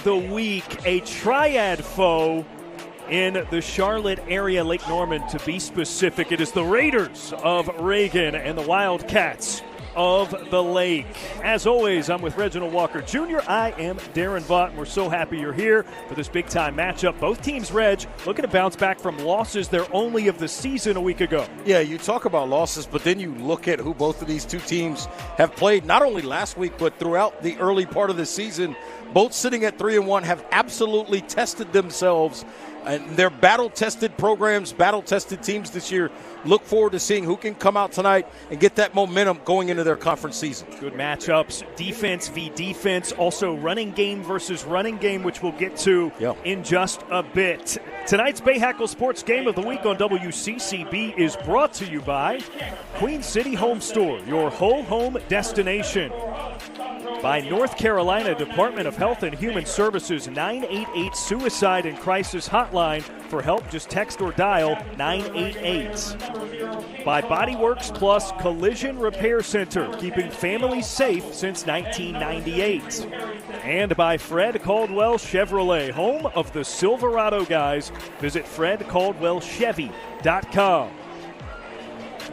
the week, a triad foe in the Charlotte area, Lake Norman to be specific. It is the Raiders of Reagan and the Wildcats of the Lake. As always, I'm with Reginald Walker Jr. I am Darren Vaught, and we're so happy you're here for this big-time matchup. Both teams, Reg, looking to bounce back from losses their only of the season a week ago. Yeah, you talk about losses, but then you look at who both of these two teams have played, not only last week, but throughout the early part of the season. Both sitting at 3-1 have absolutely tested themselves. And they're battle-tested programs, battle-tested teams this year. Look forward to seeing who can come out tonight and get that momentum going into their conference season. Good matchups, defense v. defense, also running game versus running game, which we'll get to in just a bit. Tonight's Bahakel Sports Game of the Week on WCCB is brought to you by Queen City Home Store, your whole home destination. By North Carolina Department of Health and Human Services 988 Suicide and Crisis Hotline. For help, just text or dial 988. By Bodyworks Plus Collision Repair Center, keeping families safe since 1998. And by Fred Caldwell Chevrolet, home of the Silverado guys. Visit fredcaldwellchevy.com.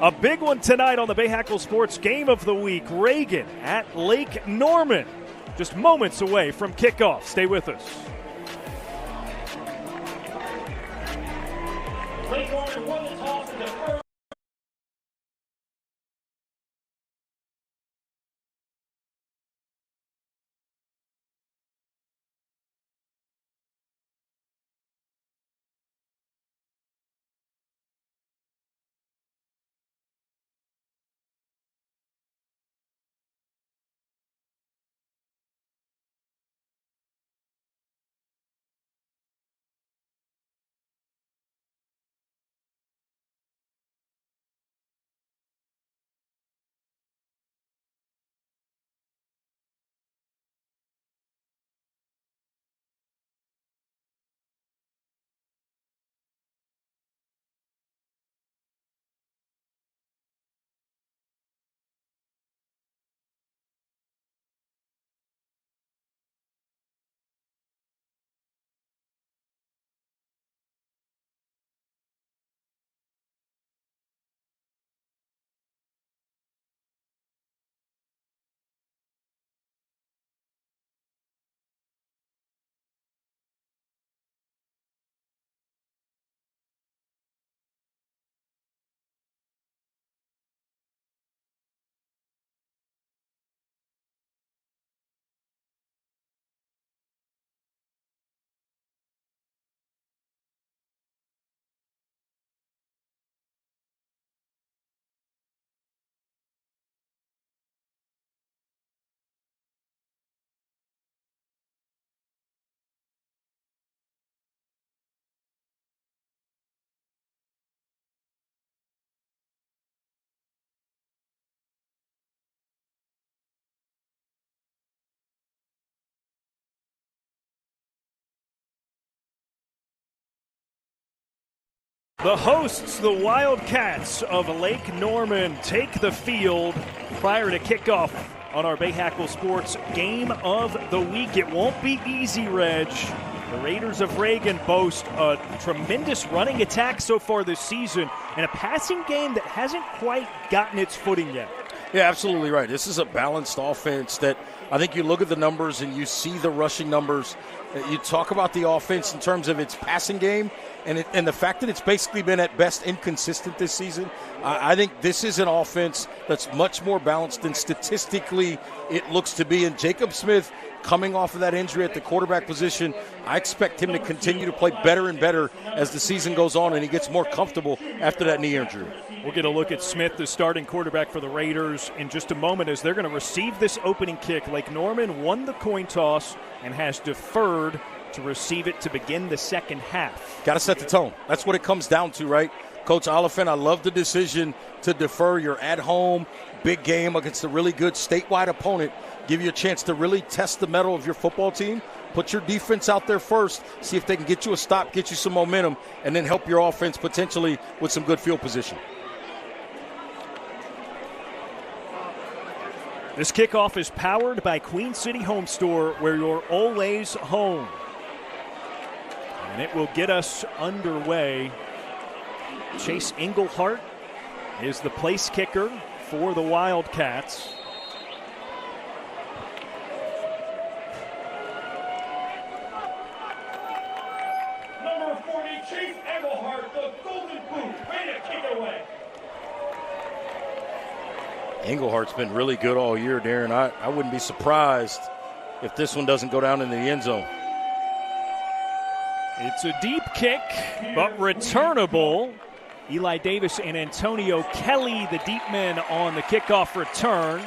A big one tonight on the Bahakel Sports Game of the Week. Reagan at Lake Norman. Just moments away from kickoff. Stay with us. Lake Norman won the toss in the first. The hosts, the Wildcats of Lake Norman, take the field prior to kickoff on our Bahakel Sports Game of the Week. It won't be easy, Reg. The Raiders of Reagan boast a tremendous running attack so far this season and a passing game that hasn't quite gotten its footing yet. Yeah, absolutely right. This is a balanced offense that I think you look at the numbers and you see the rushing numbers. You talk about the offense in terms of its passing game and the fact that it's basically been at best inconsistent this season. I think this is an offense that's much more balanced than statistically it looks to be. And Jacob Smith, coming off of that injury at the quarterback position, I expect him to continue to play better and better as the season goes on and he gets more comfortable after that knee injury. We'll get a look at Smith, the starting quarterback for the Raiders, in just a moment as they're going to receive this opening kick. Lake Norman won the coin toss and has deferred to receive it to begin the second half. Got to set the tone. That's what it comes down to, right? Coach Oliphant, I love the decision to defer. You're at home, big game against a really good statewide opponent. Give you a chance to really test the mettle of your football team. Put your defense out there first, see if they can get you a stop, get you some momentum, and then help your offense potentially with some good field position. This kickoff is powered by Queen City Home Store, where you're always home. And it will get us underway. Chase Englehart is the place kicker for the Wildcats. Number 40, Chase Englehart, the Golden Boot, ready to kick it away. Englehart's been really good all year, Darren. I wouldn't be surprised if this one doesn't go down in the end zone. It's a deep kick, but returnable. Eli Davis and Antonio Kelly, the deep men on the kickoff return.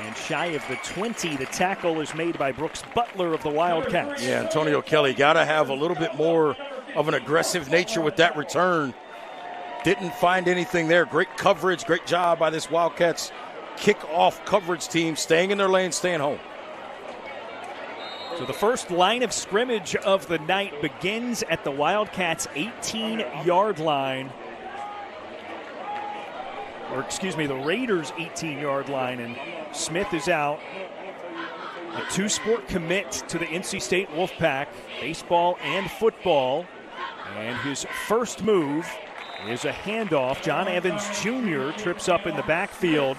And shy of the 20, the tackle is made by Brooks Butler of the Wildcats. Yeah, Antonio Kelly got to have a little bit more of an aggressive nature with that return. Didn't find anything there. Great coverage, great job by this Wildcats kickoff coverage team, staying in their lane, staying home. So the first line of scrimmage of the night begins at the Wildcats' 18-yard line. Or excuse me, the Raiders' 18-yard line, and Smith is out. A two-sport commit to the NC State Wolfpack, baseball and football. And his first move is a handoff. John Evans Jr. trips up in the backfield.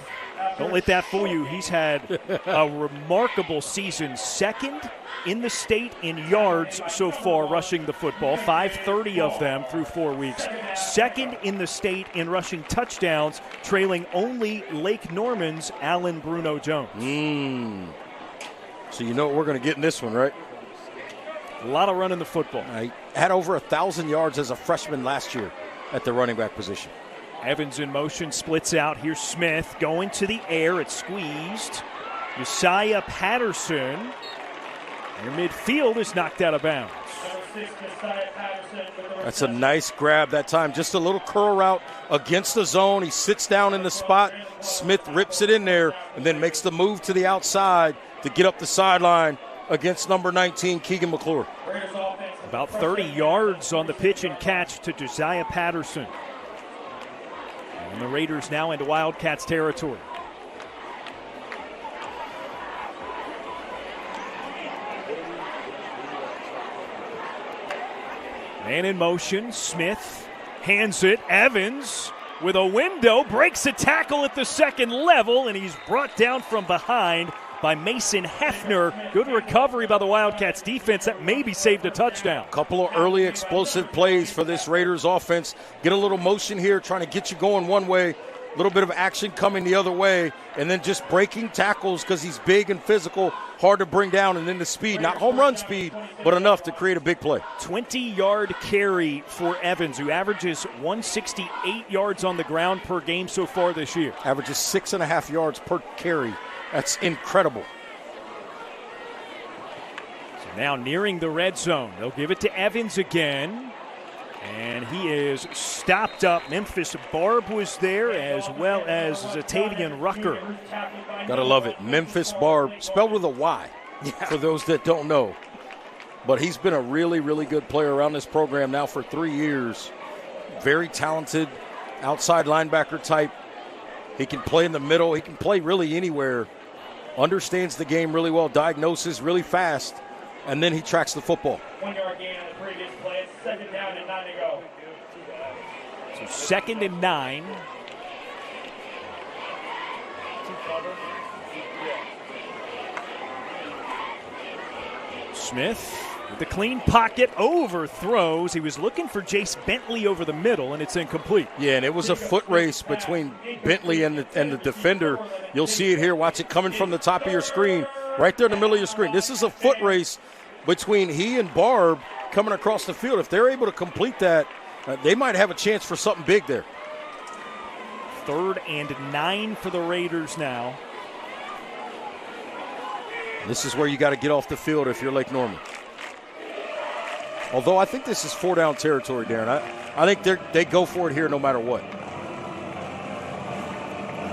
Don't let that fool you. He's had a remarkable season. Second in the state in yards so far rushing the football, 530 of them through 4 weeks. Second in the state in rushing touchdowns, trailing only Lake Norman's Alan Bruno Jones. So you know what we're going to get in this one, right? A lot of running the football. He had over 1,000 yards as a freshman last year at the running back position. Evans in motion, splits out. Here's Smith going to the air. It's squeezed. Josiah Patterson. Near midfield is knocked out of bounds. That's a nice grab that time. Just a little curl route against the zone. He sits down in the spot. Smith rips it in there and then makes the move to the outside to get up the sideline against number 19, Keegan McClure. About 30 yards on the pitch and catch to Josiah Patterson. And the Raiders now into Wildcats territory. Man in motion, Smith hands it. Evans with a window, breaks a tackle at the second level, and he's brought down from behind by Mason Hefner. Good recovery by the Wildcats defense. That maybe saved a touchdown. Couple of early explosive plays for this Raiders offense. Get a little motion here, trying to get you going one way. A little bit of action coming the other way, and then just breaking tackles because he's big and physical, hard to bring down, and then the speed. Not home run speed, but enough to create a big play. 20-yard carry for Evans, who averages 168 yards on the ground per game so far this year. Averages 6.5 yards per carry. That's incredible. So now nearing the red zone. They'll give it to Evans again. And he is stopped up. Memphis Barb was there, as well as Zatavian Rucker. Gotta love it. Memphis Barb, spelled with a Y, for those that don't know. But he's been a really, really good player around this program now for 3 years. Very talented, outside linebacker type. He can play in the middle. He can play really anywhere. Understands the game really well. Diagnoses really fast. And then he tracks the football. 1 yard gain on the previous play. It's second down and 9 to go. So second and 9. Smith with the clean pocket, overthrows. He was looking for Jace Bentley over the middle, and it's incomplete. Yeah, and it was a foot race between Bentley and the defender. You'll see it here. Watch it coming from the top of your screen, right there in the middle of your screen. This is a foot race between he and Barb coming across the field. If they're able to complete that, they might have a chance for something big there. 3rd and 9 for the Raiders now. This is where you got to get off the field if you're Lake Norman. Although I think this is 4-down territory, Darren. I think they go for it here no matter what.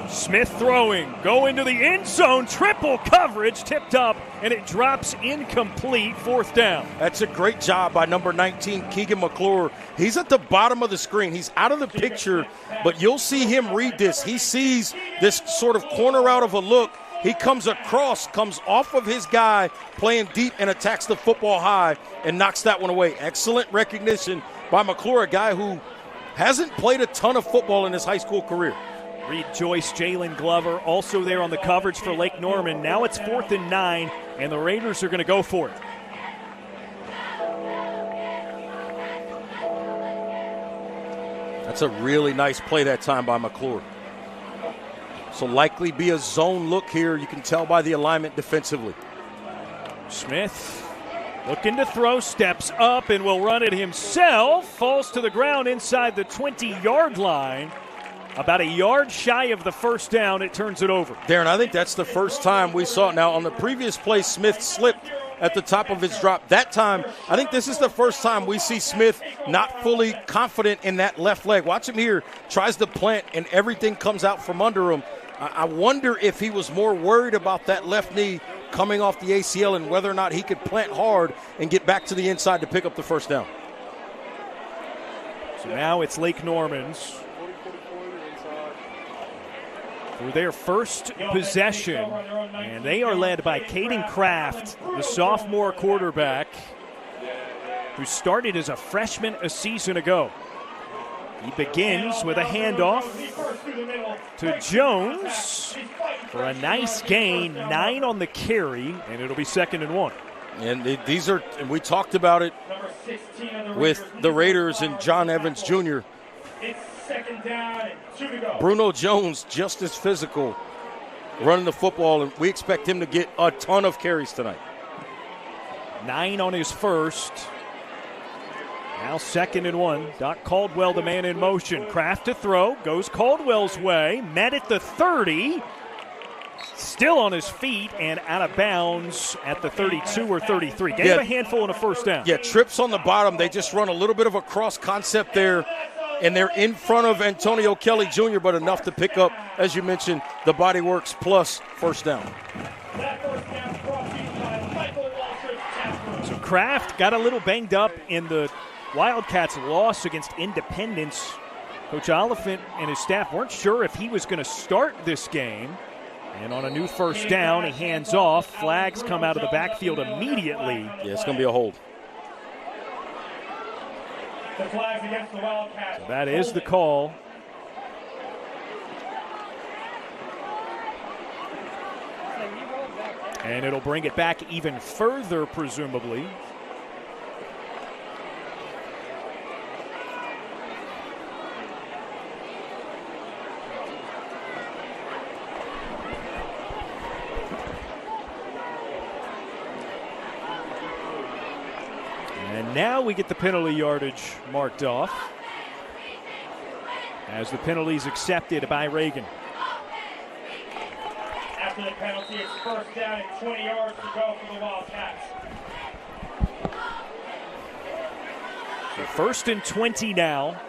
Smith throwing, go into the end zone, triple coverage, tipped up, and it drops incomplete, 4th down. That's a great job by number 19, Keegan McClure. He's at the bottom of the screen. He's out of the picture, but you'll see him read this. He sees this sort of corner out of a look. He comes across, comes off of his guy, playing deep, and attacks the football high and knocks that one away. Excellent recognition by McClure, a guy who hasn't played a ton of football in his high school career. Reed Joyce, Jalen Glover also there on the coverage for Lake Norman. Now it's 4th and 9, and the Raiders are going to go for it. That's a really nice play that time by McClure. So likely be a zone look here. You can tell by the alignment defensively. Smith looking to throw, steps up and will run it himself. Falls to the ground inside the 20-yard line. About a yard shy of the first down, it turns it over. Darren, I think that's the first time we saw it. Now, on the previous play, Smith slipped at the top of his drop. That time, I think this is the first time we see Smith not fully confident in that left leg. Watch him here, tries to plant, and everything comes out from under him. I wonder if he was more worried about that left knee coming off the ACL and whether or not he could plant hard and get back to the inside to pick up the first down. So now it's Lake Norman's for their first possession, and they are led by Caden Kraft, the sophomore quarterback who started as a freshman a season ago. He begins with a handoff to Jones for a nice gain, 9 on the carry, and it'll be 2nd and 1. And these are, and we talked about it with the Raiders and John Evans Jr. It's 2nd down and 2 to go. Bruno Jones, just as physical, running the football, and we expect him to get a ton of carries tonight. 9 on his first. Now 2nd and 1. Doc Caldwell, the man in motion. Kraft to throw. Goes Caldwell's way. Met at the 30. Still on his feet and out of bounds at the 32 or 33. Gave a handful and a first down. Yeah, trips on the bottom. They just run a little bit of a cross concept there, and they're in front of Antonio Kelly Jr., but enough to pick up, as you mentioned, the body works plus first down. So Kraft got a little banged up in the Wildcats' loss against Independence. Coach Oliphant and his staff weren't sure if he was going to start this game. And on a new first down, he hands off. Flags come out of the backfield immediately. Yeah, it's going to be a hold. The flags against the Wildcats. So that is the call. And it'll bring it back even further, presumably. And now we get the penalty yardage marked off as the penalty is accepted by Reagan. After the penalty, it's 1st down and 20 yards to go for the Wildcats. So 1st and 20 now.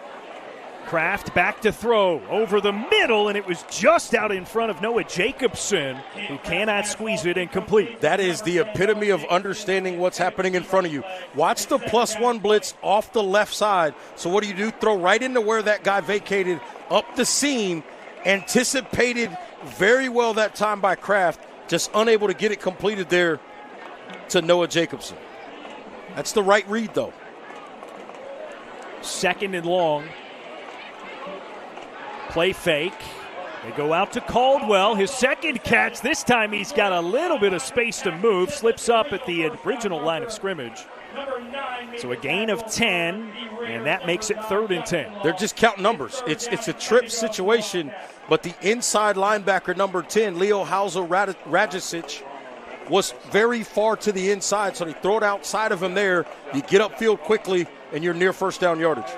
Kraft back to throw over the middle, and it was just out in front of Noah Jacobson, who cannot squeeze it and complete. That is the epitome of understanding what's happening in front of you. Watch the +1 blitz off the left side. So what do? Throw right into where that guy vacated up the seam. Anticipated very well that time by Kraft, just unable to get it completed there to Noah Jacobson. That's the right read, though. 2nd and long. Play fake. They go out to Caldwell. His second catch. This time he's got a little bit of space to move. Slips up at the original line of scrimmage. So a gain of 10, and that makes it 3rd and 10. They're just counting numbers. It's a trip situation, but the inside linebacker, number 10, Leo Hauser Radjicic, was very far to the inside, so they throw it outside of him there. You get upfield quickly, and you're near first down yardage.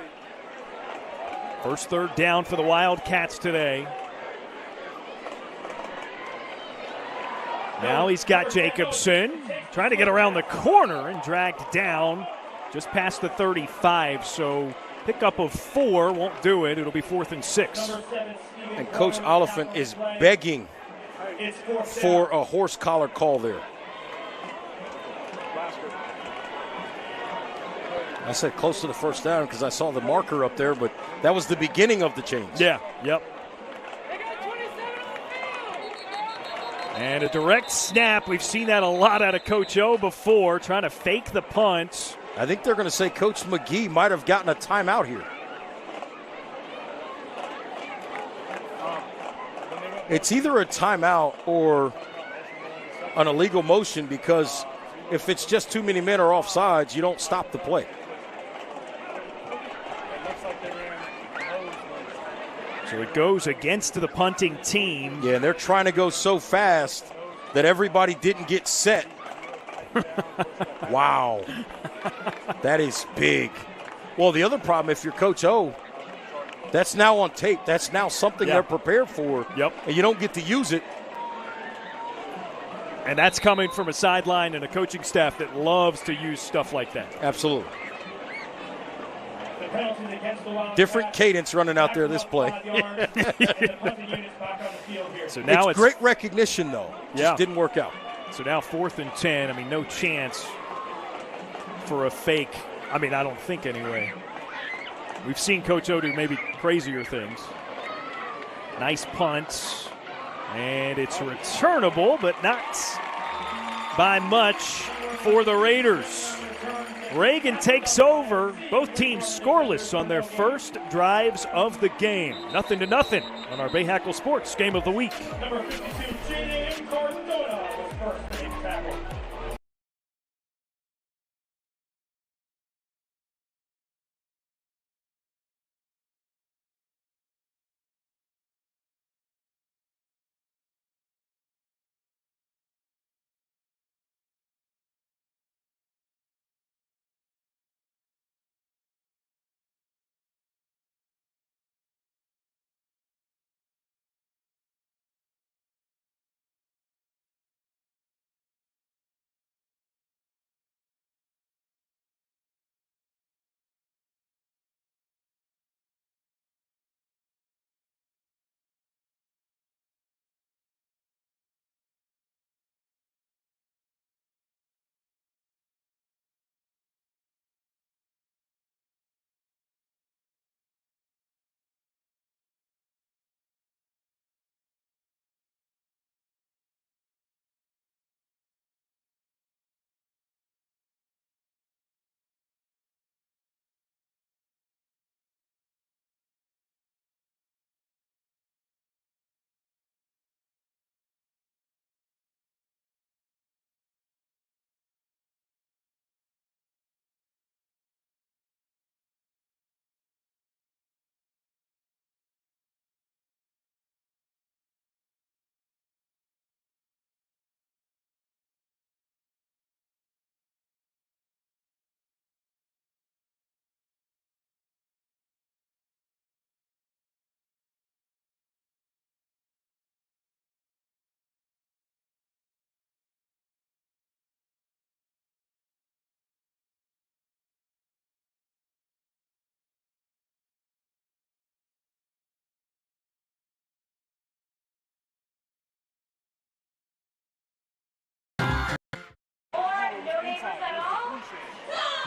First 3rd down for the Wildcats today. Now he's got Jacobson trying to get around the corner and dragged down just past the 35. So pickup of 4 won't do it. It'll be 4th and 6. And Coach Oliphant is begging for a horse collar call there. I said close to the first down because I saw the marker up there, but that was the beginning of the change. Yeah, yep. And a direct snap. We've seen that a lot out of Coach O before, trying to fake the punt. I think they're going to say Coach McGee might have gotten a timeout here. It's either a timeout or an illegal motion, because if it's just too many men are offsides, you don't stop the play. So it goes against the punting team. Yeah, and they're trying to go so fast that everybody didn't get set. Wow. That is big. Well, the other problem, if you're Coach O, that's now on tape. That's now something they're prepared for. Yep. And you don't get to use it. And that's coming from a sideline and a coaching staff that loves to use stuff like that. Absolutely. Different cadence running out there this play. So now it's great recognition, though. Just didn't work out. So now 4th and 10. I mean, no chance for a fake. I mean, I don't think anyway. We've seen Coach O do maybe crazier things. Nice punt. And it's returnable, but not by much for the Raiders. Reagan takes over. Both teams scoreless on their first drives of the game. 0-0 on our Bahakel Sports Game of the Week. Number 52, J.A.M. Cardona was first in tackle.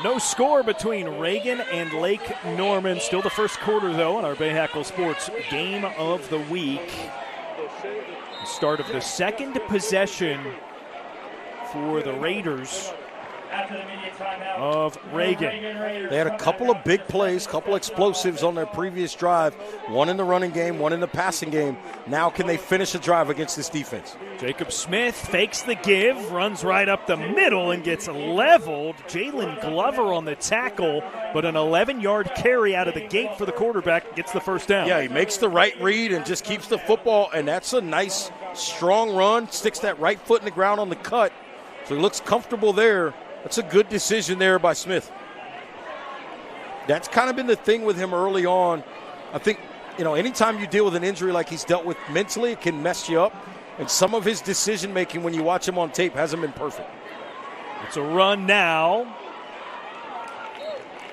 No score between Reagan and Lake Norman. Still the first quarter, though, on our Bahakel Sports Game of the Week. The start of the second possession for the Raiders of Reagan. They had a couple of big plays, couple explosives on their previous drive. One in the running game, one in the passing game. Now can they finish a drive against this defense? Jacob Smith fakes the give, runs right up the middle and gets leveled. Jalen Glover on the tackle, but an 11-yard carry out of the gate for the quarterback gets the first down. Yeah, he makes the right read and just keeps the football, and that's a nice, strong run. Sticks that right foot in the ground on the cut, so he looks comfortable there. That's a good decision there by Smith. That's kind of been the thing with him early on. I think, anytime you deal with an injury like he's dealt with mentally, it can mess you up. And some of his decision-making when you watch him on tape hasn't been perfect. It's a run now.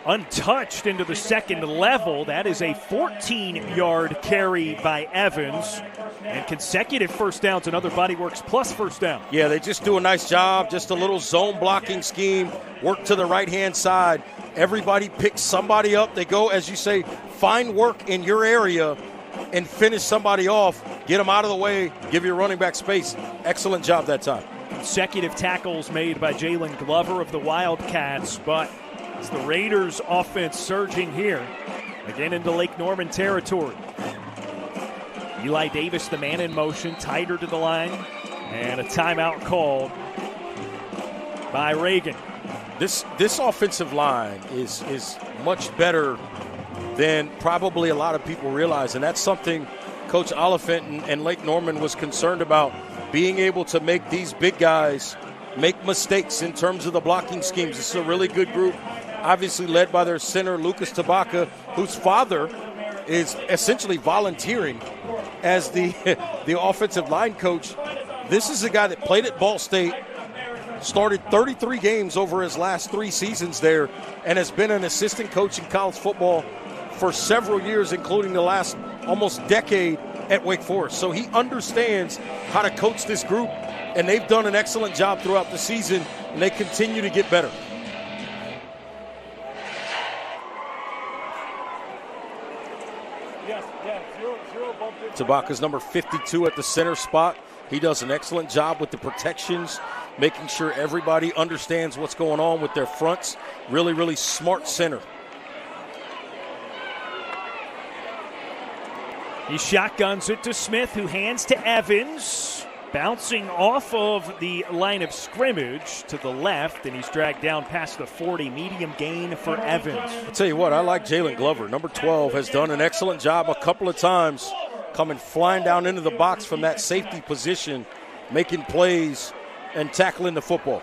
Untouched into the second level. That is a 14-yard carry by Evans. And consecutive first downs and other Bodyworks plus first down. Yeah, they just do a nice job. Just a little zone blocking scheme. Work to the right-hand side. Everybody picks somebody up. They go, as you say, find work in your area and finish somebody off. get them out of the way, give your running back space. Excellent job that time. Consecutive tackles made by Jalen Glover of the Wildcats, but it's the Raiders offense surging here, again into Lake Norman territory. Eli Davis, the man in motion, tighter to the line, and a timeout called by Reagan. This offensive line is much better than probably a lot of people realize, and that's something Coach Oliphant and Lake Norman was concerned about, being able to make these big guys make mistakes in terms of the blocking schemes. This is a really good group, obviously led by their center, Lucas Tabaka, whose father is essentially volunteering as the offensive line coach. This is a guy that played at Ball State, started 33 games over his last 3 seasons there, and has been an assistant coach in college football for several years, including the last almost decade at Wake Forest. So he understands how to coach this group, and they've done an excellent job throughout the season, and they continue to get better. Tabaka's number 52 at the center spot. He does an excellent job with the protections, making sure everybody understands what's going on with their fronts. Really, really smart center. He shotguns it to Smith, who hands to Evans, bouncing off of the line of scrimmage to the left, and he's dragged down past the 40. Medium gain for Evans. I'll tell you what, I like Jalen Glover. Number 12 has done an excellent job a couple of times, coming flying down into the box from that safety position, making plays and tackling the football.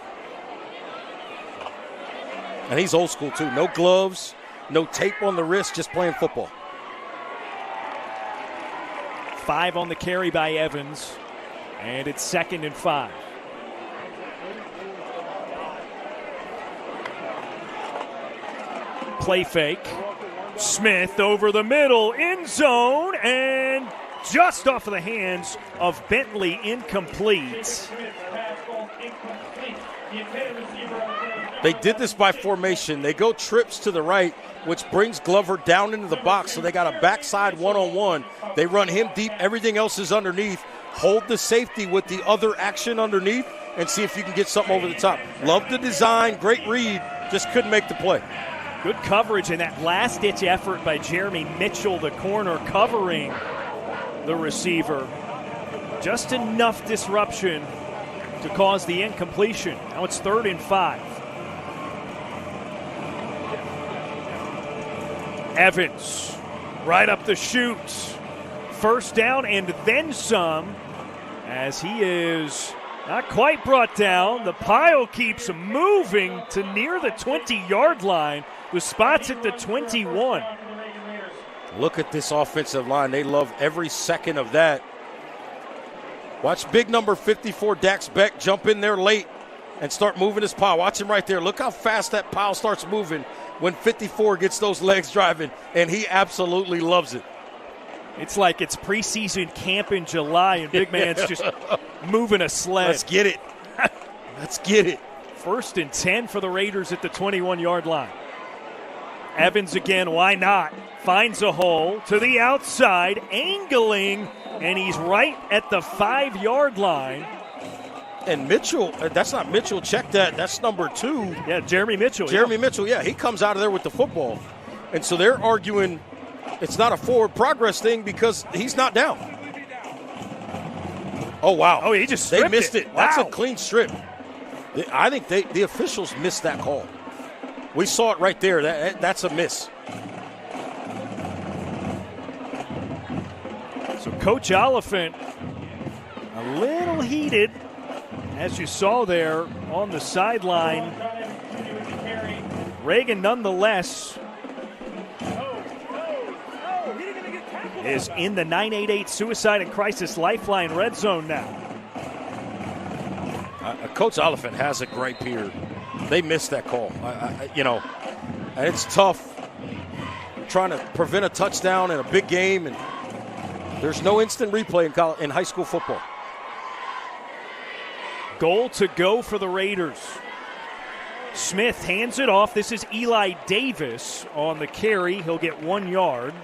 And he's old school too. No gloves, no tape on the wrist, just playing football. 5 on the carry by Evans, and it's 2nd and 5. Play fake. Smith over the middle, end zone, and just off of the hands of Bentley, incomplete. They did this by formation. They go trips to the right, which brings Glover down into the box, so they got a backside one-on-one. They run him deep. Everything else is underneath. Hold the safety with the other action underneath and see if you can get something over the top. Love the design. Great read. Just couldn't make the play. Good coverage in that last-ditch effort by Jeremy Mitchell, the corner, covering the receiver. Just enough disruption to cause the incompletion. Now it's 3rd and 5. Evans, right up the chute. 1st down and then some, as he is not quite brought down. The pile keeps moving to near the 20-yard line. The spot's at the 21. Look at this offensive line. They love every second of that. Watch big number 54, Dax Beck, jump in there late and start moving his pile. Watch him right there. Look how fast that pile starts moving when 54 gets those legs driving, and he absolutely loves it. It's like it's preseason camp in July, and Big Man's just moving a sled. Let's get it. Let's get it. 1st and 10 for the Raiders at the 21-yard line. Evans again, why not? Finds a hole to the outside, angling, and he's right at the 5-yard line. And Mitchell, that's not Mitchell, check that. That's number 2. Yeah, Jeremy Mitchell. Mitchell, yeah, he comes out of there with the football. And so they're arguing it's not a forward progress thing because he's not down. Oh, wow. Oh, he just stripped it. They missed it. Wow. That's a clean strip. I think the officials missed that call. We saw it right there. That's a miss. So Coach Oliphant a little heated, as you saw there on the sideline. Reagan, nonetheless, is in the 988 Suicide and Crisis Lifeline red zone now. Coach Oliphant has a gripe here. They missed that call. And it's tough trying to prevent a touchdown in a big game, and there's no instant replay in high school football. Goal to go for the Raiders. Smith hands it off. This is Eli Davis on the carry. He'll get 1 yard.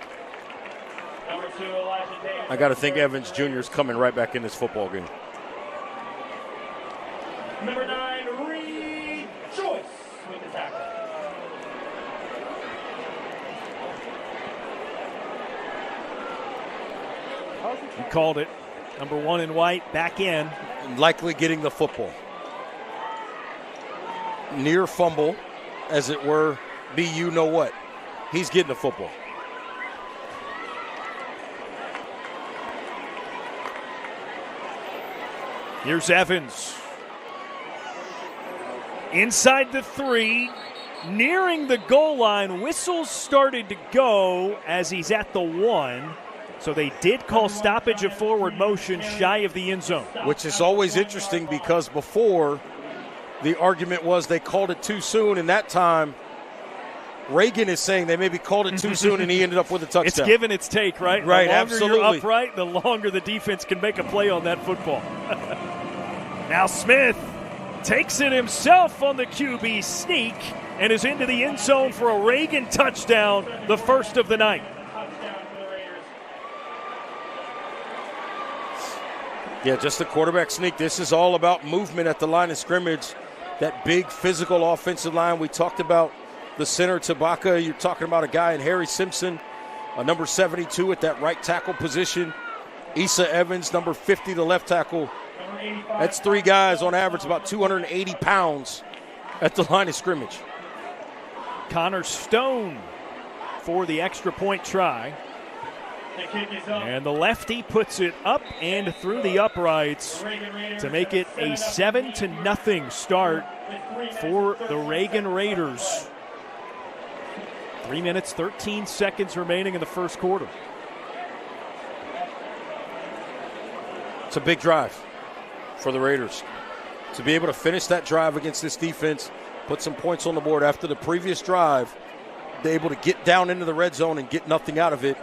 I got to think Evans Jr. is coming right back in this football game. Number 9, Rejoice with the tackle. He called it. Number 1 in white, back in. Likely getting the football. Near fumble, as it were, be you know what. He's getting the football. Here's Evans. Inside the 3, nearing the goal line. Whistles started to go as he's at the 1. So they did call stoppage of forward motion shy of the end zone. Which is always interesting because before the argument was they called it too soon, and that time Reagan is saying they maybe called it too soon and he ended up with a touchdown. It's give and it's take, right? Right, the longer absolutely. You're upright, the longer the defense can make a play on that football. Now Smith takes it himself on the QB sneak and is into the end zone for a Reagan touchdown, the first of the night. Yeah, just the quarterback sneak. This is all about movement at the line of scrimmage. That big physical offensive line. We talked about the center, Bahakel. You're talking about a guy in Harry Simpson, number 72 at that right tackle position. Issa Evans, number 50, the left tackle. That's 3 guys on average about 280 pounds at the line of scrimmage. Connor Stone for the extra point try. And the lefty puts it up and through the uprights to make it a 7-0 start for the Reagan Raiders. 3 minutes, 13 seconds remaining in the first quarter. It's a big drive for the Raiders. To be able to finish that drive against this defense, put some points on the board after the previous drive, they're able to get down into the red zone and get nothing out of it.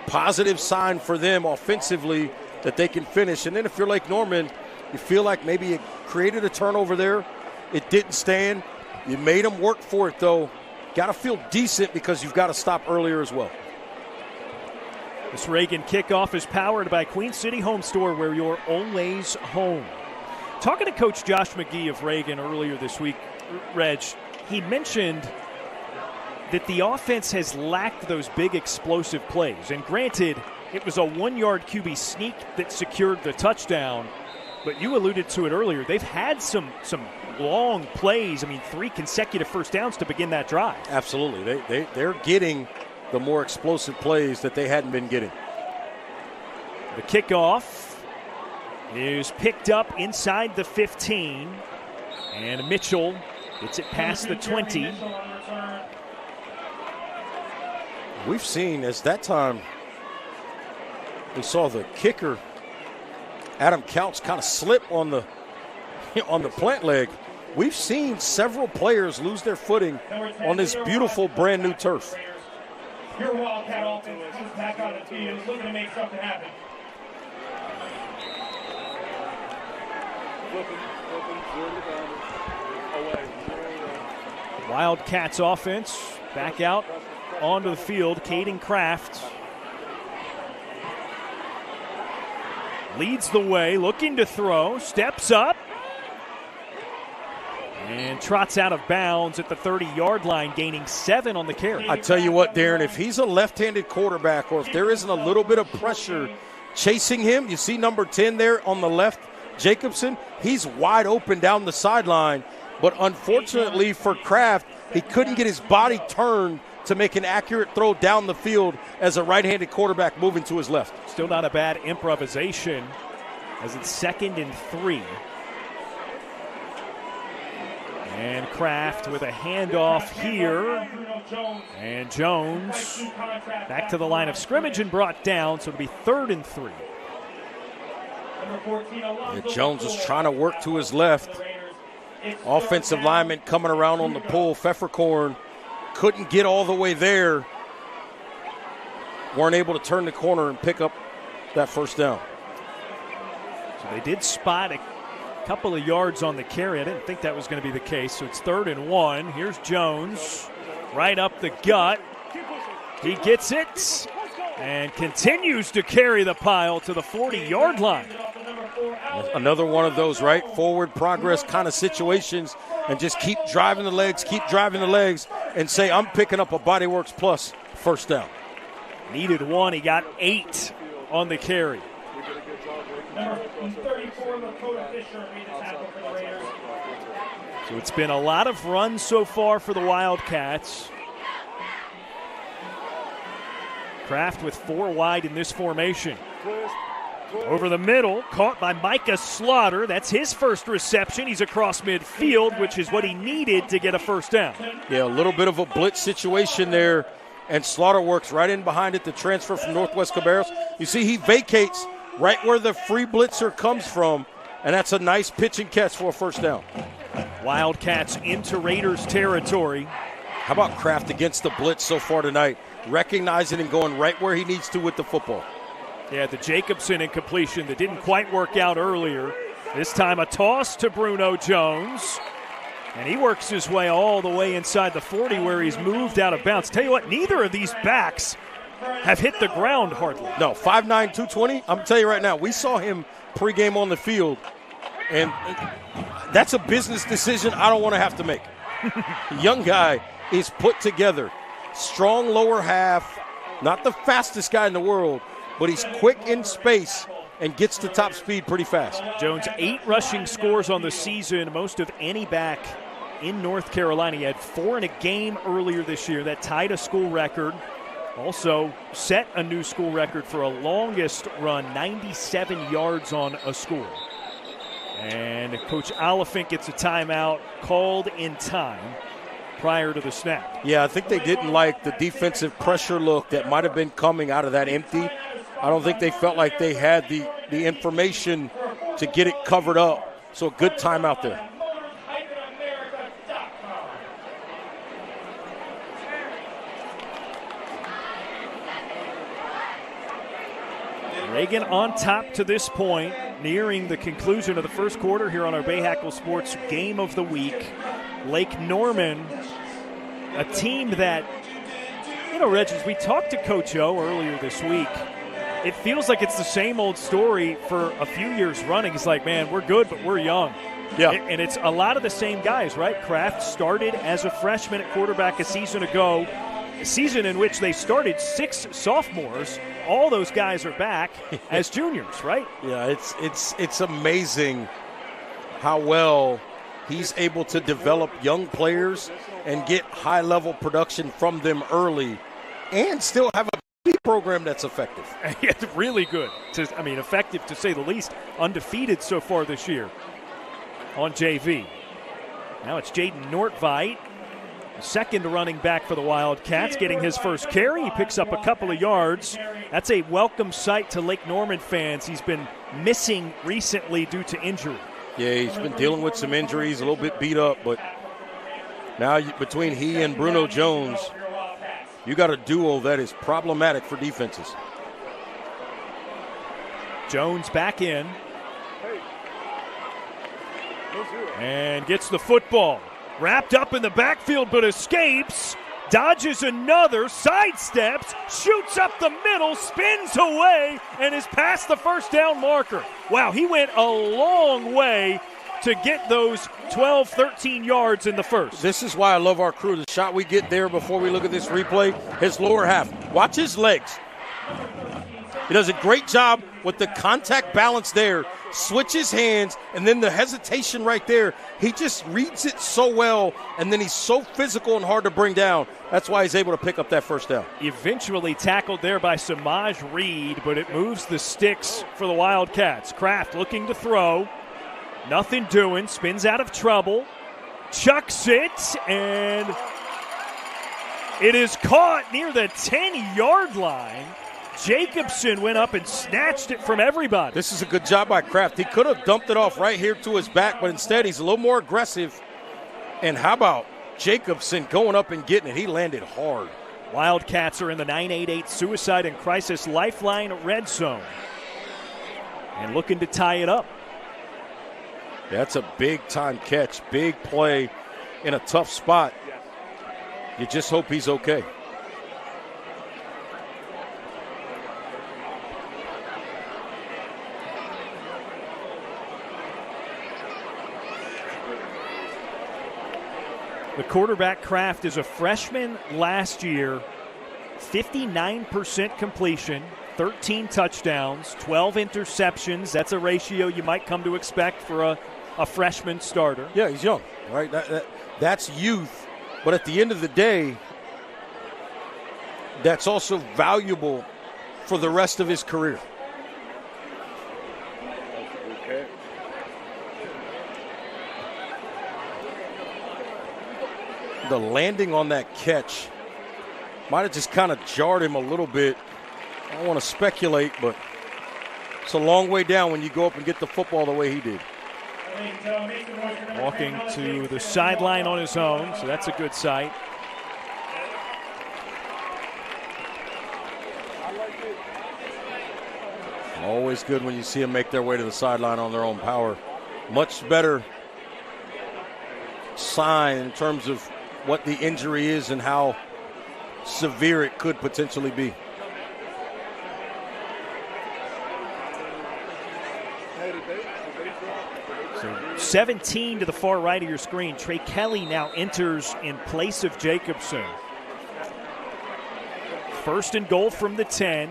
Positive sign for them offensively that they can finish. And then if you're Lake Norman, you feel like maybe you created a turnover there. It didn't stand. You made them work for it, though. Got to feel decent because you've got to stop earlier as well. This Reagan kickoff is powered by Queen City Home Store, where you're always home. Talking to Coach Josh McGee of Reagan earlier this week, Reg, he mentioned that the offense has lacked those big explosive plays. And granted, it was a 1-yard QB sneak that secured the touchdown, but you alluded to it earlier. They've had some long plays. I mean, 3 consecutive first downs to begin that drive. Absolutely. They're getting the more explosive plays that they hadn't been getting. The kickoff is picked up inside the 15, and Mitchell gets it past the 20. We've seen, as that time, we saw the kicker, Adam Couch, kind of slip on the plant leg. We've seen several players lose their footing on this beautiful brand new turf. Your Wildcat offense comes back on the field, looking to make something happen. Wildcats offense back out onto the field. Caden Kraft leads the way, looking to throw, steps up, and trots out of bounds at the 30-yard line, gaining 7 on the carry. I tell you what, Darren, if he's a left-handed quarterback or if there isn't a little bit of pressure chasing him, you see number 10 there on the left, Jacobson, he's wide open down the sideline. But unfortunately for Kraft, he couldn't get his body turned to make an accurate throw down the field as a right-handed quarterback moving to his left. Still not a bad improvisation as it's 2nd and 3. And Kraft with a handoff here. And Jones back to the line of scrimmage and brought down, so it'll be 3rd and 3. Yeah, Jones was trying to work to his left. Offensive lineman coming around on the pull. Pfefferkorn couldn't get all the way there. Weren't able to turn the corner and pick up that first down. So they did spot a couple of yards on the carry. I didn't think that was going to be the case. So it's 3rd and 1. Here's Jones right up the gut. He gets it And continues to carry the pile to the 40-yard line. Another one of those, right, forward progress kind of situations, and just keep driving the legs, and say, I'm picking up a Bodyworks Plus first down. Needed one. He got 8 on the carry. Number 34, Lakota Fisher, made the tackle for the Raiders. So it's been a lot of runs so far for the Wildcats. Kraft with 4 wide in this formation. Over the middle, caught by Micah Slaughter. That's his first reception. He's across midfield, which is what he needed to get a first down. Yeah, a little bit of a blitz situation there, and Slaughter works right in behind it, the transfer from Northwest Cabarrus. You see he vacates right where the free blitzer comes from, and that's a nice pitch and catch for a first down. Wildcats into Raiders territory. How about Kraft against the blitz so far tonight? Recognizing and going right where he needs to with the football. Yeah, the Jacobson incompletion that didn't quite work out earlier. This time a toss to Bruno Jones. And he works his way all the way inside the 40 where he's moved out of bounds. Tell you what, neither of these backs have hit the ground hardly. No, 5'9", 220. I'm telling you right now, we saw him pregame on the field, and that's a business decision I don't want to have to make. Young guy is put together. Strong lower half, not the fastest guy in the world, but he's quick in space and gets to top speed pretty fast. Jones, 8 rushing scores on the season, most of any back in North Carolina. He had 4 in a game earlier this year. That tied a school record. Also set a new school record for a longest run, 97 yards on a score. And Coach Oliphant gets a timeout called in time prior to the snap. Yeah, I think they didn't like the defensive pressure look that might have been coming out of that empty. I don't think they felt like they had the information to get it covered up. So a good timeout there. Reagan on top to this point, nearing the conclusion of the first quarter here on our Bahakel Sports Game of the Week. Lake Norman, a team that, you know, Reg, as we talked to Coach O earlier this week, it feels like it's the same old story for a few years running. It's like, man, we're good, but we're young. Yeah. And it's a lot of the same guys, right? Kraft started as a freshman at quarterback a season ago, a season in which they started 6 sophomores. All those guys are back as juniors, right? Yeah, it's amazing how well he's able to develop young players and get high-level production from them early and still have a program that's effective. It's really good. Effective to say the least. Undefeated so far this year on JV. Now it's Jaden Nortvite, second running back for the Wildcats, getting his first carry. He picks up a couple of yards. That's a welcome sight to Lake Norman fans. He's been missing recently due to injury. Yeah, he's been dealing with some injuries, a little bit beat up, but now between he and Bruno Jones, you got a duo that is problematic for defenses. Jones back in and gets the football. Wrapped up in the backfield, but escapes. Dodges another, sidesteps, shoots up the middle, spins away, and is past the first down marker. Wow, he went a long way to get those 12, 13 yards in the first. This is why I love our crew. The shot we get there before we look at this replay, his lower half. Watch his legs. He does a great job with the contact balance there, switches hands, and then the hesitation right there. He just reads it so well, and then he's so physical and hard to bring down. That's why he's able to pick up that first down. Eventually tackled there by Samaj Reed, but it moves the sticks for the Wildcats. Kraft looking to throw. Nothing doing. Spins out of trouble. Chucks it, and it is caught near the 10-yard line. Jacobson went up and snatched it from everybody. This is a good job by Kraft. He could have dumped it off right here to his back, but instead he's a little more aggressive. And how about Jacobson going up and getting it? He landed hard. Wildcats are in the 988 Suicide and Crisis Lifeline red zone and looking to tie it up. That's a big-time catch, big play in a tough spot. You just hope he's okay. The quarterback, Kraft, is a freshman last year, 59% completion, 13 touchdowns, 12 interceptions. That's a ratio you might come to expect for a freshman starter. Yeah, he's young, right? That's youth. But at the end of the day, that's also valuable for the rest of his career. Okay. The landing on that catch might have just kind of jarred him a little bit. I don't want to speculate, but it's a long way down when you go up and get the football the way he did. Walking to the sideline on his own, so that's a good sight. Always good when you see them make their way to the sideline on their own power. Much better sign in terms of what the injury is and how severe it could potentially be. So 17 to the far right of your screen. Trey Kelly now enters in place of Jacobson. First and goal from the 10.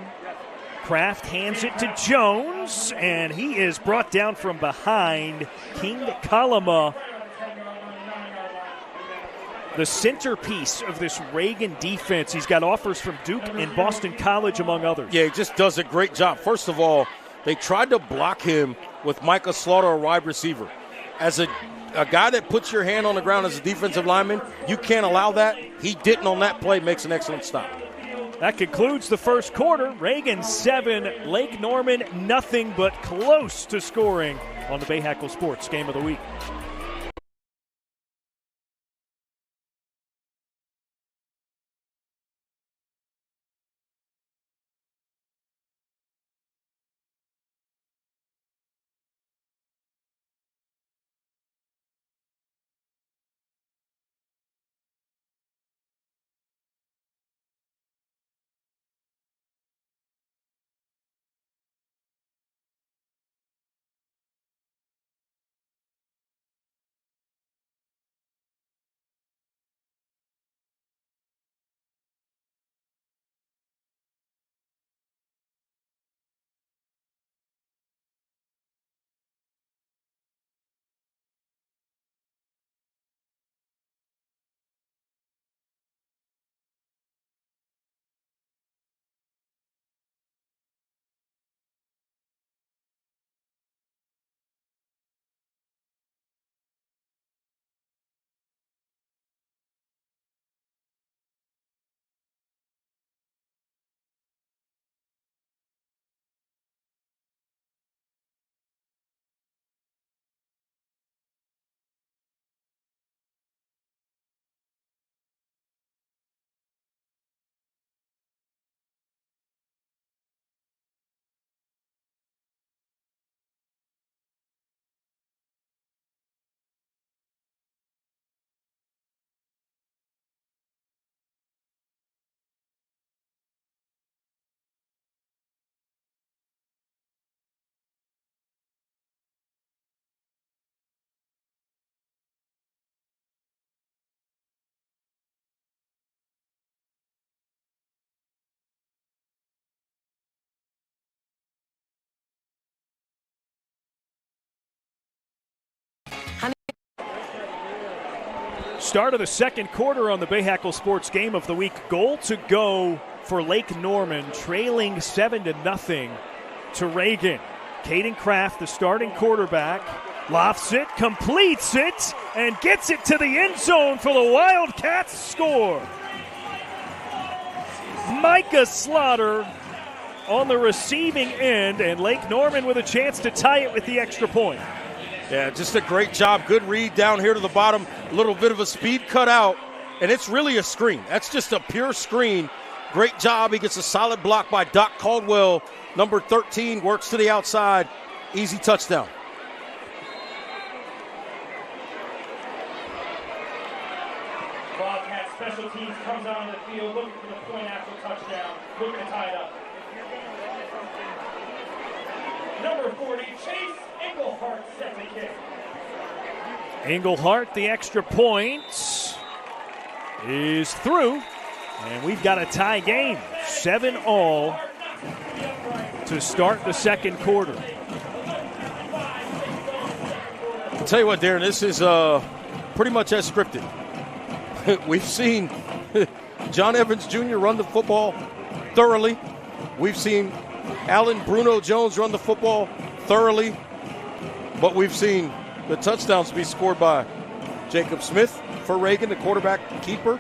Kraft hands it to Jones, and he is brought down from behind. King Kalama, the centerpiece of this Reagan defense. He's got offers from Duke and Boston College, among others. Yeah, he just does a great job. First of all, they tried to block him with Micah Slaughter, a wide receiver. As a guy that puts your hand on the ground as a defensive lineman, you can't allow that. He didn't on that play, makes an excellent stop. That concludes the first quarter. Reagan 7, Lake Norman nothing, but close to scoring on the Bahakel Sports Game of the Week. Start of the second quarter on the Bahakel Sports Game of the Week. Goal to go for Lake Norman, trailing 7-0 to Reagan. Caden Kraft, the starting quarterback, lofts it, completes it, and gets it to the end zone for the Wildcats score. Micah Slaughter on the receiving end, and Lake Norman with a chance to tie it with the extra point. Yeah, just a great job. Good read down here to the bottom. A little bit of a speed cut out, and it's really a screen. That's just a pure screen. Great job. He gets a solid block by Doc Caldwell. Number 13 works to the outside. Easy touchdown. Wildcats special teams comes out on the field looking for the point after touchdown. Looking to tie it up. Number 40, Chase Englehart set the kick. Englehart, the extra point. is through, and we've got a tie game, 7-all to start the second quarter. I'll tell you what, Darren, this is pretty much as scripted. We've seen John Evans Jr. run the football thoroughly. We've seen Allen Bruno Jones run the football thoroughly. But we've seen the touchdowns be scored by Jacob Smith for Reagan, the quarterback keeper.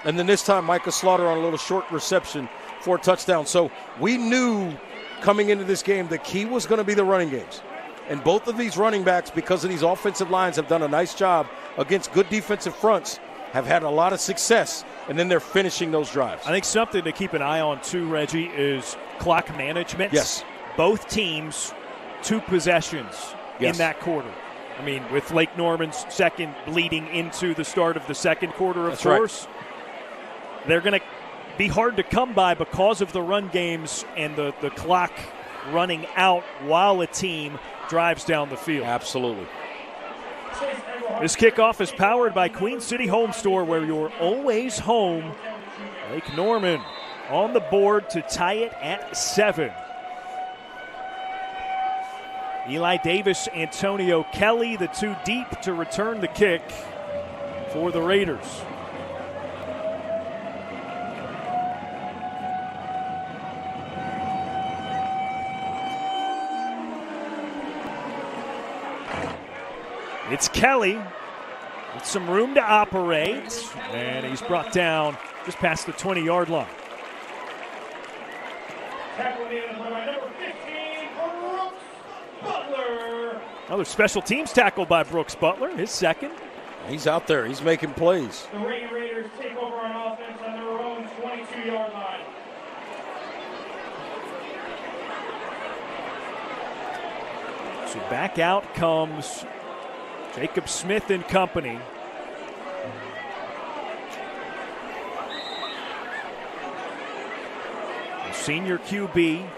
And then this time, Micah Slaughter on a little short reception for a touchdown. So we knew coming into this game the key was going to be the running games. And both of these running backs, because of these offensive lines, have done a nice job against good defensive fronts, have had a lot of success, and then they're finishing those drives. I think something to keep an eye on, too, Reggie, is clock management. Yes. Both teams, 2 possessions in that quarter. I mean, with Lake Norman's second bleeding into the start of the second quarter, of course. Right. They're going to be hard to come by because of the run games and the clock running out while a team drives down the field. Absolutely. This kickoff is powered by Queen City Home Store, where you're always home. Lake Norman on the board to tie it at 7. Eli Davis, Antonio Kelly, the 2 deep to return the kick for the Raiders. It's Kelly with some room to operate, and he's brought down just past the 20-yard line. Tackled in by number 15, Brooks Butler. Another special teams tackle by Brooks Butler, his second. He's out there. He's making plays. The Reagan Raiders take over on offense on their own 22-yard line. So back out comes Jacob Smith and company. The senior QB.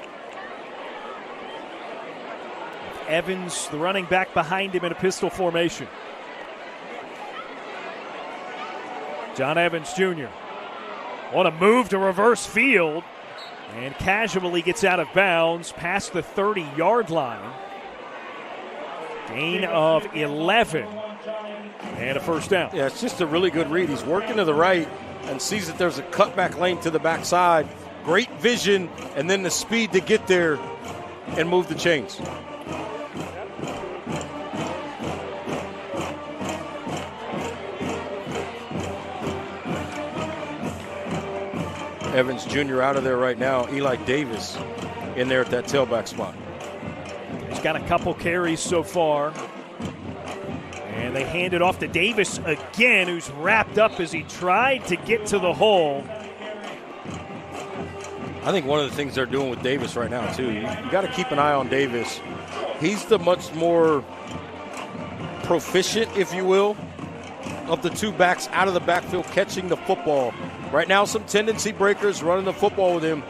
Evans, the running back, behind him in a pistol formation. John Evans Jr. on a move to reverse field and casually gets out of bounds past the 30-yard line. Gain of 11 and a first down. Yeah, it's just a really good read. He's working to the right and sees that there's a cutback lane to the backside. Great vision, and then the speed to get there and move the chains. Evans Jr. out of there right now. Eli Davis in there at that tailback spot. He's got a couple carries so far. And they hand it off to Davis again, who's wrapped up as he tried to get to the hole. I think one of the things they're doing with Davis right now, too, you got to keep an eye on Davis. He's the much more proficient, if you will, of the 2 backs out of the backfield catching the football. Right now, some tendency breakers running the football with him.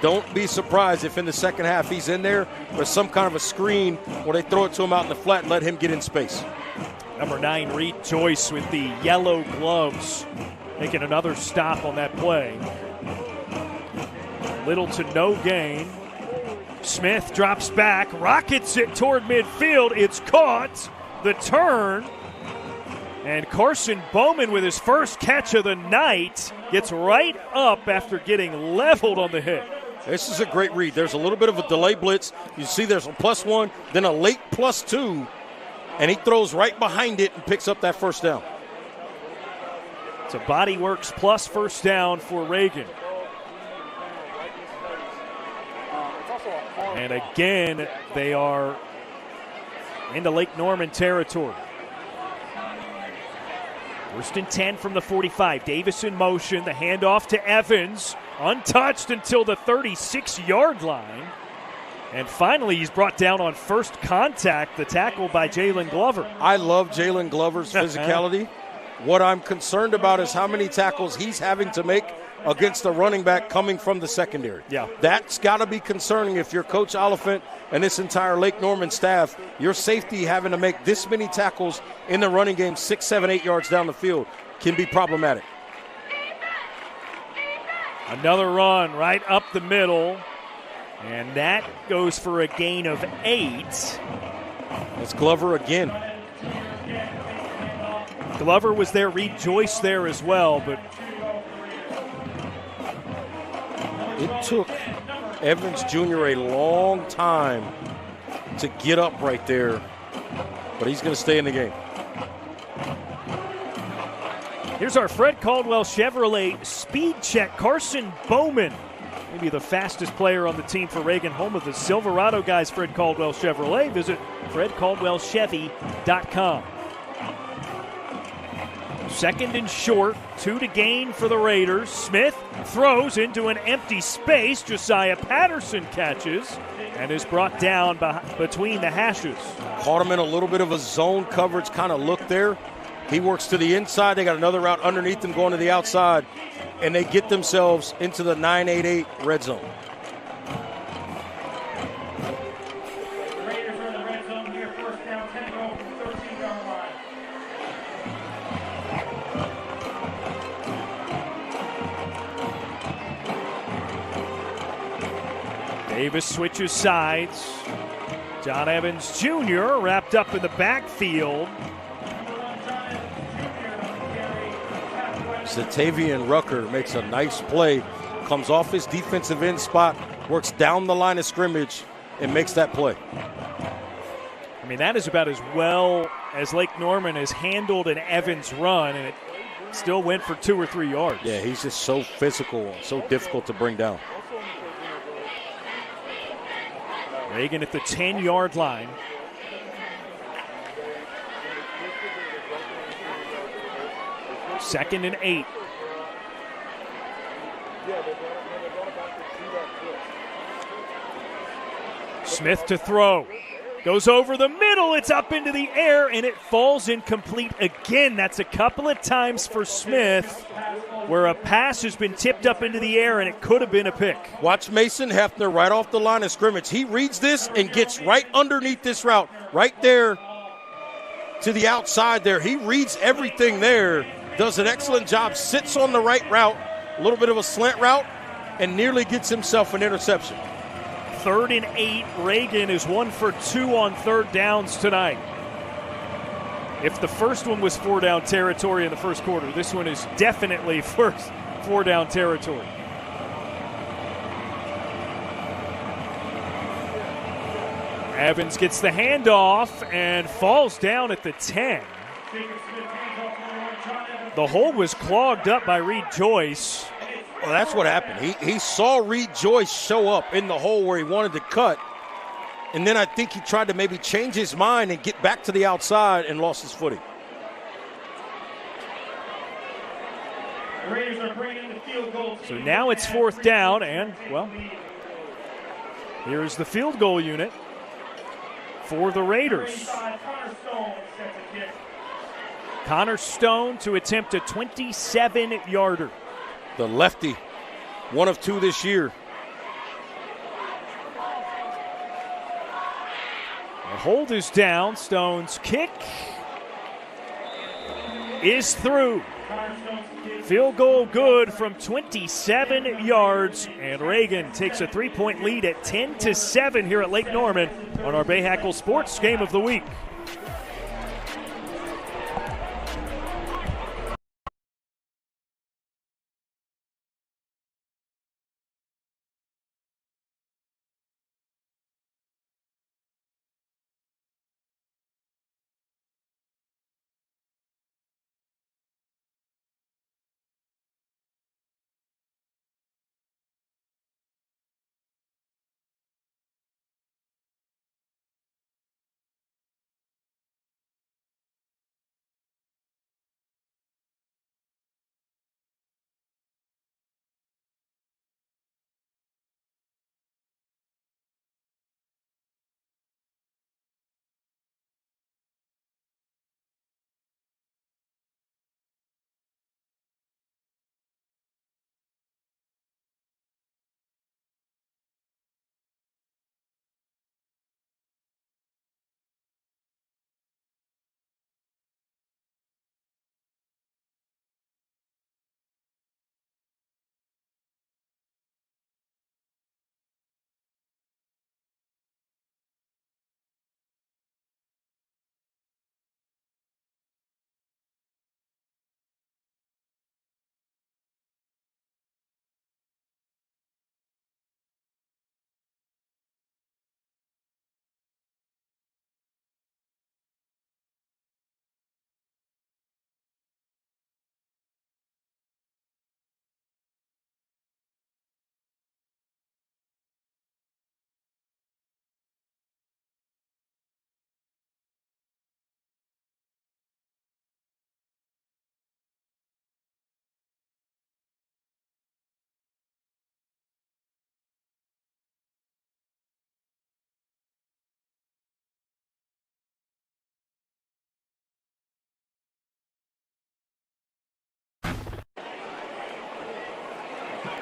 Don't be surprised if in the second half he's in there or some kind of a screen where they throw it to him out in the flat and let him get in space. Number 9, Reed Joyce with the yellow gloves, making another stop on that play. Little to no gain. Smith drops back, rockets it toward midfield. It's caught. The turn. And Carson Bowman with his first catch of the night gets right up after getting leveled on the hit. This is a great read. There's a little bit of a delay blitz. You see there's a +1, then a late +2, and he throws right behind it and picks up that first down. It's a Body Works plus first down for Reagan. And again, they are into Lake Norman territory. First and 10 from the 45. Davis in motion. The handoff to Evans. Untouched until the 36-yard line. And finally, he's brought down on first contact, the tackle by Jalen Glover. I love Jalen Glover's physicality. What I'm concerned about is how many tackles he's having to make against a running back coming from the secondary. Yeah. That's got to be concerning if you're Coach Oliphant and this entire Lake Norman staff. Your safety having to make this many tackles in the running game 6, 7, 8 yards down the field can be problematic. Another run right up the middle, and that goes for a gain of 8. It's Glover again. Glover was there, Rejoice there as well, but it took Evans Jr. a long time to get up right there, but he's going to stay in the game. Here's our Fred Caldwell Chevrolet speed check. Carson Bowman, maybe the fastest player on the team for Reagan, home of the Silverado guys. Fred Caldwell Chevrolet. Visit fredcaldwellchevy.com. Second and short, 2 to gain for the Raiders. Smith throws into an empty space. Josiah Patterson catches and is brought down between the hashes. Caught him in a little bit of a zone coverage kind of look there. He works to the inside. They got another route underneath them going to the outside, and they get themselves into the 9-8-8 red zone. The Raiders are in the red zone here. First down, 10 to go from the 13-yard line. Davis switches sides. John Evans Jr. wrapped up in the backfield. Zatavian Rucker makes a nice play, comes off his defensive end spot, works down the line of scrimmage, and makes that play. I mean, that is about as well as Lake Norman has handled an Evans run, and it still went for 2 or 3 yards. Yeah, he's just so physical, so difficult to bring down. Reagan at the 10-yard line. Second and 8. Smith to throw. Goes over the middle. It's up into the air, and it falls incomplete again. That's a couple of times for Smith where a pass has been tipped up into the air, and it could have been a pick. Watch Mason Hefner right off the line of scrimmage. He reads this and gets right underneath this route, right there to the outside there. He reads everything there. Does an excellent job, sits on the right route, a little bit of a slant route, and nearly gets himself an interception. 3rd and 8, Reagan is 1 for 2 on 3rd downs tonight. If the first one was 4-down territory in the first quarter, this one is definitely first 4-down territory. Evans gets the handoff and falls down at the 10. The hole was clogged up by Reed Joyce. Well, that's what happened. He saw Reed Joyce show up in the hole where he wanted to cut, and then I think he tried to maybe change his mind and get back to the outside and lost his footing. The Raiders are bringing the field goal. So now it's 4th down, and, well, here's the field goal unit for the Raiders. Connor Stone to attempt a 27-yarder. The lefty, 1 of 2 this year. The hold is down. Stone's kick is through. Field goal good from 27 yards, and Reagan takes a 3-point lead at 10-7 here at Lake Norman on our Bahakel Sports Game of the Week.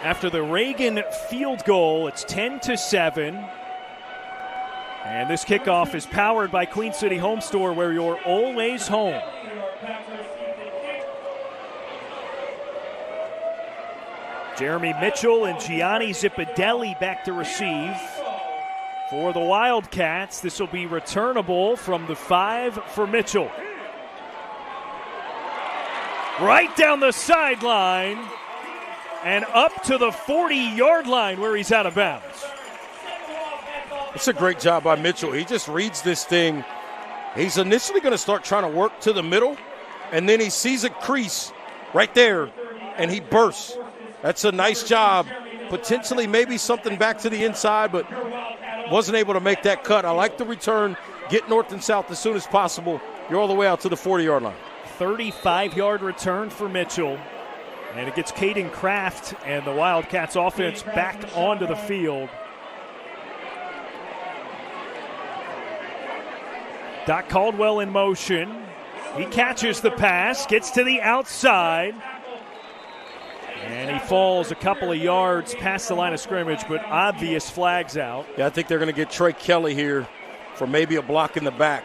After the Reagan field goal, it's 10-7. And this kickoff is powered by Queen City Home Store, where you're always home. Jeremy Mitchell and Gianni Zippadelli back to receive. For the Wildcats, this will be returnable from the 5 for Mitchell. Right down the sideline and up to the 40-yard line where he's out of bounds. It's a great job by Mitchell. He just reads this thing. He's initially going to start trying to work to the middle, and then he sees a crease right there, and he bursts. That's a nice job. Potentially maybe something back to the inside, but wasn't able to make that cut. I like the return. Get north and south as soon as possible. You're all the way out to the 40-yard line. 35-yard return for Mitchell. And it gets Caden Kraft and the Wildcats offense back onto the field. Doc Caldwell in motion. He catches the pass, gets to the outside. And he falls a couple of yards past the line of scrimmage, but obvious flags out. Yeah, I think they're going to get Trey Kelly here for maybe a block in the back.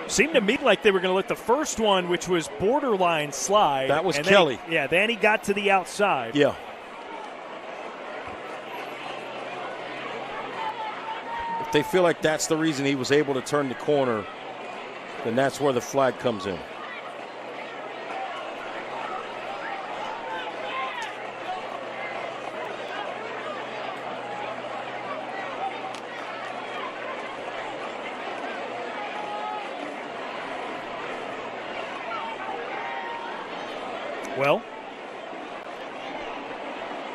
Seemed to me like they were going to let the first one, which was borderline slide. That was Kelly. Then he got to the outside. Yeah. If they feel like that's the reason he was able to turn the corner, then that's where the flag comes in. Well,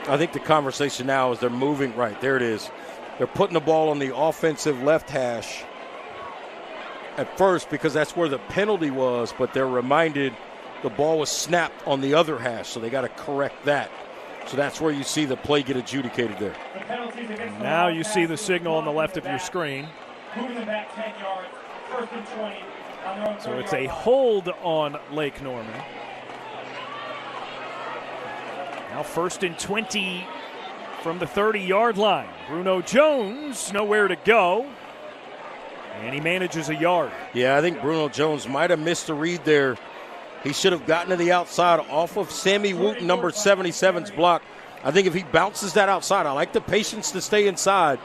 I think the conversation now is they're moving right. There it is. They're putting the ball on the offensive left hash at first because that's where the penalty was, but they're reminded the ball was snapped on the other hash, so they got to correct that. So that's where you see the play get adjudicated there. Now you see the signal on the left of your screen. Moving them back 10 yards, 1st and 20 on their own 30-yard So it's a hold on Lake Norman. Now 1st and 20 from the 30-yard line. Bruno Jones nowhere to go, and he manages a yard. Yeah, I think Bruno Jones might have missed a read there. He should have gotten to the outside off of Sammy Wooten, number 77's block. I think if he bounces that outside, I like the patience to stay inside,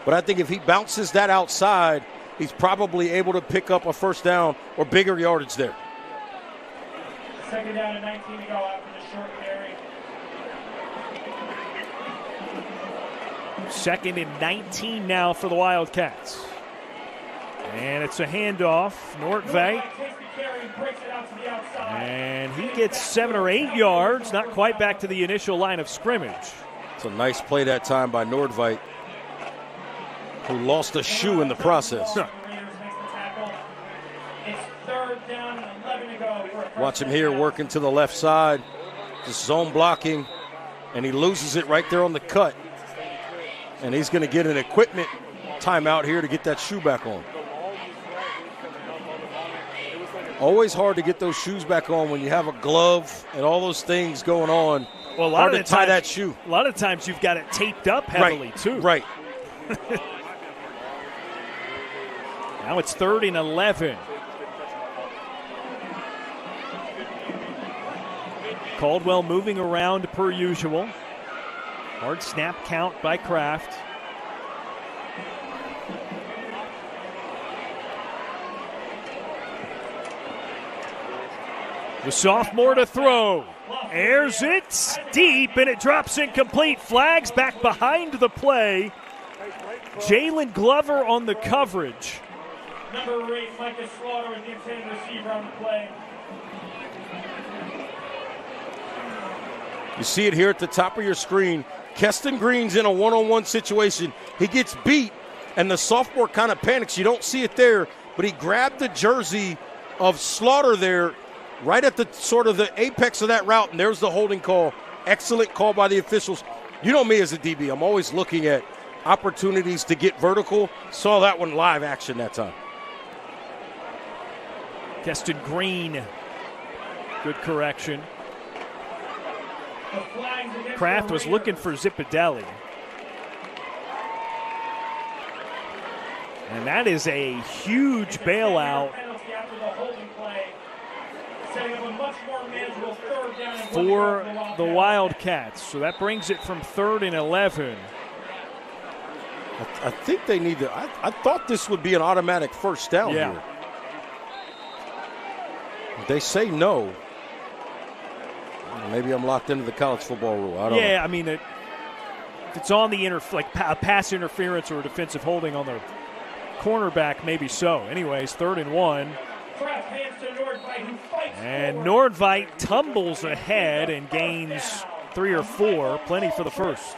but I think if he bounces that outside, he's probably able to pick up a first down or bigger yardage there. 2nd down and 19 to go after the short carry. 2nd and 19 now for the Wildcats. And it's a handoff. Nordtveit. And he gets 7 or 8 yards, not quite back to the initial line of scrimmage. It's a nice play that time by Nordtveit, who lost a shoe in the process. Watch him here working to the left side, just zone blocking, and he loses it right there on the cut. And he's going to get an equipment timeout here to get that shoe back on. Always hard to get those shoes back on when you have a glove and all those things going on. Well, a lot hard of to tie that shoe. A lot of times you've got it taped up heavily, right, too. Right. Now it's 3rd and 11. Caldwell moving around per usual. Hard snap count by Kraft. The sophomore to throw. Airs it deep, and it drops incomplete. Flags back behind the play. Jalen Glover on the coverage. Number 8, Micah Slaughter, is the intended receiver on the play. You see it here at the top of your screen. Keston Green's in a one-on-one situation. He gets beat, and the sophomore kind of panics. You don't see it there, but he grabbed the jersey of Slaughter there right at the sort of the apex of that route, and there's the holding call. Excellent call by the officials. You know me as a DB. I'm always looking at opportunities to get vertical. Saw that one live action that time. Keston Green. Good correction. Kraft was looking for Zipadelli. And that is a huge bailout for the Wildcats. So that brings it from 3rd and 11. I think they need to. I thought this would be an automatic first down here. They say no. Maybe I'm locked into the college football rule. I don't know. I mean, if it's on the pass interference or defensive holding on the cornerback, maybe so. Anyways, 3rd and 1. And Nordveit tumbles ahead and gains 3 or 4. Plenty for the first.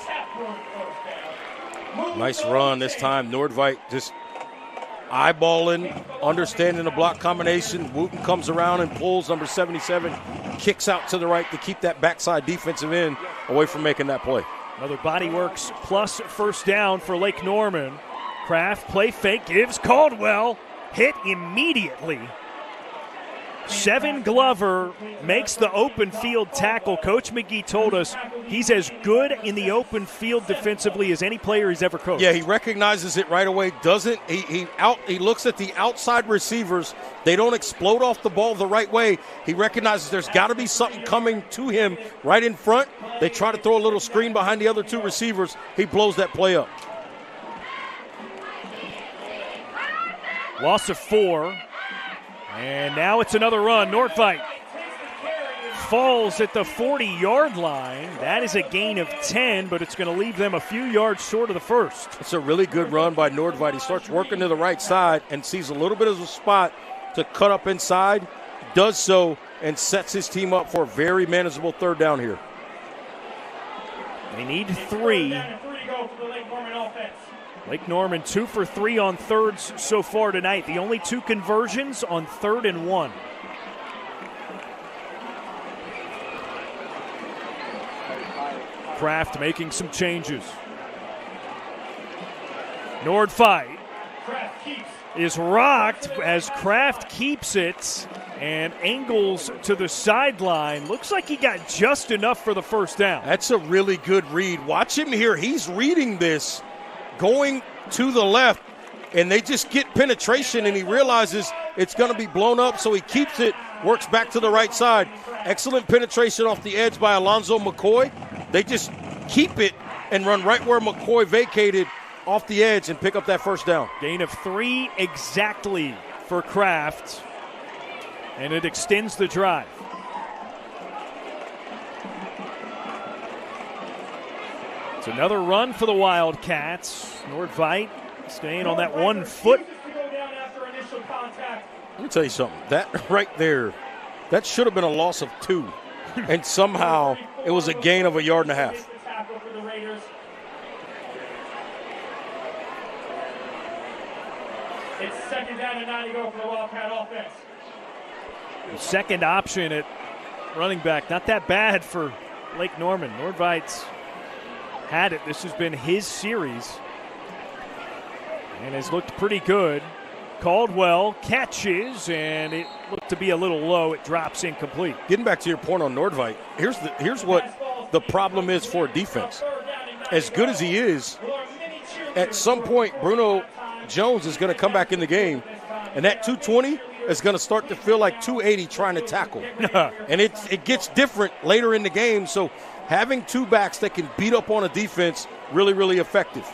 Nice run this time. Nordveit just eyeballing, understanding the block combination. Wooten comes around and pulls number 77, kicks out to the right to keep that backside defensive end away from making that play. Another body works plus first down for Lake Norman. Kraft, play fake, gives Caldwell, hit immediately. 7 Glover makes the open field tackle. Coach McGee told us he's as good in the open field defensively as any player he's ever coached. Yeah, he recognizes it right away. He looks at the outside receivers. They don't explode off the ball the right way. He recognizes there's got to be something coming to him right in front. They try to throw a little screen behind the other 2 receivers. He blows that play up. Loss of 4. And now it's another run. Nordveit falls at the 40-yard line. That is a gain of 10, but it's going to leave them a few yards short of the first. It's a really good run by Nordveit. He starts working to the right side and sees a little bit of a spot to cut up inside. Does so and sets his team up for a very manageable 3rd down here. They need 3. Lake Norman 2 for 3 on thirds so far tonight. The only 2 conversions on 3rd and 1. Kraft making some changes. Nordveit is rocked as Kraft keeps it and angles to the sideline. Looks like he got just enough for the first down. That's a really good read. Watch him here. He's reading this, going to the left, and they just get penetration, and he realizes it's going to be blown up, so he keeps it, works back to the right side. Excellent penetration off the edge by Alonzo McCoy. They just keep it and run right where McCoy vacated off the edge and pick up that first down. Gain of 3 exactly for Kraft, and it extends the drive. It's another run for the Wildcats. Nordveit staying on that 1 foot. Let me tell you something. That right there, that should have been a loss of 2. And somehow it was a gain of 1.5 yards. It's 2nd down and 9 to go for the Wildcat offense. The second option at running back, not that bad for Lake Norman. Nordveit's had it. This has been his series and has looked pretty good. Caldwell catches, and it looked to be a little low. It drops incomplete. Getting back to your point on Nordveit, here's what the problem is for defense. As good as he is, at some point Bruno Jones is going to come back in the game, and that 220 is going to start to feel like 280 trying to tackle. And it gets different later in the game, so having 2 backs that can beat up on a defense, really, really effective.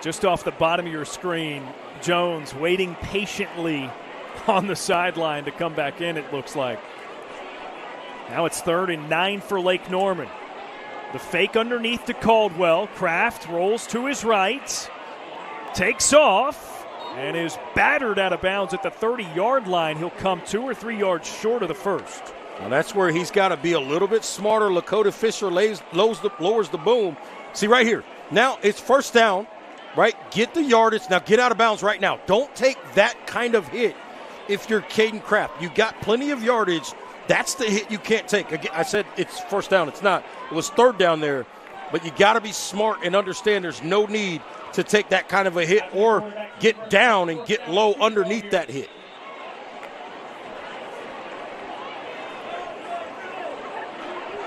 Just off the bottom of your screen, Jones waiting patiently on the sideline to come back in, it looks like. Now it's 3rd and 9 for Lake Norman. The fake underneath to Caldwell. Kraft rolls to his right, takes off, and is battered out of bounds at the 30-yard line. He'll come 2 or 3 yards short of the first. Well, that's where he's got to be a little bit smarter. Lakota Fisher lowers the boom. See right here. Now it's first down, right? Get the yardage. Now get out of bounds right now. Don't take that kind of hit if you're Caden Kraft. You got plenty of yardage. That's the hit you can't take. Again, I said it's first down. It's not. It was 3rd down there. But you got to be smart and understand there's no need to take that kind of a hit or get down and get low underneath that hit.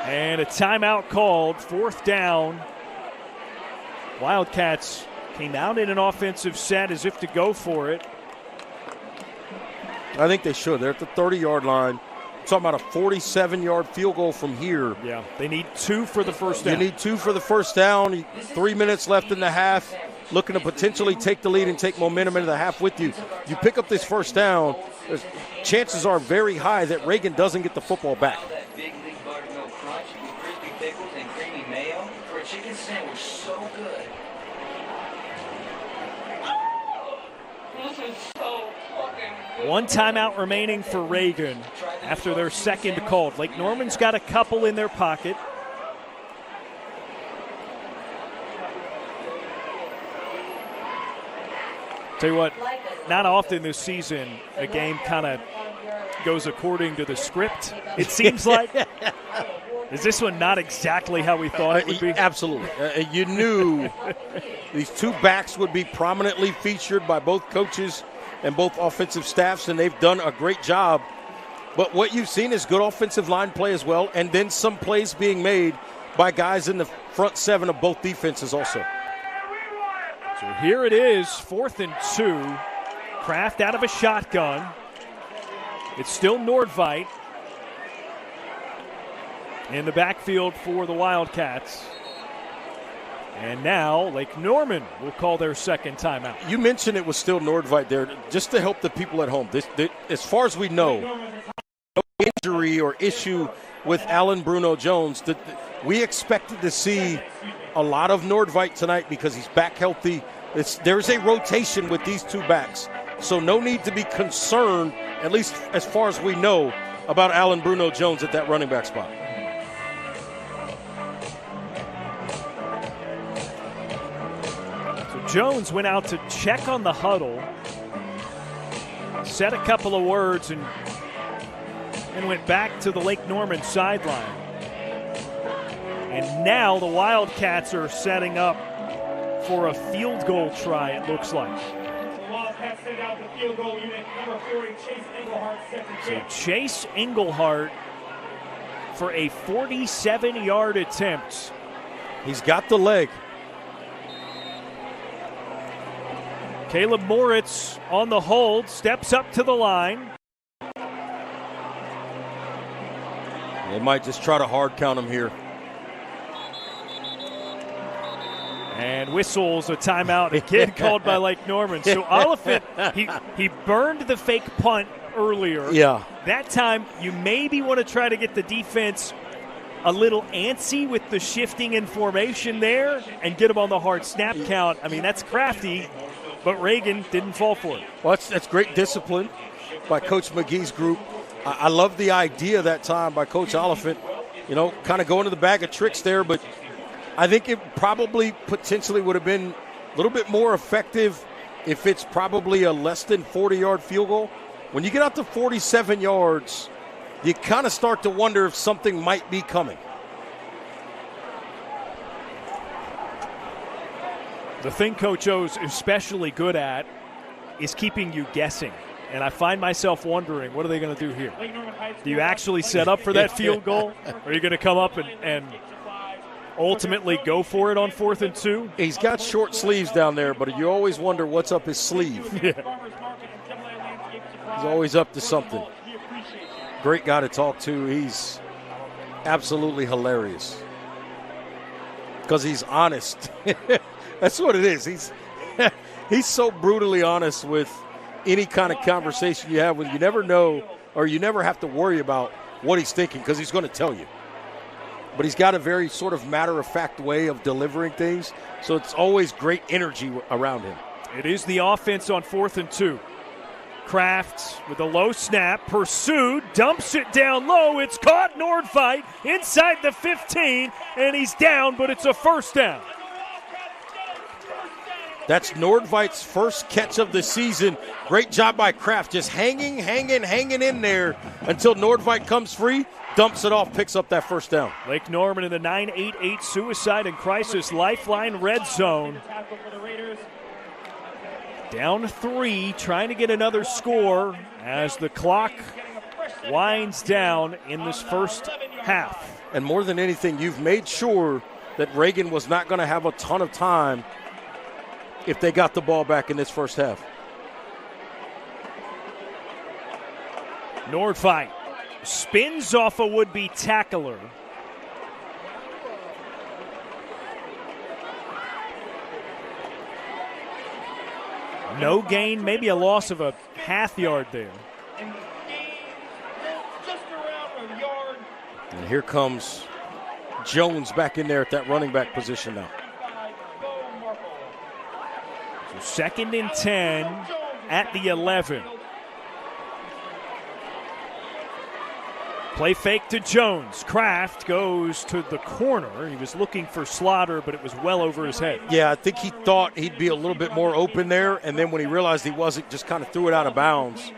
And a timeout called, 4th down. Wildcats came out in an offensive set as if to go for it. I think they should. They're at the 30-yard line. Talking about a 47-yard field goal from here. Yeah, they need 2 for the first down. You need 2 for the first down. 3 minutes left in the half. Looking to potentially take the lead and take momentum into the half with you. You pick up this first down, chances are very high that Reagan doesn't get the football back. That big league buttermilk crunch with crispy pickles and creamy mayo for a chicken sandwich so good. This is so fucking good. 1 timeout remaining for Reagan after their second called. Lake Norman's got a couple in their pocket. Tell you what, not often this season a game kind of goes according to the script, it seems like. Is this one not exactly how we thought it would be? Absolutely. You knew these 2 backs would be prominently featured by both coaches and both offensive staffs, and they've done a great job. But what you've seen is good offensive line play as well, and then some plays being made by guys in the front 7 of both defenses also. So here it is, 4th and 2. Kraft out of a shotgun. It's still Nordveit in the backfield for the Wildcats. And now Lake Norman will call their second timeout. You mentioned it was still Nordveit there, just to help the people at home. This, as far as we know, no injury or issue with Alan Bruno Jones. We expected to see a lot of Nordveit tonight because he's back healthy. There's a rotation with these 2 backs. So no need to be concerned, at least as far as we know, about Alan Bruno Jones at that running back spot. So Jones went out to check on the huddle, said a couple of words, and went back to the Lake Norman sideline. And now the Wildcats are setting up for a field goal try, it looks like. The Wildcats send out the field goal unit, number 40, Chase Englehart, set to So kick. Chase Englehart for a 47-yard attempt. He's got the leg. Caleb Moritz on the hold, steps up to the line. They might just try to hard count him here. And whistles a timeout again called by Lake Norman. So Oliphant, he burned the fake punt earlier. Yeah. That time you maybe want to try to get the defense a little antsy with the shifting in formation there and get them on the hard snap count. I mean, that's crafty, but Reagan didn't fall for it. Well, that's great discipline by Coach McGee's group. I love the idea that time by Coach Oliphant, kind of going to the bag of tricks there, but I think it probably potentially would have been a little bit more effective if it's probably a less than 40-yard field goal. When you get out to 47 yards, you kind of start to wonder if something might be coming. The thing Coach O's especially good at is keeping you guessing. And I find myself wondering, what are they going to do here? Do you actually set up for that field goal? Or are you going to come up and ultimately go for it on 4th and 2? He's got short sleeves down there, but you always wonder what's up his sleeve. Yeah. He's always up to something. Great guy to talk to. He's absolutely hilarious because he's honest. That's what it is. He's so brutally honest with any kind of conversation you have with. You never know, or you never have to worry about what he's thinking because he's going to tell you. But he's got a very sort of matter-of-fact way of delivering things, so it's always great energy around him. It is the offense on 4th and 2. Kraft with a low snap, pursued, dumps it down low. It's caught. Nordveit inside the 15, and he's down, but it's a first down. That's Nordveit's first catch of the season. Great job by Kraft, just hanging in there until Nordveit comes free, dumps it off, picks up that first down. Lake Norman in the 988 Suicide and Crisis Lifeline Red Zone. Down 3, trying to get another score as the clock winds down in this first half. And more than anything, you've made sure that Reagan was not going to have a ton of time if they got the ball back in this first half. Nordfight spins off a would-be tackler. No gain, maybe a loss of a half yard there. And here comes Jones back in there at that running back position now. So 2nd and 10 at the 11. Play fake to Jones. Kraft goes to the corner. He was looking for Slaughter, but it was well over his head. Yeah, I think he thought he'd be a little bit more open there, and then when he realized he wasn't, just kind of threw it out of bounds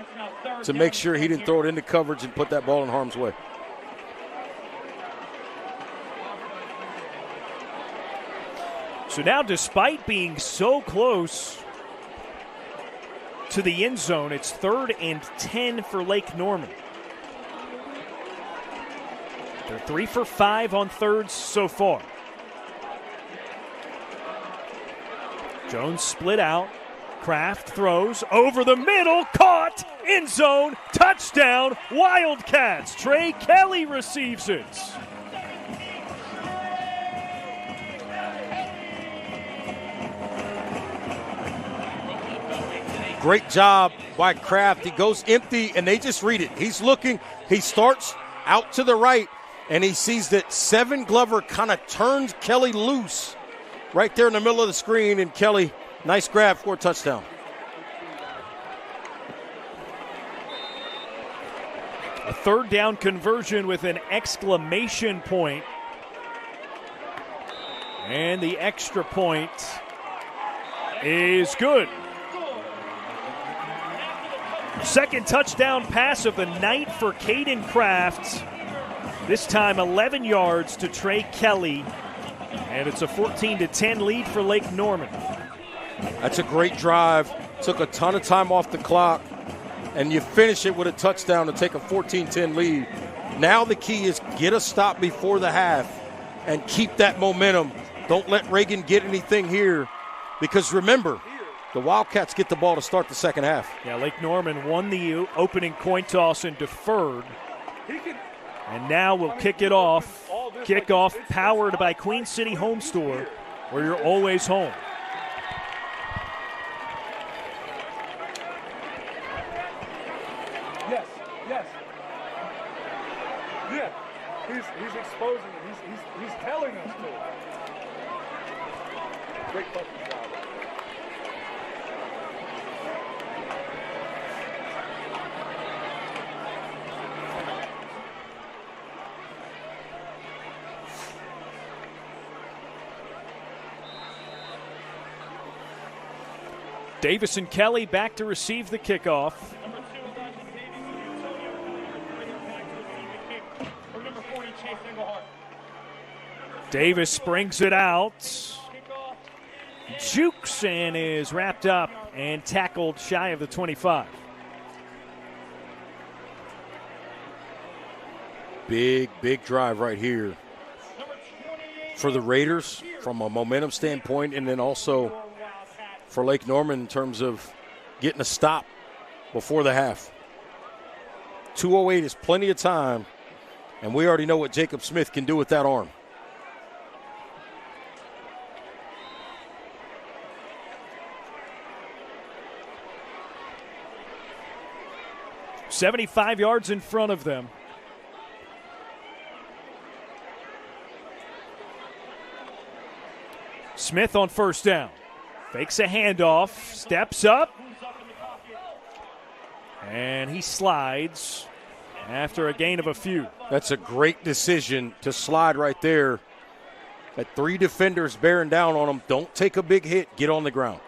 to make sure he didn't throw it into coverage and put that ball in harm's way. So now, despite being so close to the end zone, it's 3rd and 10 for Lake Norman. They're 3 for 5 on thirds so far. Jones split out. Kraft throws over the middle, caught, end zone, touchdown, Wildcats. Trey Kelly receives it. Great job by Kraft. He goes empty, and they just read it. He's looking. He starts out to the right, and he sees that Seven Glover kind of turns Kelly loose right there in the middle of the screen, and Kelly, nice grab for a touchdown. A 3rd down conversion with an exclamation point. And the extra point is good. 2nd touchdown pass of the night for Caden Kraft. This time 11 yards to Trey Kelly. And it's a 14-10 lead for Lake Norman. That's a great drive. Took a ton of time off the clock. And you finish it with a touchdown to take a 14-10 lead. Now the key is get a stop before the half and keep that momentum. Don't let Reagan get anything here. Because remember, the Wildcats get the ball to start the second half. Yeah, Lake Norman won the opening coin toss and deferred. And now we'll kick it off. Kickoff powered by Queen City Home Store, where you're always home. Yes. Yeah, he's exposing it. He's telling us to. Great fucking job. Davis and Kelly back to receive the kickoff. Davis springs it out. Jukes and is wrapped up and tackled shy of the 25. Big drive right here for the Raiders from a momentum standpoint, and then also for Lake Norman in terms of getting a stop before the half. 2:08 is plenty of time, and we already know what Jacob Smith can do with that arm. $75 yards in front of them. Smith on 1st down. Fakes a handoff, steps up, and he slides after a gain of a few. That's a great decision to slide right there. Got 3 defenders bearing down on him. Don't take a big hit. Get on the ground.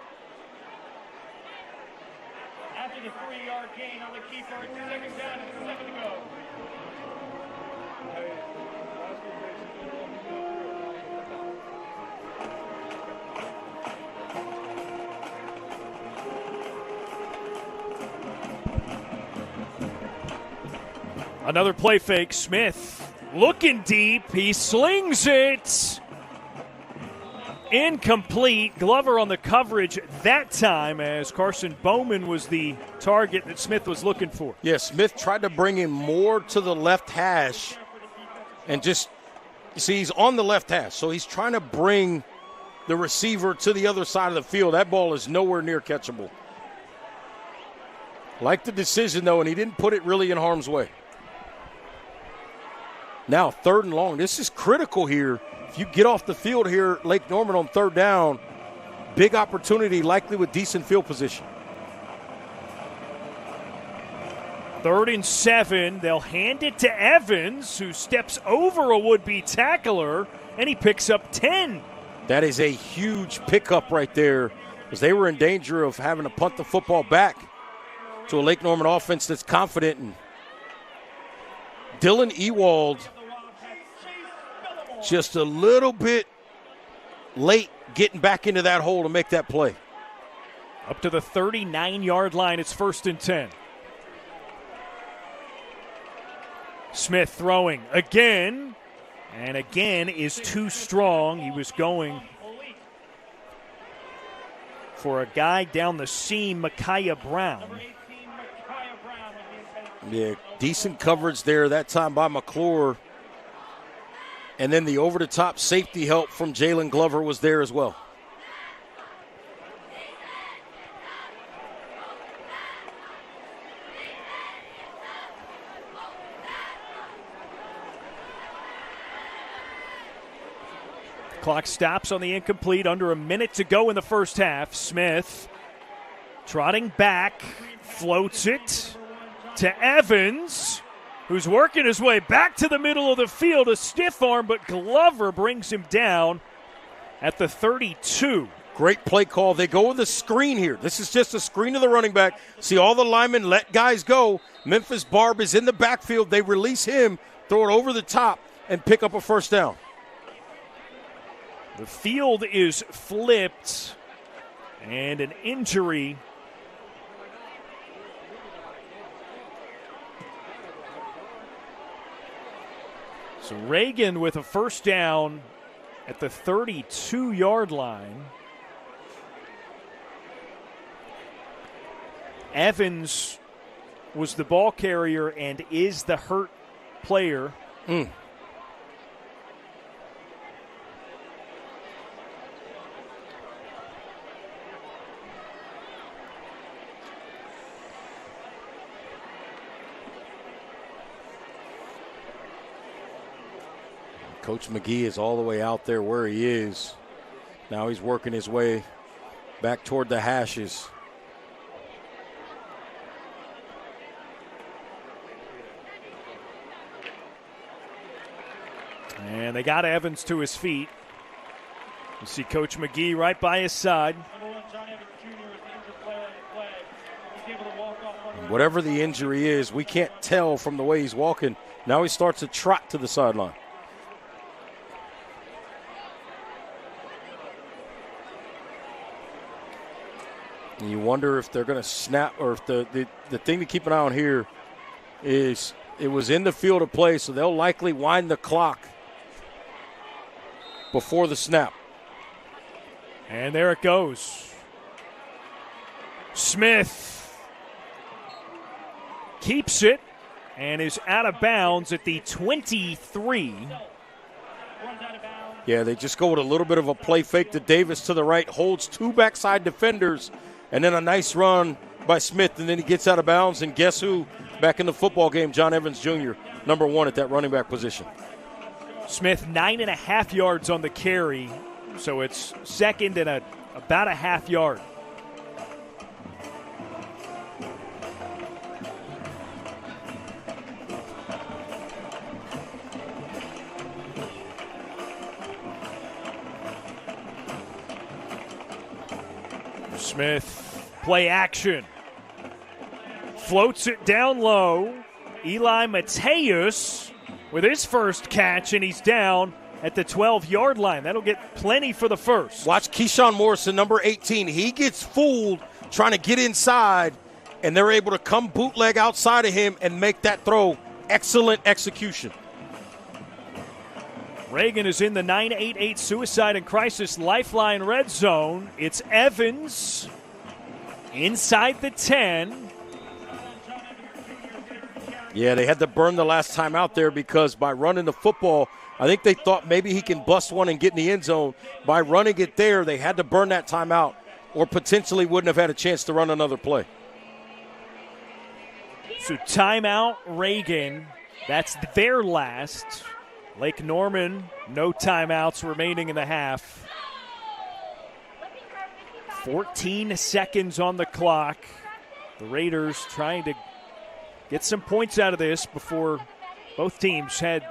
After the 3-yard gain on the keeper, 2nd down and 7 to go. Another play fake. Smith looking deep. He slings it. Incomplete. Glover on the coverage that time as Carson Bowman was the target that Smith was looking for. Yeah, Smith tried to bring him more to the left hash and just, you see, he's on the left hash, so he's trying to bring the receiver to the other side of the field. That ball is nowhere near catchable. Like the decision, though, and he didn't put it really in harm's way. Now, 3rd and long. This is critical here. If you get off the field here, Lake Norman on 3rd down, big opportunity, likely with decent field position. 3rd and 7. They'll hand it to Evans, who steps over a would-be tackler, and he picks up 10. That is a huge pickup right there, because they were in danger of having to punt the football back to a Lake Norman offense that's confident. And Dylan Ewald just a little bit late getting back into that hole to make that play. Up to the 39-yard line, it's 1st and 10. Smith throwing again, and again is too strong. He was going for a guy down the seam, Micaiah Brown. Yeah, decent coverage there that time by McClure. And then the over-the-top safety help from Jalen Glover was there as well. Clock stops on the incomplete. Under a minute to go in the first half. Smith trotting back, floats it to Evans, who's working his way back to the middle of the field. A stiff arm, but Glover brings him down at the 32. Great play call. They go with a screen here. This is just a screen of the running back. See all the linemen let guys go. Memphis Barb is in the backfield. They release him, throw it over the top, and pick up a 1st down. The field is flipped, and an injury. So Reagan with a 1st down at the 32-yard line. Evans was the ball carrier and is the hurt player. Coach McGee is all the way out there where he is. Now he's working his way back toward the hashes. And they got Evans to his feet. You see Coach McGee right by his side. Whatever the injury is, we can't tell from the way he's walking. Now he starts to trot to the sideline. And you wonder if they're going to snap, or if the thing to keep an eye on here is it was in the field of play, so they'll likely wind the clock before the snap. And there it goes. Smith keeps it and is out of bounds at the 23. Yeah, they just go with a little bit of a play fake to Davis to the right, holds 2 backside defenders, and then a nice run by Smith, and then he gets out of bounds, and guess who? Back in the football game, John Evans Jr., number 1 at that running back position. Smith 9.5 yards on the carry, so it's second and about a half yard. Smith, play action. Floats it down low. Eli Mateus with his first catch, and he's down at the 12-yard line. That'll get plenty for the first. Watch Keyshawn Morrison, number 18. He gets fooled trying to get inside, and they're able to come bootleg outside of him and make that throw. Excellent execution. Reagan is in the 988 Suicide and Crisis Lifeline red zone. It's Evans inside the 10. Yeah, they had to burn the last time out there because by running the football, I think they thought maybe he can bust one and get in the end zone. By running it there, they had to burn that timeout or potentially wouldn't have had a chance to run another play. So timeout, Reagan. That's their last. Lake Norman, no timeouts remaining in the half. 14 seconds on the clock. The Raiders trying to get some points out of this before both teams head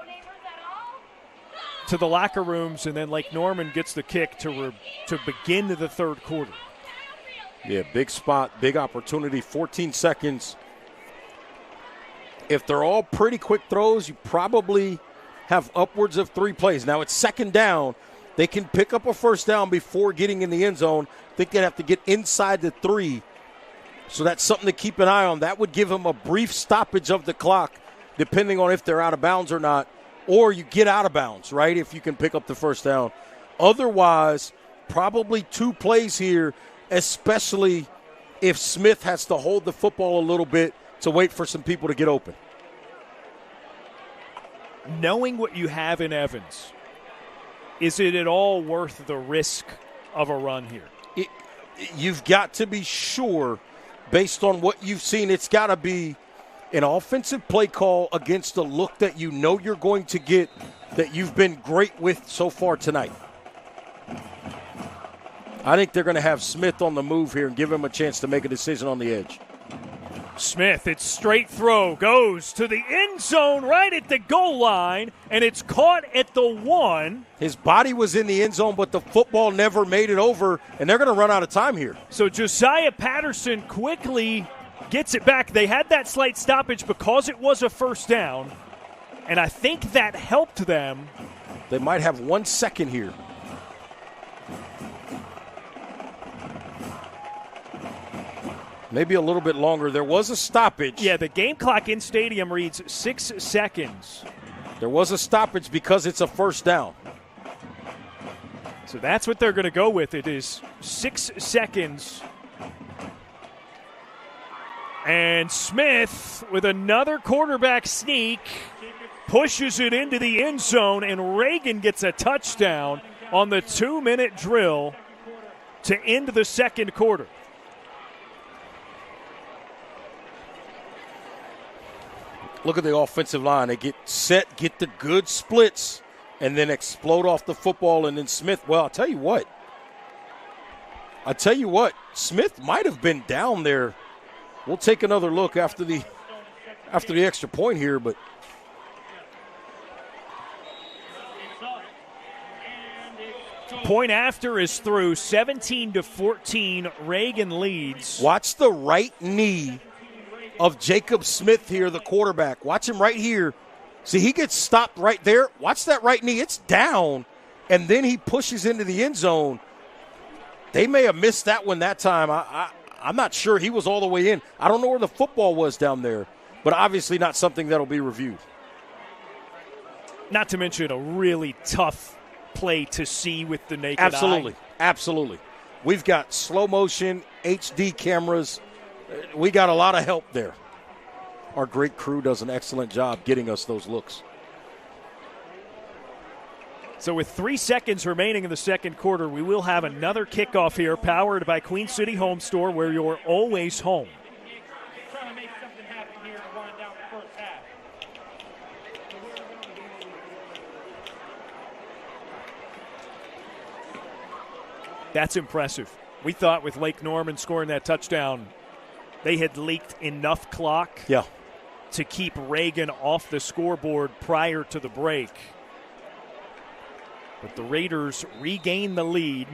to the locker rooms, and then Lake Norman gets the kick to begin the third quarter. Yeah, big spot, big opportunity, 14 seconds. If they're all pretty quick throws, you probably have upwards of 3 plays. Now it's second down. They can pick up a first down before getting in the end zone. I think they'd have to get inside the 3. So that's something to keep an eye on. That would give them a brief stoppage of the clock, depending on if they're out of bounds or not. Or you get out of bounds, right, if you can pick up the first down. Otherwise, probably 2 plays here, especially if Smith has to hold the football a little bit to wait for some people to get open. Knowing what you have in Evans, is it at all worth the risk of a run here? You've got to be sure, based on what you've seen, it's got to be an offensive play call against the look that you know you're going to get, that you've been great with so far tonight. I think they're going to have Smith on the move here and give him a chance to make a decision on the edge. Smith, it's straight throw, goes to the end zone right at the goal line, and it's caught at the 1. His body was in the end zone, but the football never made it over, and they're going to run out of time here. So Josiah Patterson quickly gets it back. They had that slight stoppage because it was a first down, and I think that helped them. They might have 1 second here. Maybe a little bit longer. There was a stoppage. Yeah, the game clock in stadium reads 6 seconds. There was a stoppage because it's a first down. So that's what they're going to go with. It is 6 seconds. And Smith, with another quarterback sneak, pushes it into the end zone, and Reagan gets a touchdown on the 2-minute drill to end the second quarter. Look at the offensive line. They get set, get the good splits, and then explode off the football. And then Smith, well, I'll tell you what, Smith might have been down there. We'll take another look after the extra point here, but point after is through. 17-14, Reagan leads. Watch the right knee of Jacob Smith here, the quarterback. Watch him right here. See, he gets stopped right there. Watch that right knee. It's down, and then he pushes into the end zone. They may have missed that one that time. I'm not sure he was all the way in. I don't know where the football was down there, but obviously not something that will be reviewed. Not to mention a really tough play to see with the naked eye. Absolutely. We've got slow motion, HD cameras. We got a lot of help there. Our great crew does an excellent job getting us those looks. So with 3 seconds remaining in the second quarter, we will have another kickoff here, powered by Queen City Home Store, where you're always home. Trying to make something happen here to wind down the first half. That's impressive. We thought with Lake Norman scoring that touchdown, they had leaked enough clock to keep Reagan off the scoreboard prior to the break. But the Raiders regain the lead,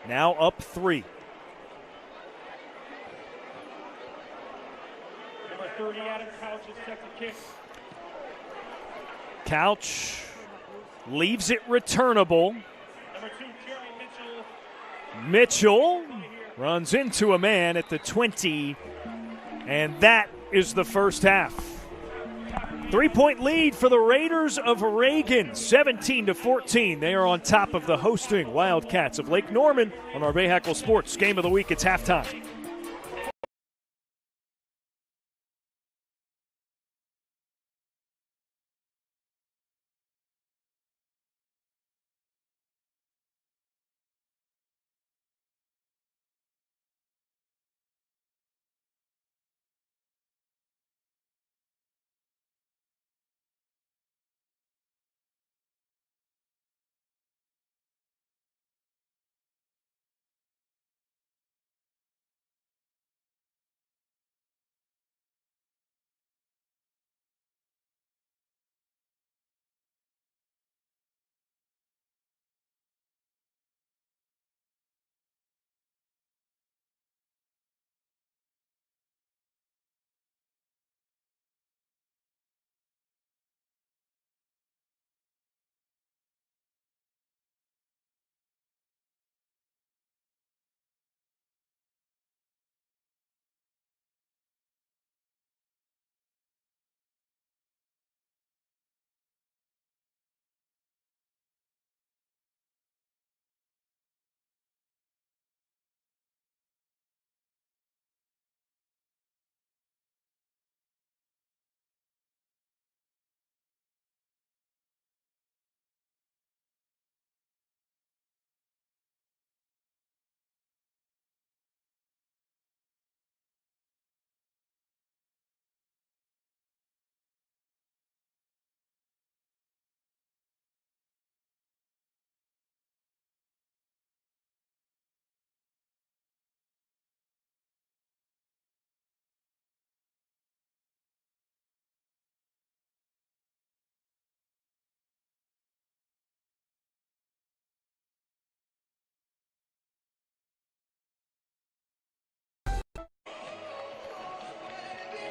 now up 3. Number 30, Adam Couch is set to kick. Couch leaves it returnable. Number 2, Jerry Mitchell. Mitchell runs into a man at the 20, and that is the first half. 3-point lead for the Raiders of Reagan, 17-14. They are on top of the hosting Wildcats of Lake Norman on our Bahakel Sports Game of the Week. It's halftime.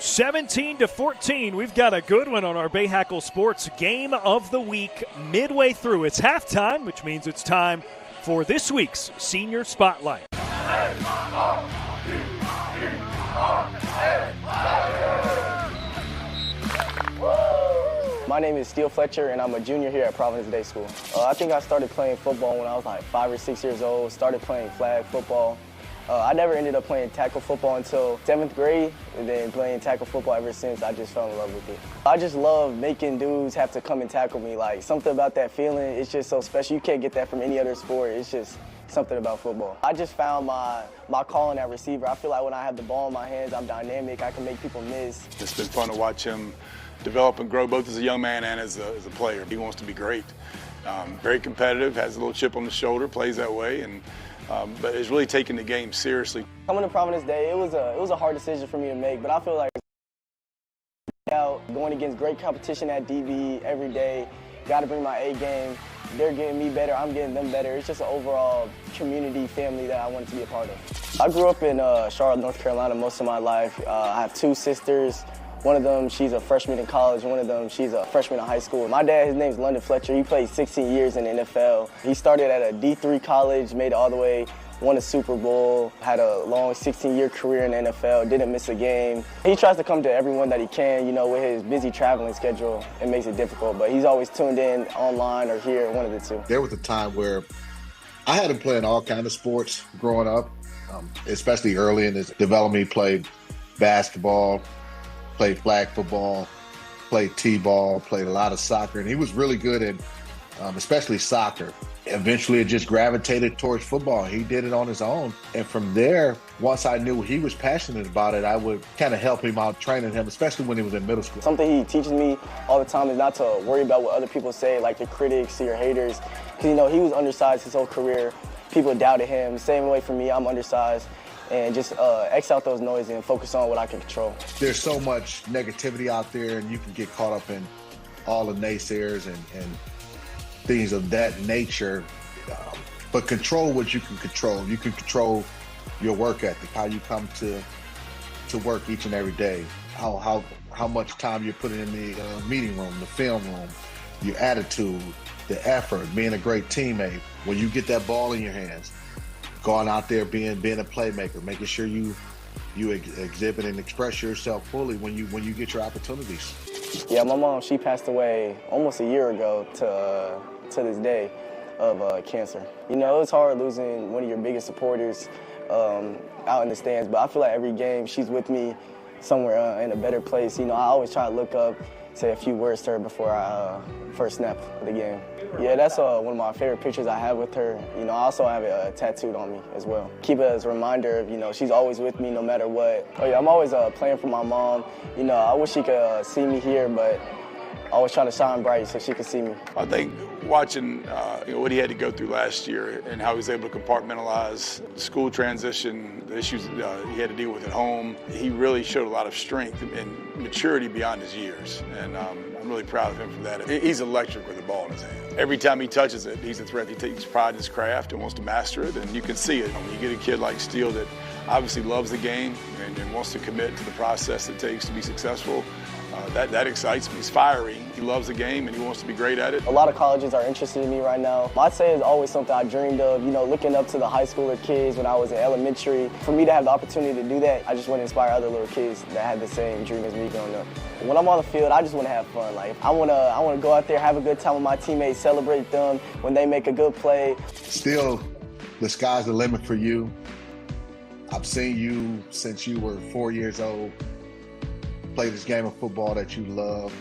(17-14). We've got a good one on our Bahakel Sports Game of the Week midway through. It's halftime, which means it's time for this week's Senior Spotlight. My name is Steele Fletcher, and I'm a junior here at Providence Day School. I think I started playing football when I was like 5 or 6 years old, started playing flag football. I never ended up playing tackle football until 7th grade, and then playing tackle football ever since. I just fell in love with it. I just love making dudes have to come and tackle me. Like, something about that feeling, it's just so special. You can't get that from any other sport. It's just something about football. I just found my calling at receiver. I feel like when I have the ball in my hands, I'm dynamic. I can make people miss. It's been fun to watch him develop and grow both as a young man and as a player. He wants to be great. Very competitive, has a little chip on the shoulder, plays that way, but is really taking the game seriously. Coming to Providence Day, it was a hard decision for me to make, but I feel like going against great competition at DB every day, got to bring my A game. They're getting me better, I'm getting them better. It's just an overall community family that I wanted to be a part of. I grew up in Charlotte, North Carolina most of my life. I have 2 sisters. One of them, she's a freshman in college. One of them, she's a freshman in high school. My dad, his name's London Fletcher. He played 16 years in the NFL. He started at a D3 college, made it all the way, won a Super Bowl, had a long 16-year career in the NFL, didn't miss a game. He tries to come to everyone that he can, with his busy traveling schedule. It makes it difficult, but he's always tuned in online or here, one of the two. There was a time where I had him playing all kinds of sports growing up, especially early in his development. He played basketball, played flag football, played t-ball, played a lot of soccer, and he was really good at especially soccer. Eventually it just gravitated towards football. He did it on his own, and from there, once I knew he was passionate about it, I would kind of help him out, training him, especially when he was in middle school. Something he teaches me all the time is not to worry about what other people say, like your critics or your haters, because he was undersized his whole career. People doubted him. Same way for me, I'm undersized. And just X out those noises and focus on what I can control. There's so much negativity out there, and you can get caught up in all the naysayers and things of that nature. But control what you can control. You can control your work ethic, how you come to work each and every day, how much time you're putting in the meeting room, the film room, your attitude, the effort, being a great teammate. When you get that ball in your hands, going out there being a playmaker, making sure you exhibit and express yourself fully when you get your opportunities. Yeah, my mom, she passed away almost a year ago to this day of cancer. You know, it's hard losing one of your biggest supporters out in the stands, but I feel like every game she's with me somewhere in a better place. You know, I always try to look up, say a few words to her before I first snap of the game. Yeah, that's one of my favorite pictures I have with her. You know, I also have it tattooed on me as well. Keep it as a reminder of, you know, she's always with me no matter what. Oh yeah, I'm always playing for my mom. You know, I wish she could see me here, but I always try to shine bright so she could see me. I think watching what he had to go through last year and how he was able to compartmentalize school transition, the issues he had to deal with at home, he really showed a lot of strength and maturity beyond his years. And I'm really proud of him for that. He's electric with the ball in his hand. Every time he touches it, he's a threat. He takes pride in his craft and wants to master it, and you can see it. When you get a kid like Steele that obviously loves the game and wants to commit to the process it takes to be successful, that excites me. He's fiery, he loves the game, and he wants to be great at it. A lot of colleges are interested in me right now. I'd say it's always something I dreamed of, you know, looking up to the high schooler kids when I was in elementary. For me to have the opportunity to do that, I just want to inspire other little kids that had the same dream as me growing up. When I'm on the field, I just want to have fun. Like, I want to go out there, have a good time with my teammates, celebrate them when they make a good play. Still, the sky's the limit for you. I've seen you since you were 4 years old. Play this game of football that you love.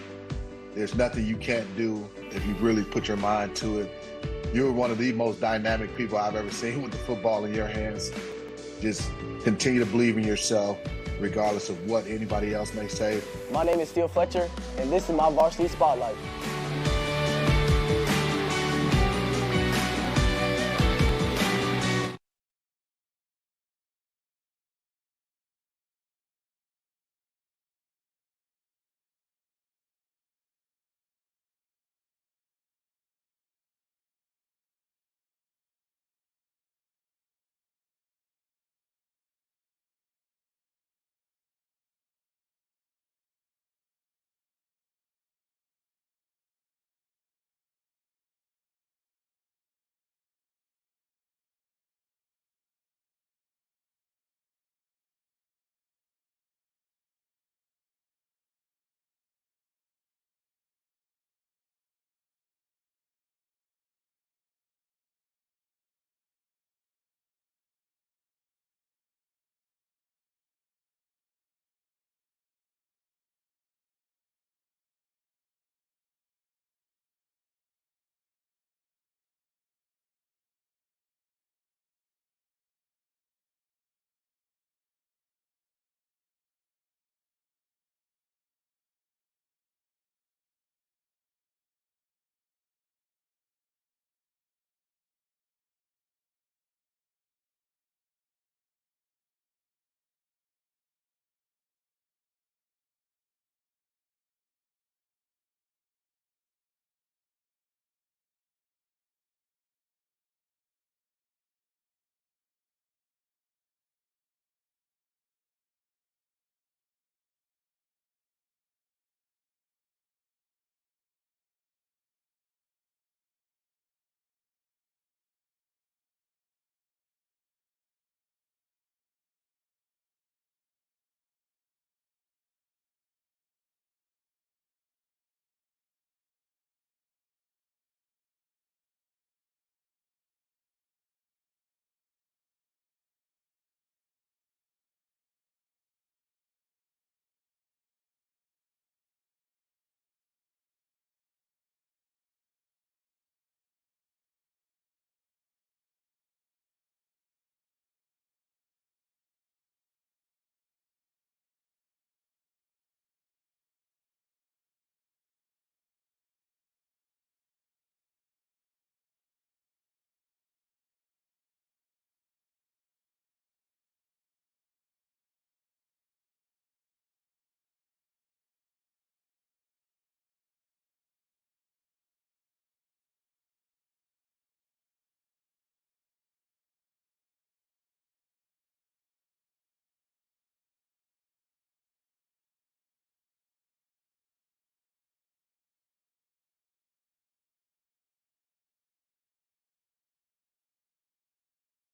There's nothing you can't do if you really put your mind to it. You're one of the most dynamic people I've ever seen with the football in your hands. Just continue to believe in yourself, regardless of what anybody else may say. My name is Steele Fletcher, and this is my Varsity Spotlight.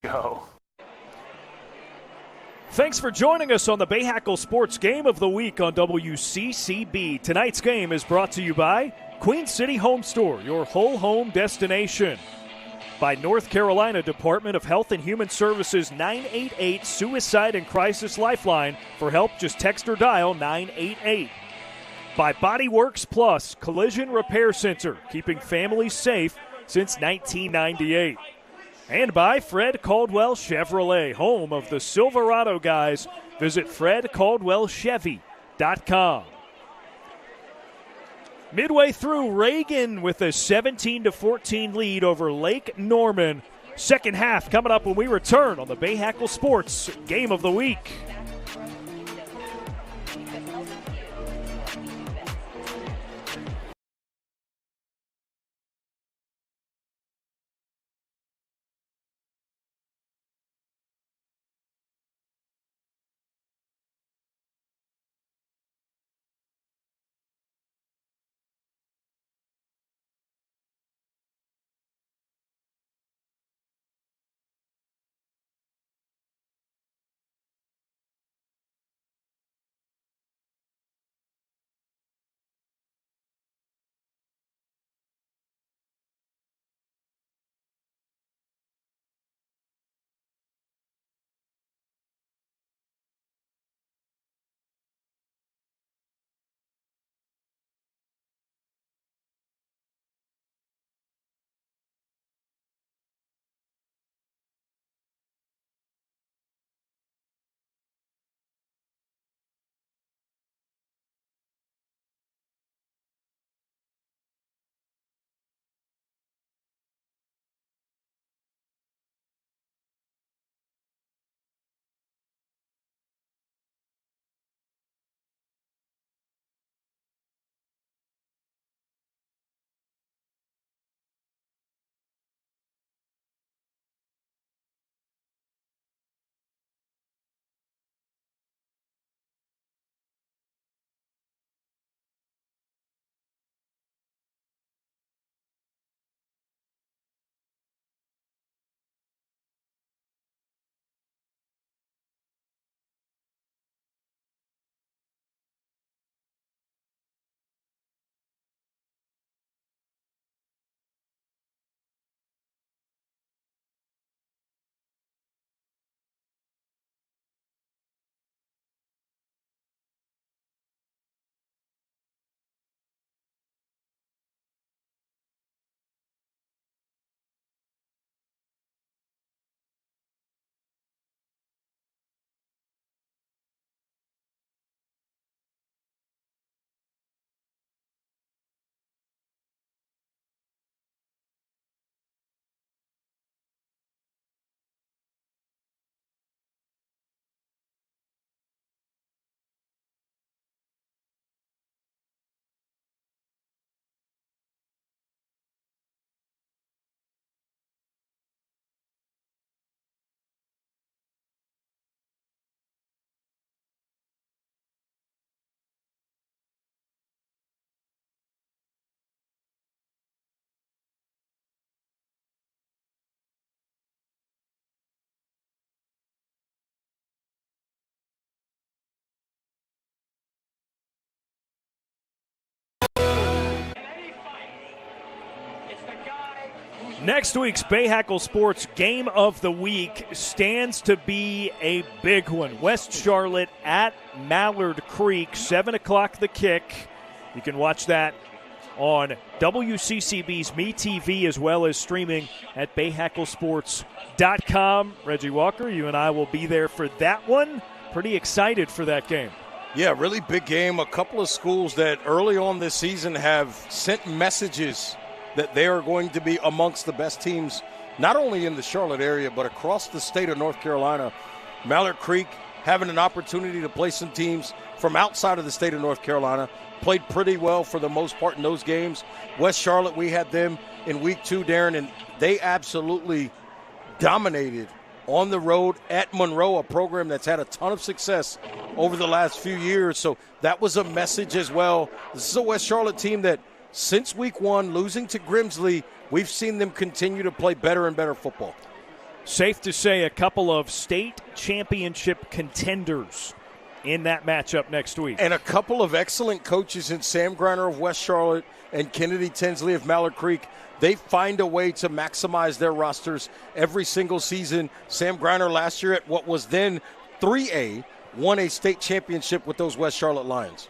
Go. Thanks for joining us on the Bahakel Sports Game of the Week on WCCB. Tonight's game is brought to you by Queen City Home Store, your whole home destination. By North Carolina Department of Health and Human Services 988 Suicide and Crisis Lifeline. For help, just text or dial 988. By Bodyworks Plus, Collision Repair Center, keeping families safe since 1998. And by Fred Caldwell Chevrolet, home of the Silverado guys. Visit FredCaldwellChevy.com. Midway through, Reagan with a 17-14 lead over Lake Norman. Second half coming up when we return on the Bahakel Sports Game of the Week. Next week's Bahakel Sports Game of the Week stands to be a big one. West Charlotte at Mallard Creek, 7 o'clock the kick. You can watch that on WCCB's MeTV as well as streaming at BahakelSports.com. Reggie Walker, you and I will be there for that one. Pretty excited for that game. Yeah, really big game. A couple of schools that early on this season have sent messages that they are going to be amongst the best teams, not only in the Charlotte area, but across the state of North Carolina. Mallard Creek having an opportunity to play some teams from outside of the state of North Carolina, played pretty well for the most part in those games. West Charlotte, we had them in week 2, Darren, and they absolutely dominated on the road at Monroe, a program that's had a ton of success over the last few years. So that was a message as well. This is a West Charlotte team that since week 1, losing to Grimsley, we've seen them continue to play better and better football. Safe to say a couple of state championship contenders in that matchup next week. And a couple of excellent coaches in Sam Griner of West Charlotte and Kennedy Tinsley of Mallard Creek. They find a way to maximize their rosters every single season. Sam Griner last year at what was then 3A won a state championship with those West Charlotte Lions.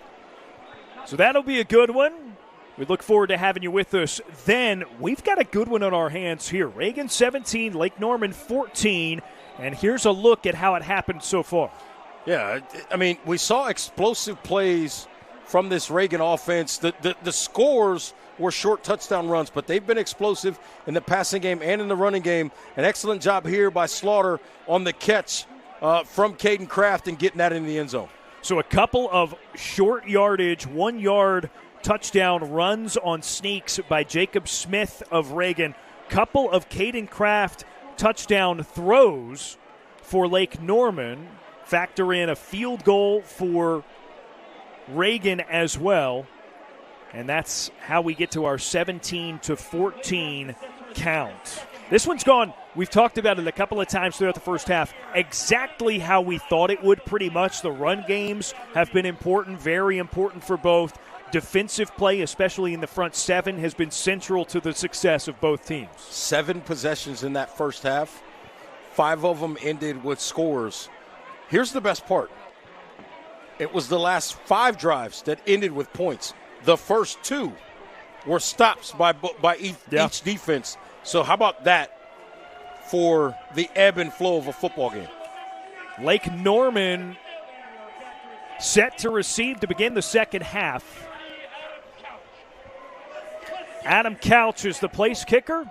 So that'll be a good one. We look forward to having you with us. Then we've got a good one on our hands here. Reagan 17, Lake Norman 14. And here's a look at how it happened so far. Yeah, I mean, we saw explosive plays from this Reagan offense. The scores were short touchdown runs, but they've been explosive in the passing game and in the running game. An excellent job here by Slaughter on the catch from Caden Kraft and getting that in the end zone. So a couple of short yardage, 1 yard touchdown runs on sneaks by Jacob Smith of Reagan. Couple of Caden Kraft touchdown throws for Lake Norman. Factor in a field goal for Reagan as well. And that's how we get to our 17-14 count. This one's gone, we've talked about it a couple of times throughout the first half, exactly how we thought it would pretty much. The run games have been important, very important for both. Defensive play, especially in the front seven, has been central to the success of both teams. 7 possessions in that first half. 5 of them ended with scores. Here's the best part. It was the last 5 drives that ended with points. The first 2 were stops by each defense. So how about that for the ebb and flow of a football game? Lake Norman set to receive to begin the second half. Adam Couch is the place kicker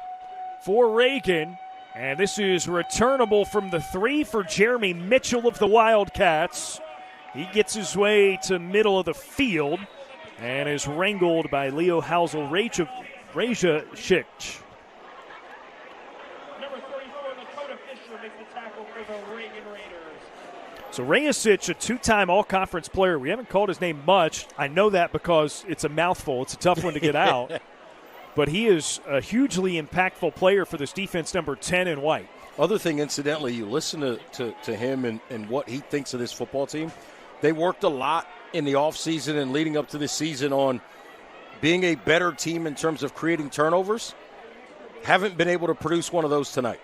for Reagan. And this is returnable from the 3 for Jeremy Mitchell of the Wildcats. He gets his way to middle of the field and is wrangled by Leo Housel Rajashik. Number 34, Lakota Fisher makes the tackle for the Reagan Raiders. So Rajashik, a 2-time all-conference player. We haven't called his name much. I know that because it's a mouthful. It's a tough one to get out. But he is a hugely impactful player for this defense, number 10 in white. Other thing, incidentally, you listen to him and what he thinks of this football team. They worked a lot in the offseason and leading up to this season on being a better team in terms of creating turnovers. Haven't been able to produce one of those tonight.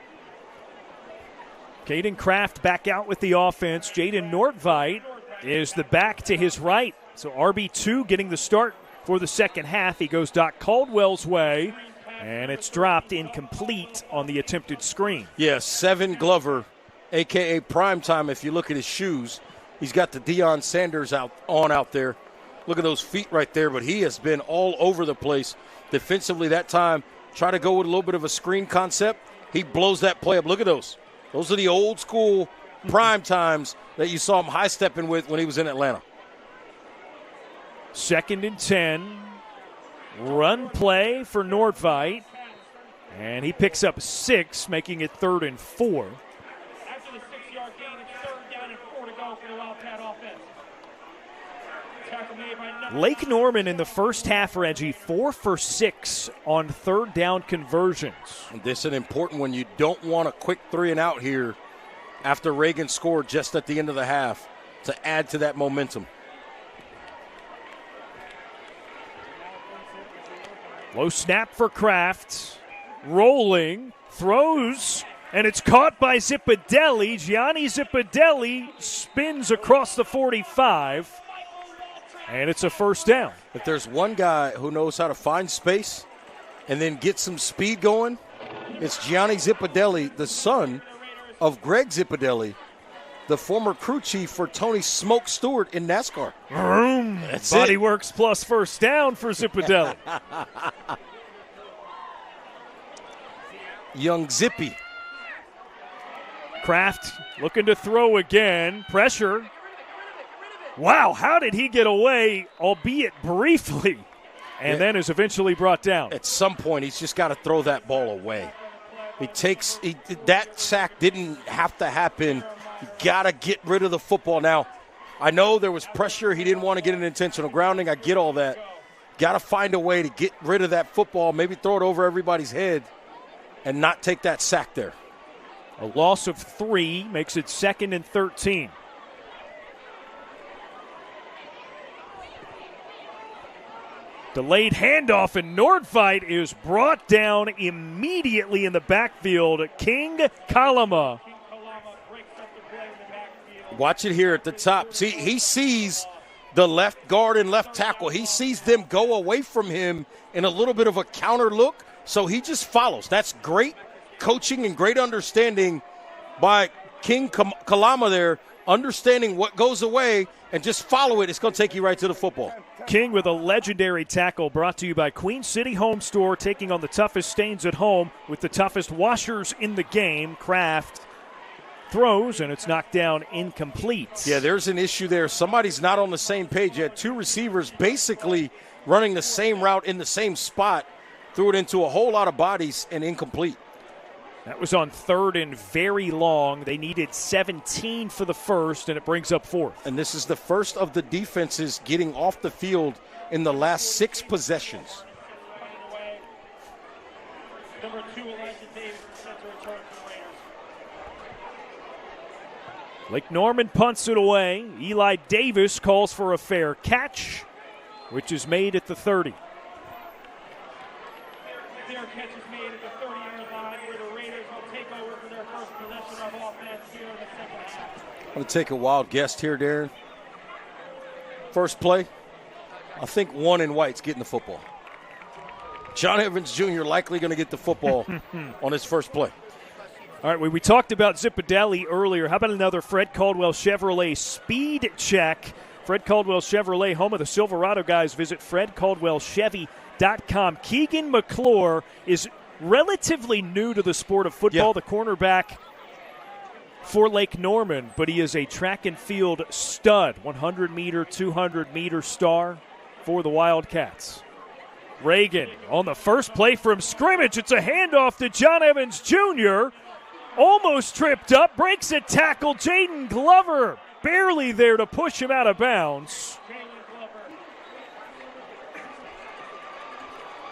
Caden Kraft back out with the offense. Jaden Nordveit is the back to his right. So RB2 getting the start for the second half. He goes Doc Caldwell's way, and it's dropped incomplete on the attempted screen. Yeah, 7 Glover, a.k.a. Primetime if you look at his shoes. He's got the Deion Sanders out there. Look at those feet right there, but he has been all over the place defensively that time. Try to go with a little bit of a screen concept. He blows that play up. Look at those. Those are the old school prime times that you saw him high-stepping with when he was in Atlanta. 2nd and 10. Run play for Nordveit. And he picks up 6, making it 3rd and 4. After the 6-yard gain, it's 3rd down and 4 to go for the Wildcat offense. Tackle made by number Lake Norman in the first half, Reggie, 4 for 6 on 3rd down conversions. This is an important one. You don't want a quick 3 and out here after Reagan scored just at the end of the half to add to that momentum. Low snap for Kraft. Rolling. Throws. And it's caught by Zippadelli. Gianni Zippadelli spins across the 45. And it's a first down. If there's one guy who knows how to find space and then get some speed going, it's Gianni Zippadelli, the son of Greg Zippadelli, the former crew chief for Tony Smoke Stewart in NASCAR. That's Body it. works plus first down for Zippadelli. Young Zippy. Kraft looking to throw again. Pressure. Wow, how did he get away, albeit briefly, and then is eventually brought down? At some point, he's just got to throw that ball away. That sack didn't have to happen. You got to get rid of the football. Now, I know there was pressure. He didn't want to get an intentional grounding. I get all that. Got to find a way to get rid of that football, maybe throw it over everybody's head and not take that sack there. A loss of 3 makes it 2nd and 13. Delayed handoff, and Nordveit is brought down immediately in the backfield. King Kalama. Watch it here at the top. See, he sees the left guard and left tackle. He sees them go away from him in a little bit of a counter look, so he just follows. That's great coaching and great understanding by King Kalama there, understanding what goes away and just follow it. It's going to take you right to the football. King with a legendary tackle, brought to you by Queen City Home Store, taking on the toughest stains at home with the toughest washers in the game. Kraft throws, and it's knocked down incomplete. Yeah, there's an issue there. Somebody's not on the same page. You had 2 receivers basically running the same route in the same spot, threw it into a whole lot of bodies and incomplete. That was on 3rd and very long. They needed 17 for the first, and it brings up 4th. And this is the first of the defenses getting off the field in the last 6 possessions. Number 2, Elijah Davis, center return for the Raiders. Lake Norman punts it away. Eli Davis calls for a fair catch, which is made at the 30. Their catch is made at the 30-yard line, where the Raiders will take over for their first possession of offense here in the second half. I'm going to take a wild guess here, Darren. First play, I think 1 in White's getting the football. John Evans Jr. likely going to get the football on his first play. All right, we talked about Zipadelli earlier. How about another Fred Caldwell Chevrolet speed check? Fred Caldwell Chevrolet, home of the Silverado guys. Visit fredcaldwellchevy.com. Keegan McClure is relatively new to the sport of football, the cornerback for Lake Norman, but he is a track and field stud, 100-meter, 200-meter star for the Wildcats. Reagan on the first play from scrimmage. It's a handoff to John Evans Jr., almost tripped up, breaks a tackle. Jaden Glover barely there to push him out of bounds.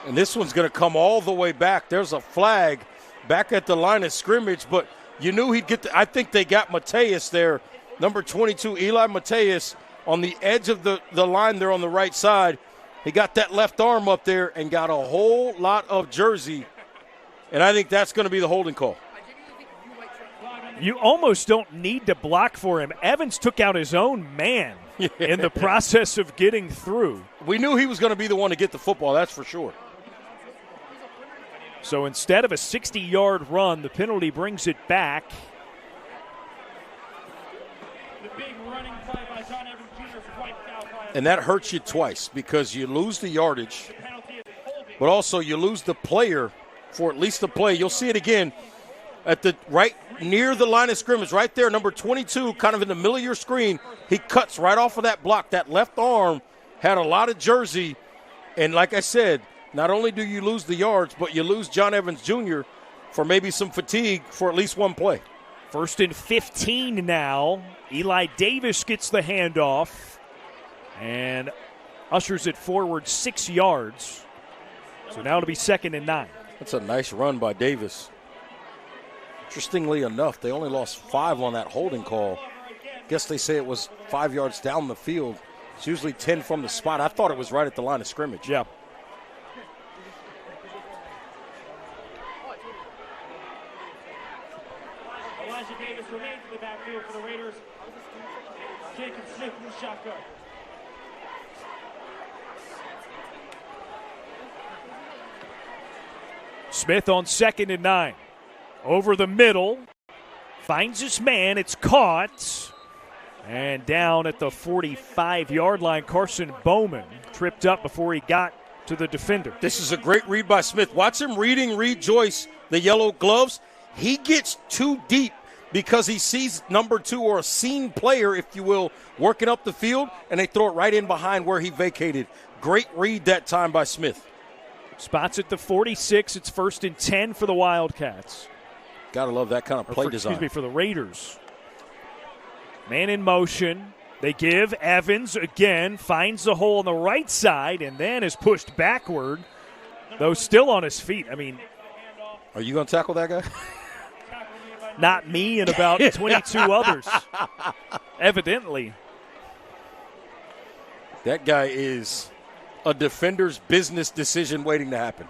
And this one's going to come all the way back. There's a flag back at the line of scrimmage, but you knew he'd get I think they got Mateus there, number 22, Eli Mateus, on the edge of the line there on the right side. He got that left arm up there and got a whole lot of jersey, and I think that's going to be the holding call. You almost don't need to block for him. Evans took out his own man in the process of getting through. We knew he was going to be the one to get the football, that's for sure. So instead of a 60-yard run, the penalty brings it back. The big running play by John Evans Jr. wiped out by And that hurts you twice because you lose the yardage, but also you lose the player for at least the play. You'll see it again at the right near the line of scrimmage, right there, number 22, kind of in the middle of your screen. He cuts right off of that block. That left arm had a lot of jersey, and like I said, not only do you lose the yards, but you lose John Evans Jr. for maybe some fatigue for at least one play. 1st and 15 now. Eli Davis gets the handoff and ushers it forward 6 yards. So now it'll be 2nd and 9. That's a nice run by Davis. Interestingly enough, they only lost 5 on that holding call. Guess they say it was 5 yards down the field. It's usually 10 from the spot. I thought it was right at the line of scrimmage. Yeah. Elijah Davis remains in the backfield for the Raiders. Jacob Smith in the shotgun. Smith on 2nd and 9. Over the middle. Finds his man. It's caught. And down at the 45-yard line, Carson Bowman tripped up before he got to the defender. This is a great read by Smith. Watch him reading Reed Joyce, the yellow gloves. He gets too deep because he sees number 2 or a seen player, if you will, working up the field, and they throw it right in behind where he vacated. Great read that time by Smith. Spots at the 46. It's 1st and 10 for the Wildcats. Got to love that kind of play design. Excuse me, for the Raiders. Man in motion. They give. Evans again finds the hole on the right side and then is pushed backward, though still on his feet. I mean, are you going to tackle that guy? not me and about 22 others, evidently. That guy is a defender's business decision waiting to happen.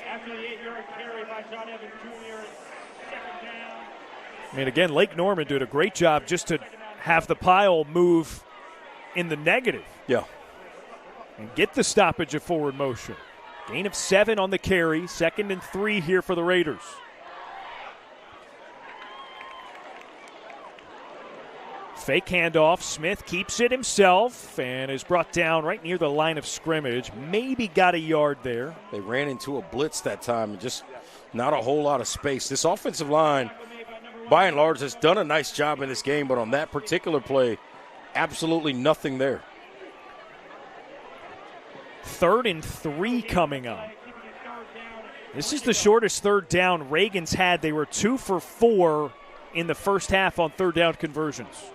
After the 8-yard carry by John Evans Jr., second down. I mean, again, Lake Norman did a great job just to have the pile move in the negative. Yeah. And get the stoppage of forward motion. Gain of 7 on the carry, 2nd and 3 here for the Raiders. Fake handoff. Smith keeps it himself and is brought down right near the line of scrimmage. Maybe got a yard there. They ran into a blitz that time and just not a whole lot of space. This offensive line, by and large, has done a nice job in this game, but on that particular play, absolutely nothing there. 3rd and 3 coming up. This is the shortest third down Reagan's had. They were 2 for 4 in the first half on third down conversions.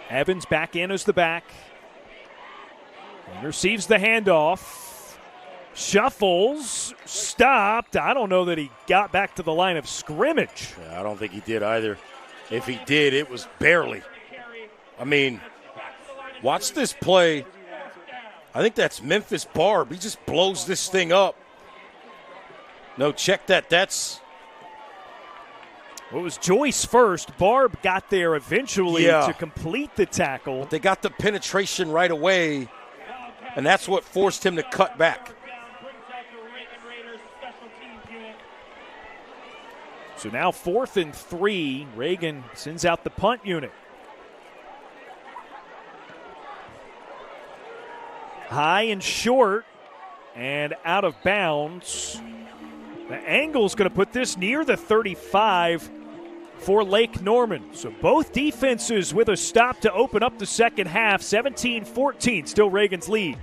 Evans back in as the back. And receives the handoff. Shuffles. Stopped. I don't know that he got back to the line of scrimmage. Yeah, I don't think he did either. If he did, it was barely. I mean, watch this play. I think that's Memphis Barb. He just blows this thing up. No, check that. That's... Well, it was Joyce first. Barb got there eventually to complete the tackle. But they got the penetration right away, and that's what forced him to cut back. So now 4th and 3. Reagan sends out the punt unit. High and short and out of bounds. The angle's going to put this near the 35 for Lake Norman. So both defenses with a stop to open up the second half. 17-14, still Reagan's lead.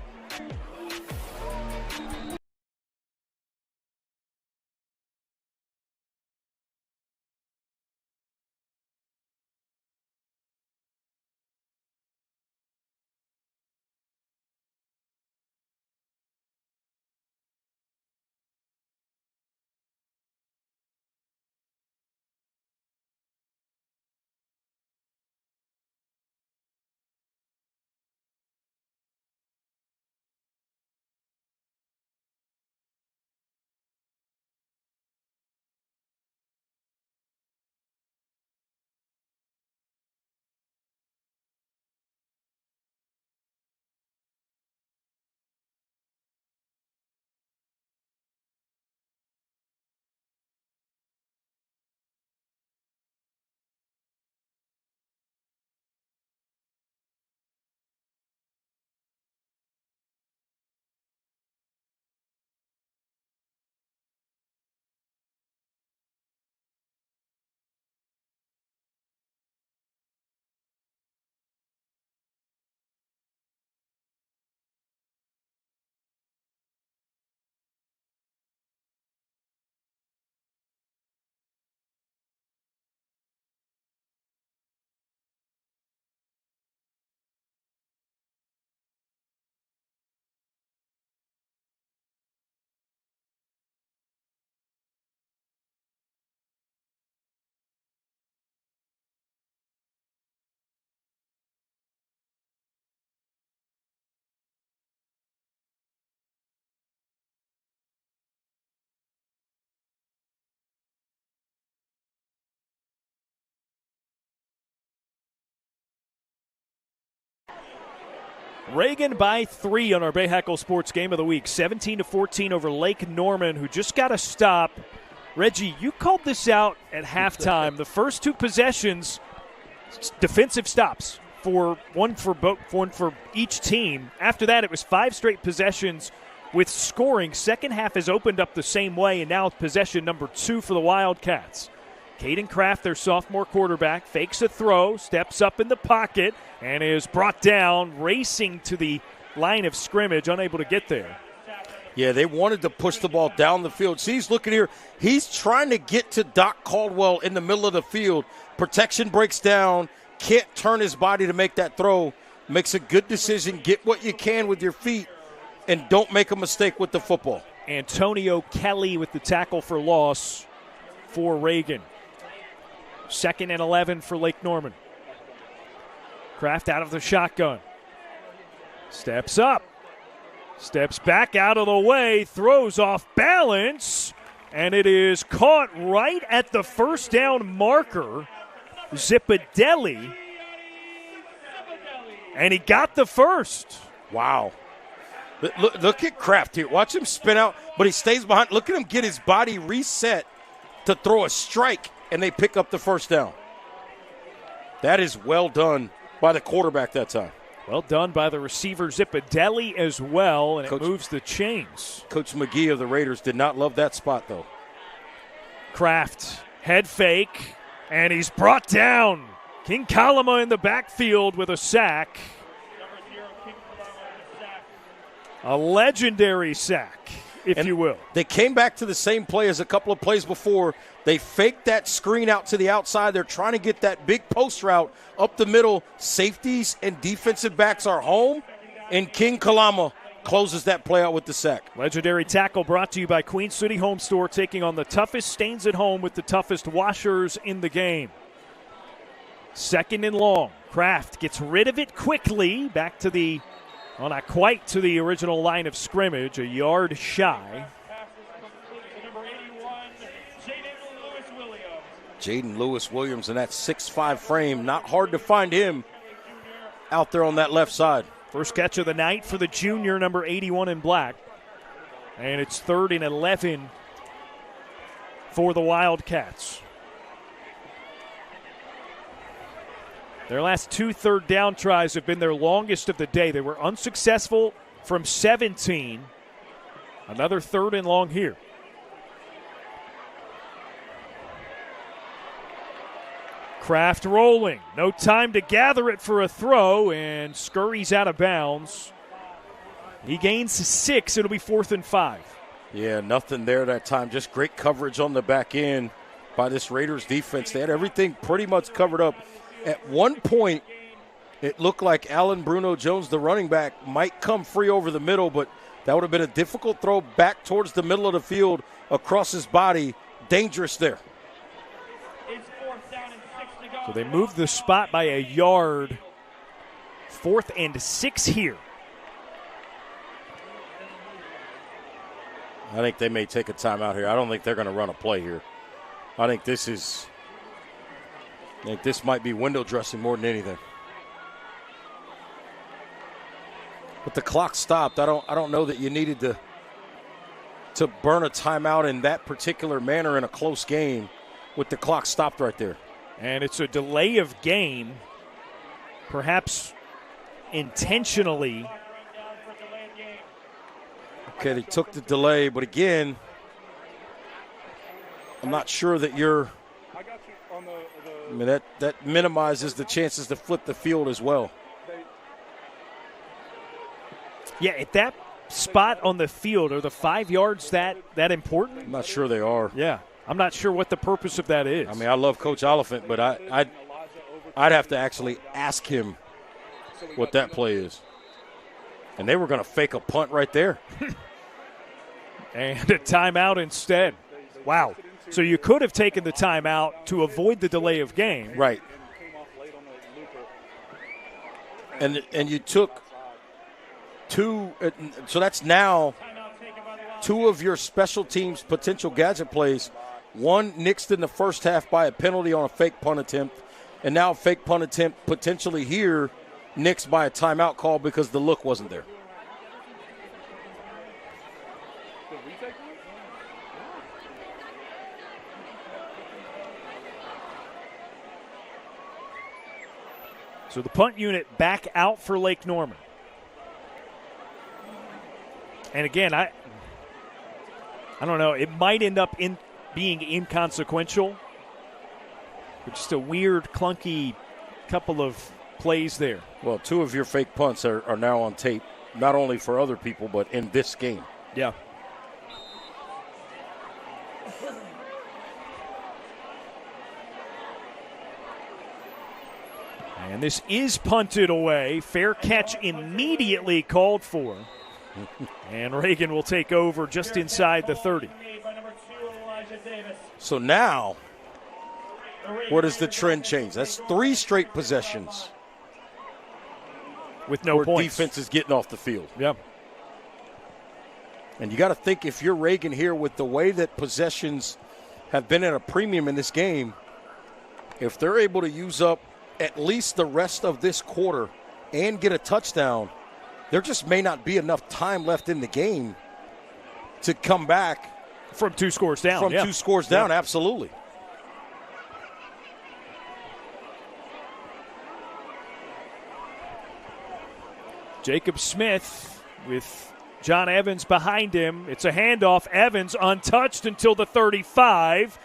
Reagan by 3 on our Bahakel Sports Game of the Week. 17-14 over Lake Norman, who just got a stop. Reggie, you called this out at halftime. The first 2 possessions, defensive stops for one for each team. After that, it was 5 straight possessions with scoring. Second half has opened up the same way, and now possession number 2 for the Wildcats. Caden Kraft, their sophomore quarterback, fakes a throw, steps up in the pocket, and is brought down, racing to the line of scrimmage, unable to get there. Yeah, they wanted to push the ball down the field. See, he's looking here. He's trying to get to Doc Caldwell in the middle of the field. Protection breaks down, can't turn his body to make that throw. makes a good decision, get what you can with your feet, and don't make a mistake with the football. Antonio Kelly with the tackle for loss for Reagan. 2nd and 11 for Lake Norman. Kraft out of the shotgun. Steps up. Steps back out of the way. Throws off balance. And it is caught right at the first down marker. Zipadelli. And he got the first. Wow. Look at Kraft here. Watch him spin out, but he stays behind. Look at him get his body reset to throw a strike, and they pick up the first down. That is well done by the quarterback that time. Well done by the receiver Zipadelli as well, and it moves the chains. Coach McGee of the Raiders did not love that spot, though. Kraft, head fake, and he's brought down. King Kalama in the backfield with a sack. A legendary sack, if you will. They came back to the same play as a couple of plays before. They faked that screen out to the outside. They're trying to get that big post route up the middle. Safeties and defensive backs are home, and King Kalama closes that play out with the sack. Legendary tackle brought to you by Queen City Home Store, taking on the toughest stains at home with the toughest washers in the game. 2nd and long. Kraft gets rid of it quickly. Back to the, well, not quite to the original line of scrimmage, a yard shy. Jaden Lewis-Williams in that 6'5 frame. Not hard to find him out there on that left side. First catch of the night for the junior, number 81 in black. And it's 3rd and 11 for the Wildcats. Their last 2 third down tries have been their longest of the day. They were unsuccessful from 17. Another 3rd and long here. Kraft rolling. No time to gather it for a throw, and scurries out of bounds. He gains 6. It'll be 4th and 5. Yeah, nothing there that time. Just great coverage on the back end by this Raiders defense. They had everything pretty much covered up. At one point, it looked like Alan Bruno Jones, the running back, might come free over the middle, but that would have been a difficult throw back towards the middle of the field across his body. Dangerous there. So they moved the spot by a yard. 4th and 6 here. I think they may take a timeout here. I don't think they're going to run a play here. I think this might be window dressing more than anything. But the clock stopped. I don't know that you needed to burn a timeout in that particular manner in a close game with the clock stopped right there. And it's a delay of game, perhaps intentionally. Okay, they took the delay, but again, I'm not sure that you're – I mean, that minimizes the chances to flip the field as well. Yeah, at that spot on the field, are the 5 yards that important? I'm not sure they are. Yeah. I'm not sure what the purpose of that is. I mean, I love Coach Oliphant, but I'd have to actually ask him what that play is. And they were going to fake a punt right there. And a timeout instead. Wow. So you could have taken the timeout to avoid the delay of game. Right. And you took 2 – so that's now 2 of your special teams potential gadget plays. One nixed in the first half by a penalty on a fake punt attempt, and now a fake punt attempt potentially here nixed by a timeout call because the look wasn't there. So the punt unit back out for Lake Norman. And again, I don't know, it might end up being inconsequential. But just a weird, clunky couple of plays there. Well, 2 of your fake punts are now on tape, not only for other people, but in this game. Yeah. And this is punted away. Fair catch immediately called for. And Reagan will take over just inside the 30. So now, where does the trend change? That's 3 straight possessions with no where points. Defense is getting off the field. Yep. And you got to think, if you're Reagan here, with the way that possessions have been at a premium in this game, if they're able to use up at least the rest of this quarter and get a touchdown, there just may not be enough time left in the game to come back from 2 scores down. From 2 scores down, absolutely. Jacob Smith with John Evans behind him. It's a handoff. Evans untouched until the 35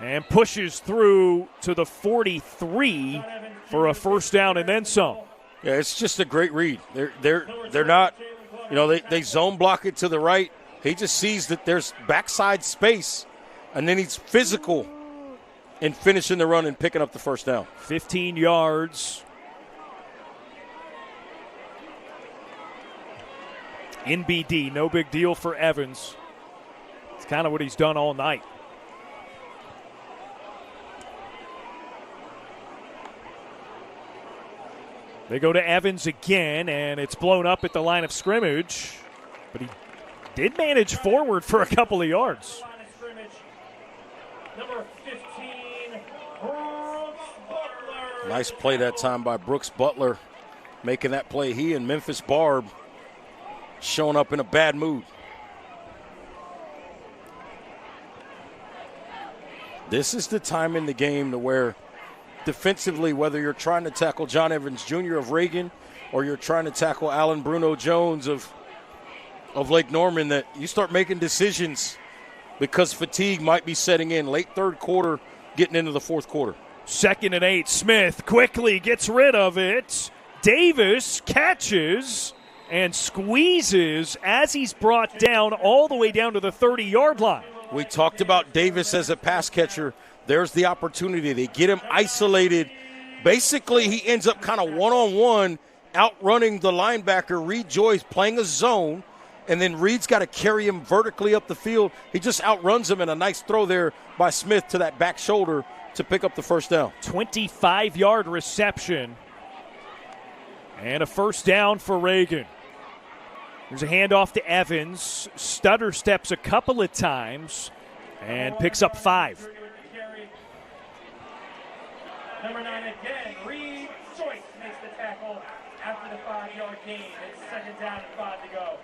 and pushes through to the 43 for a first down and then some. Yeah, it's just a great read. They're not, they zone block it to the right. He just sees that there's backside space, and then he's physical in finishing the run and picking up the first down. 15 yards. In BD, no big deal for Evans. It's kind of what he's done all night. They go to Evans again, and it's blown up at the line of scrimmage. But he did manage forward for a couple of yards. Number 15, Brooks Butler. Nice play that time by Brooks Butler, making that play. He and Memphis Barb showing up in a bad mood. This is the time in the game to where defensively, whether you're trying to tackle John Evans Jr. of Reagan or you're trying to tackle Alan Bruno Jones of Lake Norman, that you start making decisions because fatigue might be setting in late third quarter, getting into the fourth quarter. 2nd and 8. Smith quickly gets rid of it. Davis catches and squeezes as he's brought down all the way down to the 30-yard line. We talked about Davis as a pass catcher. There's the opportunity. They get him isolated. Basically, he ends up kind of one-on-one outrunning the linebacker, Reed Joyce, playing a zone, and then Reed's got to carry him vertically up the field. He just outruns him, and a nice throw there by Smith to that back shoulder to pick up the first down. 25-yard reception and a first down for Reagan. There's a handoff to Evans. Stutter steps a couple of times and picks up 5. Number 9 again, Reed Joyce makes the tackle after the 5-yard gain. It's 2nd down and 5 to go.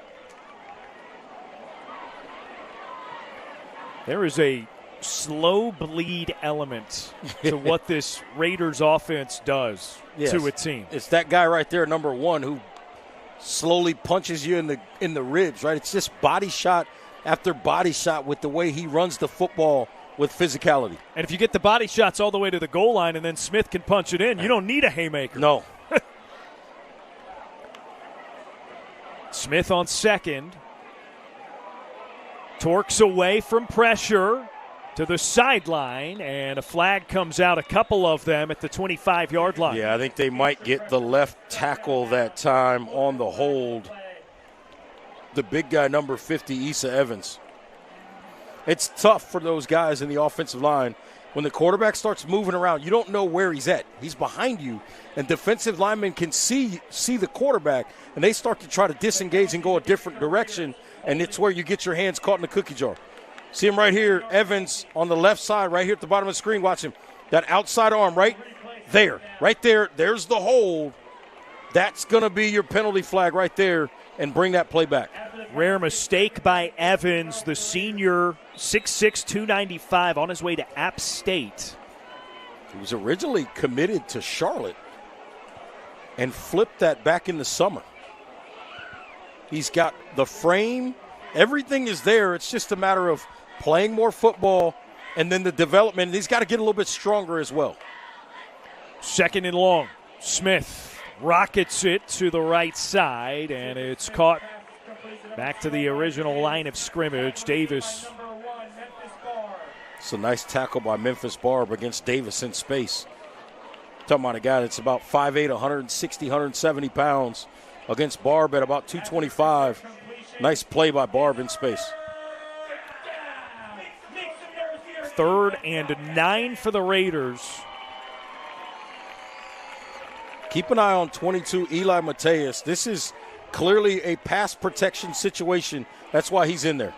There is a slow bleed element to what this Raiders offense does to a team. It's that guy right there, number 1, who slowly punches you in the ribs, right? It's just body shot after body shot with the way he runs the football with physicality. And if you get the body shots all the way to the goal line and then Smith can punch it in, you don't need a haymaker. No. Smith on 2nd. Torques away from pressure to the sideline, and a flag comes out, a couple of them at the 25-yard line. Yeah, I think they might get the left tackle that time on the hold. The big guy, number 50, Issa Evans. It's tough for those guys in the offensive line. When the quarterback starts moving around, you don't know where he's at. He's behind you, and defensive linemen can see the quarterback, and they start to try to disengage and go a different direction, and it's where you get your hands caught in the cookie jar. See him right here, Evans on the left side, right here at the bottom of the screen. Watch him. That outside arm right there. There's the hold. That's going to be your penalty flag right there, and bring that play back. Rare mistake by Evans, the senior, 6'6", 295, on his way to App State. He was originally committed to Charlotte and flipped that back in the summer. He's got the frame. Everything is there. It's just a matter of playing more football and then the development. He's got to get a little bit stronger as well. 2nd and long. Smith rockets it to the right side, and it's caught back to the original line of scrimmage. Davis. It's a nice tackle by Memphis Barb against Davis in space. Talking about a guy that's about 5'8", 160, 170 pounds against Barb at about 225. Nice play by Barb in space. 3rd and 9 for the Raiders. Keep an eye on 22, Eli Mateus. This is clearly a pass protection situation. That's why he's in there.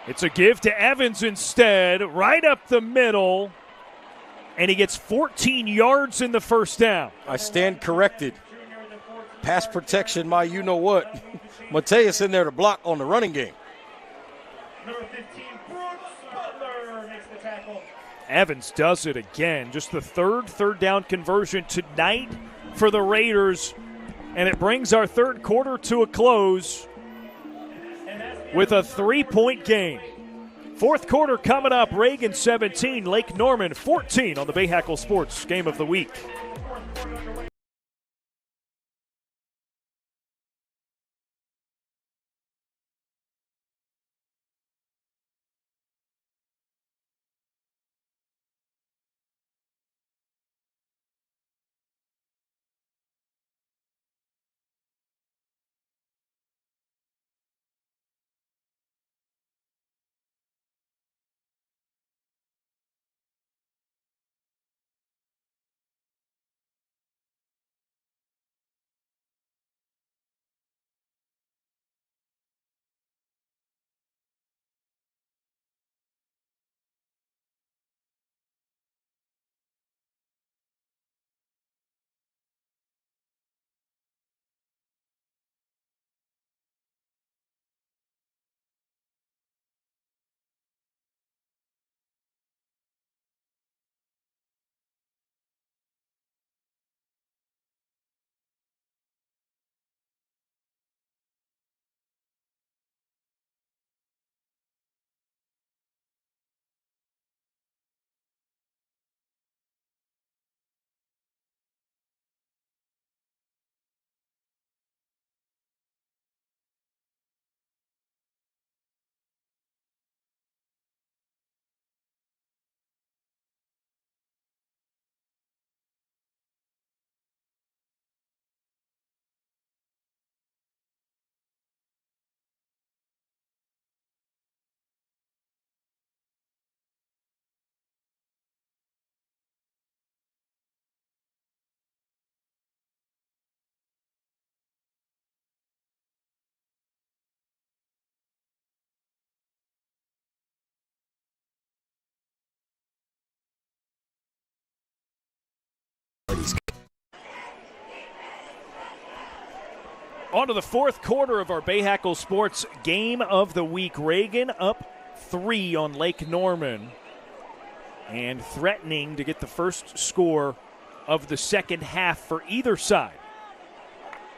It's a give to Evans instead, right up the middle. And he gets 14 yards in the first down. I stand corrected. Pass protection, my you-know-what. Mateus in there to block on the running game. Number 15, Brooks Butler makes the tackle. Evans does it again. Just the third down conversion tonight for the Raiders. And it brings our third quarter to a close with a 3-point game. Fourth quarter coming up. Reagan 17, Lake Norman 14 on the Bahakel Sports Game of the Week. On to the fourth quarter of our Bahakel Sports Game of the Week. Reagan up 3 on Lake Norman and threatening to get the first score of the second half for either side.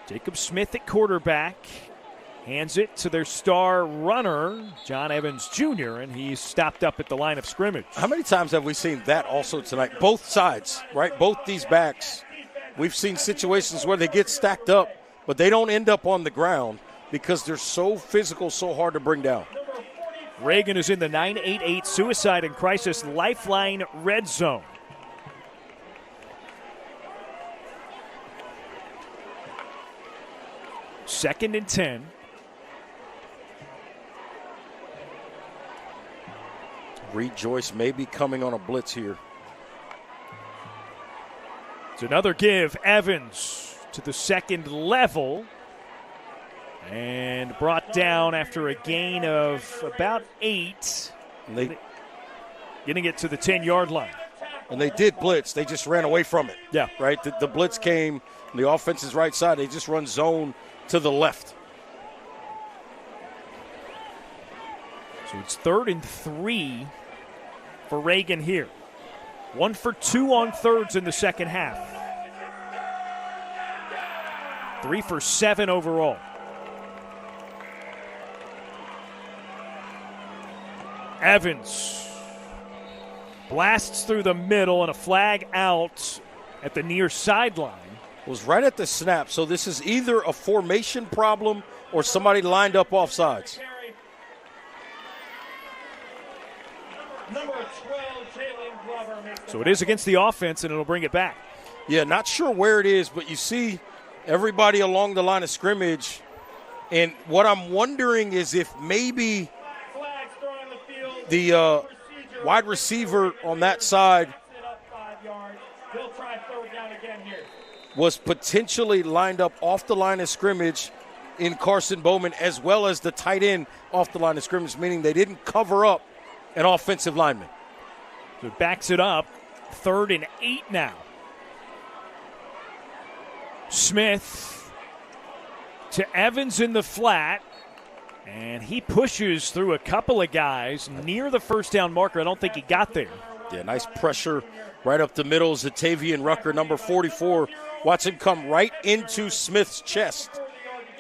Jacob Smith at quarterback hands it to their star runner, John Evans Jr., and he's stopped up at the line of scrimmage. How many times have we seen that also tonight? Both sides, right? Both these backs. We've seen situations where they get stacked up, but they don't end up on the ground because they're so physical, so hard to bring down. Reagan is in the 988 Suicide and Crisis Lifeline Red Zone. Second and 10. Reed Joyce may be coming on a blitz here. It's another give. Evans to the second level and brought down after a gain of about 8. Getting it to the 10-yard line. And they did blitz. They just ran away from it. Yeah. Right? The blitz came on the offense's right side. They just run zone to the left. So it's 3rd and 3 for Reagan here. 1 for 2 on thirds in the second half. 3 for 7 overall. Evans blasts through the middle and a flag out at the near sideline. Was right at the snap, so this is either a formation problem or somebody lined up offsides. Number 12, Jalen Glover makes So it is against the offense, and it'll bring it back. Yeah, not sure where it is, but you see everybody along the line of scrimmage. And what I'm wondering is if maybe the wide receiver on that side was potentially lined up off the line of scrimmage in Carson Bowman, as well as the tight end off the line of scrimmage, meaning they didn't cover up an offensive lineman. So it backs it up. 3rd and 8 now. Smith to Evans in the flat, and he pushes through a couple of guys near the first down marker. I don't think he got there. Yeah, nice pressure right up the middle. Zatavian Rucker, number 44. Watch him come right into Smith's chest,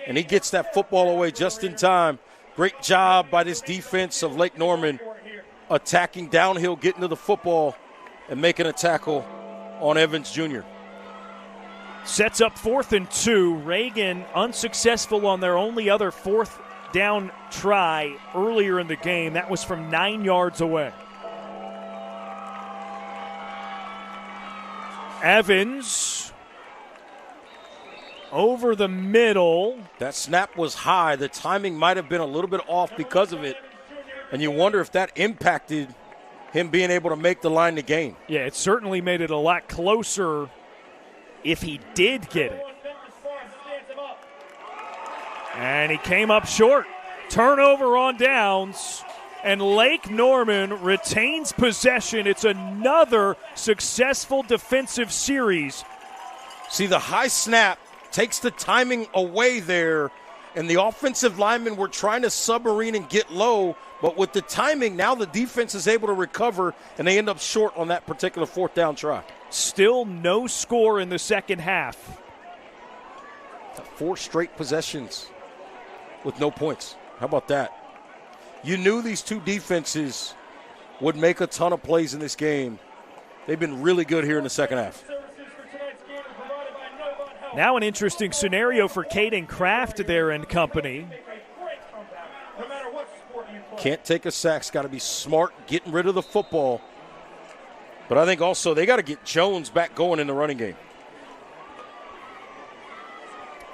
and he gets that football away just in time. Great job by this defense of Lake Norman, attacking downhill, getting to the football, and making a tackle on Evans Jr. Sets up 4th and 2. Reagan unsuccessful on their only other 4th down try earlier in the game. That was from 9 yards away. Evans over the middle. That snap was high. The timing might have been a little bit off because of it. And you wonder if that impacted him being able to make the line to gain. Yeah, it certainly made it a lot closer if he did get it. And he came up short. Turnover on downs. And Lake Norman retains possession. It's another successful defensive series. See, the high snap takes the timing away there, and the offensive linemen were trying to submarine and get low, but with the timing, now the defense is able to recover, and they end up short on that particular 4th down try. Still no score in the second half. 4 straight possessions with no points. How about that? You knew these two defenses would make a ton of plays in this game. They've been really good here in the second half. Now an interesting scenario for Caden Kraft there and company. Can't take a sack. It's got to be smart getting rid of the football. But I think also they got to get Jones back going in the running game.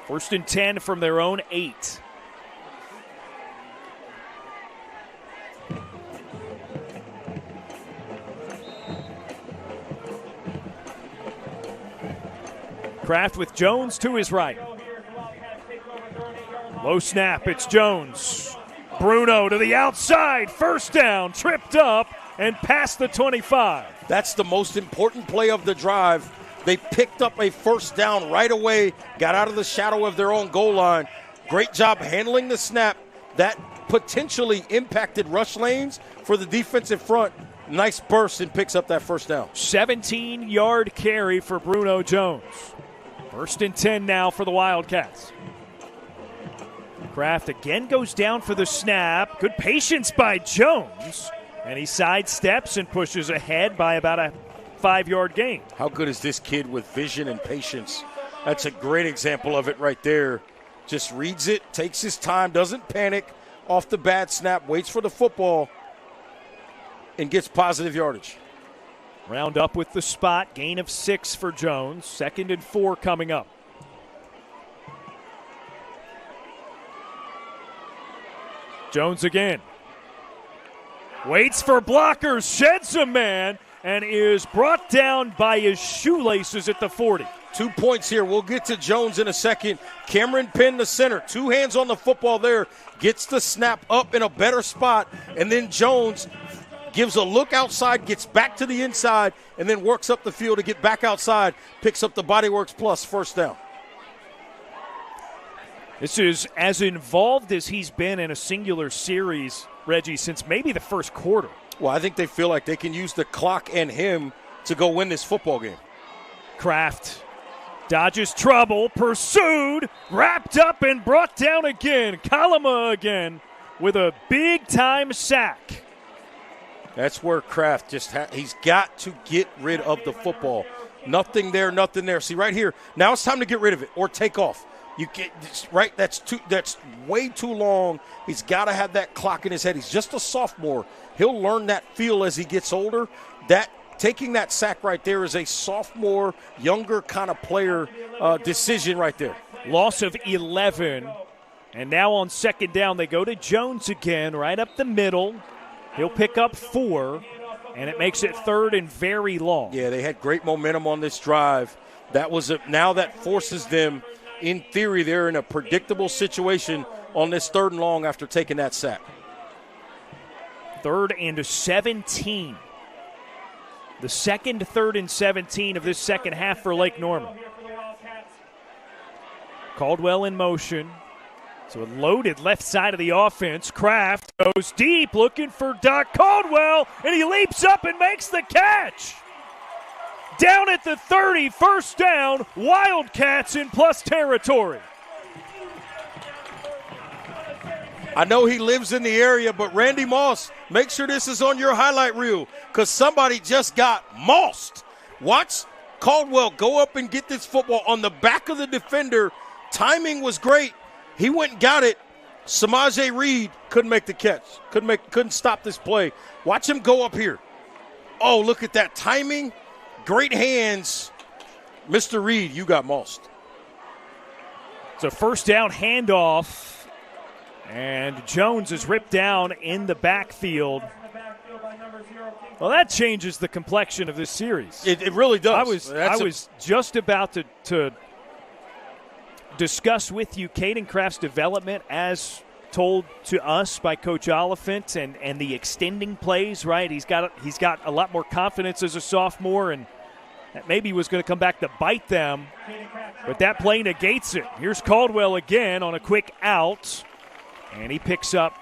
1st and 10 from their own 8. Kraft with Jones to his right. Low snap, it's Jones. Bruno to the outside, 1st down, tripped up and past the 25. That's the most important play of the drive. They picked up a 1st down right away, got out of the shadow of their own goal line. Great job handling the snap. That potentially impacted rush lanes for the defensive front. Nice burst and picks up that 1st down. 17-yard carry for Bruno Jones. 1st and 10 now for the Wildcats. Kraft again goes down for the snap. Good patience by Jones. And he sidesteps and pushes ahead by about a 5-yard gain. How good is this kid with vision and patience? That's a great example of it right there. Just reads it, takes his time, doesn't panic off the bad snap, waits for the football, and gets positive yardage. Round up with the spot. Gain of 6 for Jones. 2nd and 4 coming up. Jones again. Waits for blockers. Sheds a man and is brought down by his shoelaces at the 40. 2 points here. We'll get to Jones in a second. Cameron Penn, the center. 2 hands on the football there. Gets the snap up in a better spot. And then Jones gives a look outside, gets back to the inside, and then works up the field to get back outside. Picks up the Bodyworks plus 1st down. This is as involved as he's been in a singular series, Reggie, since maybe the 1st quarter. Well, I think they feel like they can use the clock and him to go win this football game. Kraft dodges trouble, pursued, wrapped up, and brought down again. Kalama again with a big-time sack. That's where Kraft he's got to get rid of the football. Nothing there, nothing there. See, right here, now it's time to get rid of it or take off. You get right. That's way too long. He's got to have that clock in his head. He's just a sophomore. He'll learn that feel as he gets older. That taking that sack right there is a sophomore, younger kind of player decision right there. Loss of 11. And now on second down, they go to Jones again, right up the middle. He'll pick up 4, and it makes it 3rd and very long. Yeah, they had great momentum on this drive. Now that forces them, in theory, they're in a predictable situation on this 3rd and long after taking that sack. 3rd and 17. The second 3rd and 17 of this second half for Lake Norman. Caldwell in motion. So a loaded left side of the offense. Kraft goes deep looking for Doc Caldwell, and he leaps up and makes the catch. Down at the 30, first down, Wildcats in plus territory. I know he lives in the area, but Randy Moss, make sure this is on your highlight reel because somebody just got mossed. Watch Caldwell go up and get this football on the back of the defender. Timing was great. He went and got it. Samaje Reed couldn't make the catch. Couldn't stop this play. Watch him go up here. Oh, look at that timing. Great hands. Mr. Reed, you got mossed. It's a first down handoff. And Jones is ripped down in the backfield. Well, that changes the complexion of this series. It really does. I was just about to discuss with you Caden Kraft's development as told to us by Coach Oliphant and the extending plays, right? He's got a lot more confidence as a sophomore, and that maybe was going to come back to bite them, but that play negates it. Here's Caldwell again on a quick out, and he picks up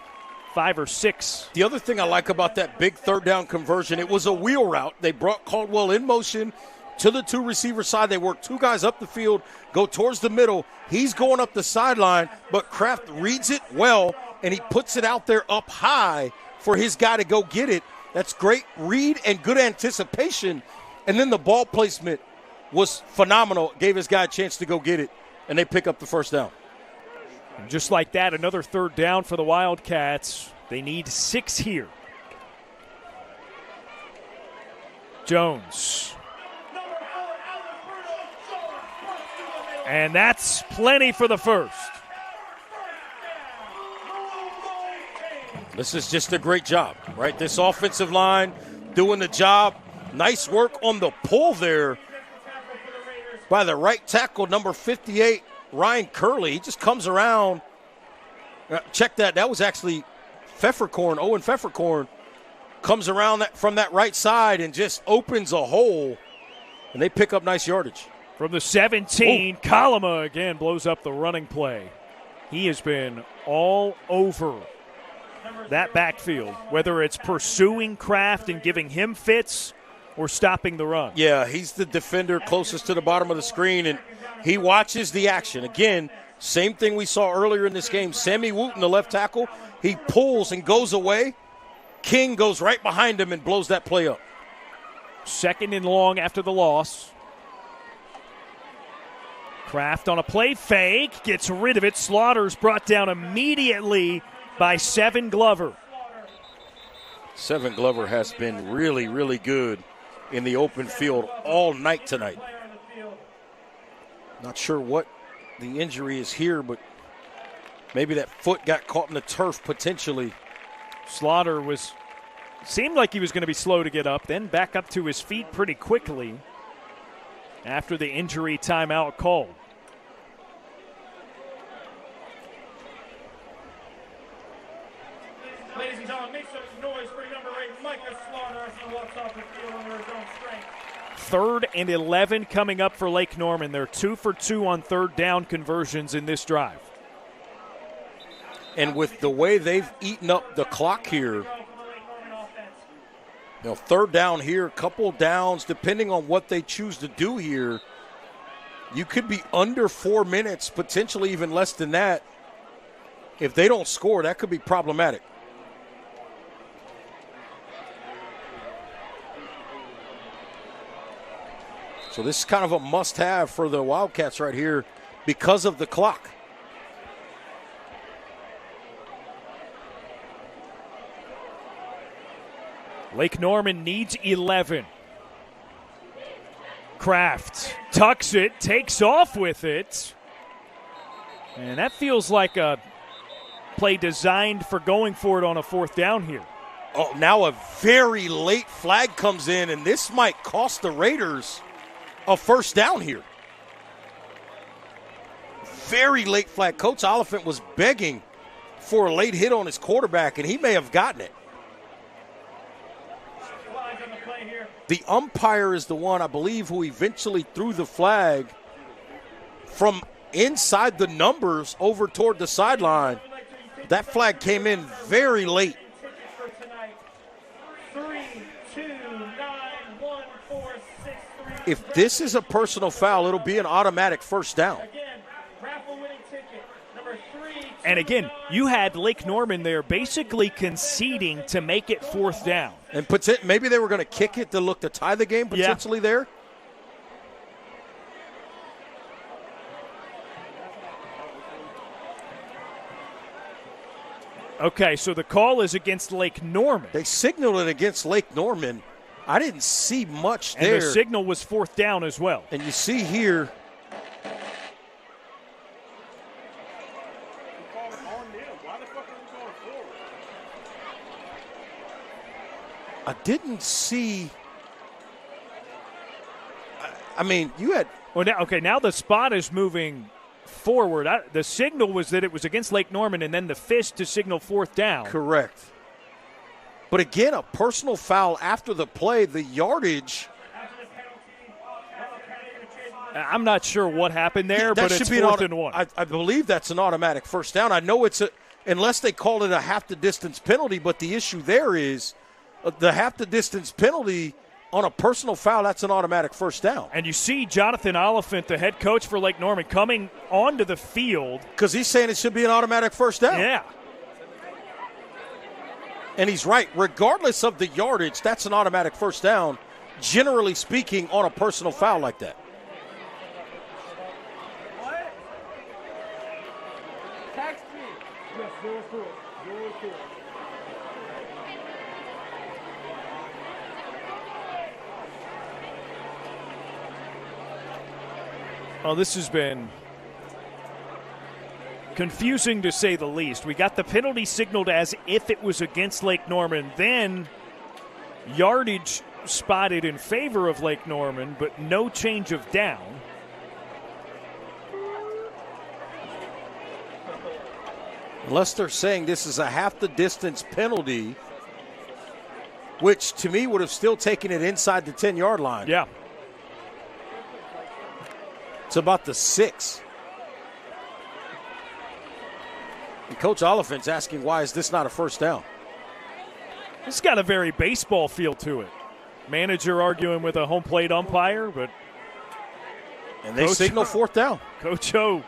5 or 6. The other thing I like about that big 3rd down conversion, it was a wheel route. They brought Caldwell in motion to the 2 receiver side. They work 2 guys up the field, go towards the middle. He's going up the sideline, but Kraft reads it well, and he puts it out there up high for his guy to go get it. That's great read and good anticipation. And then the ball placement was phenomenal. Gave his guy a chance to go get it, and they pick up the first down. And just like that, another 3rd down for the Wildcats. They need 6 here. Jones. And that's plenty for the first. This is just a great job, right? This offensive line doing the job. Nice work on the pull there by the right tackle, number 58, Ryan Curley. He just comes around. Check that. That was actually Pfefferkorn. Owen Pfefferkorn comes around from that right side and just opens a hole, and they pick up nice yardage. From the 17, Kalama again blows up the running play. He has been all over that backfield, whether it's pursuing Kraft and giving him fits or stopping the run. Yeah, he's the defender closest to the bottom of the screen, and he watches the action. Again, same thing we saw earlier in this game. Sammy Wooten, the left tackle, he pulls and goes away. King goes right behind him and blows that play up. 2nd and long after the loss. Kraft on a play fake, gets rid of it. Slaughter's brought down immediately by Seven Glover. Seven Glover has been really, really good in the open field all night tonight. Not sure what the injury is here, but maybe that foot got caught in the turf potentially. Slaughter seemed like he was going to be slow to get up, then back up to his feet pretty quickly after the injury timeout called. Ladies and gentlemen, make some noise for number 8, Micah Slaughter, as he walks off the field under his own strength. 3rd and 11 coming up for Lake Norman. They're 2 for 2 on 3rd down conversions in this drive. And with the way they've eaten up the clock here, 3rd down here, couple downs, depending on what they choose to do here, you could be under 4 minutes, potentially even less than that. If they don't score, that could be problematic. So this is kind of a must-have for the Wildcats right here because of the clock. Lake Norman needs 11. Kraft tucks it, takes off with it. And that feels like a play designed for going for it on a 4th down here. Oh, now a very late flag comes in, and this might cost the Raiders a 1st down here. Very late flag. Coach Oliphant was begging for a late hit on his quarterback, and he may have gotten it. The umpire is the one, I believe, who eventually threw the flag from inside the numbers over toward the sideline. That flag came in very late. 3, 2, 9, 1, 4, 6, 3. If this is a personal foul, it'll be an automatic 1st down. Again, raffle winning ticket, number 3. And again, you had Lake Norman there basically conceding to make it 4th down. And maybe they were going to kick it to look to tie the game potentially there. Okay, so the call is against Lake Norman. They signaled it against Lake Norman. I didn't see much there. And the signal was 4th down as well. And you see here, I didn't see. I mean, you had. Well, now the spot is moving forward. The signal was that it was against Lake Norman, and then the fist to signal 4th down. Correct. But again, a personal foul after the play, the yardage. I'm not sure what happened there, but it's 4th and 1. I believe that's an automatic 1st down. I know unless they called it a half the distance penalty, but the issue there is the half the distance penalty on a personal foul, that's an automatic 1st down. And you see Jonathan Oliphant, the head coach for Lake Norman, coming onto the field. Because he's saying it should be an automatic 1st down. Yeah. And he's right. Regardless of the yardage, that's an automatic 1st down, generally speaking, on a personal foul like that. What? Text me. Yes, 0-4. 0-4. Oh, this has been confusing to say the least. We got the penalty signaled as if it was against Lake Norman. Then yardage spotted in favor of Lake Norman, but no change of down. Unless they're saying this is a half the distance penalty, which to me would have still taken it inside the 10-yard line. Yeah. It's about the 6. And Coach Oliphant's asking, why is this not a 1st down? It's got a very baseball feel to it. Manager arguing with a home plate umpire, but and they signal 4th down. Coach O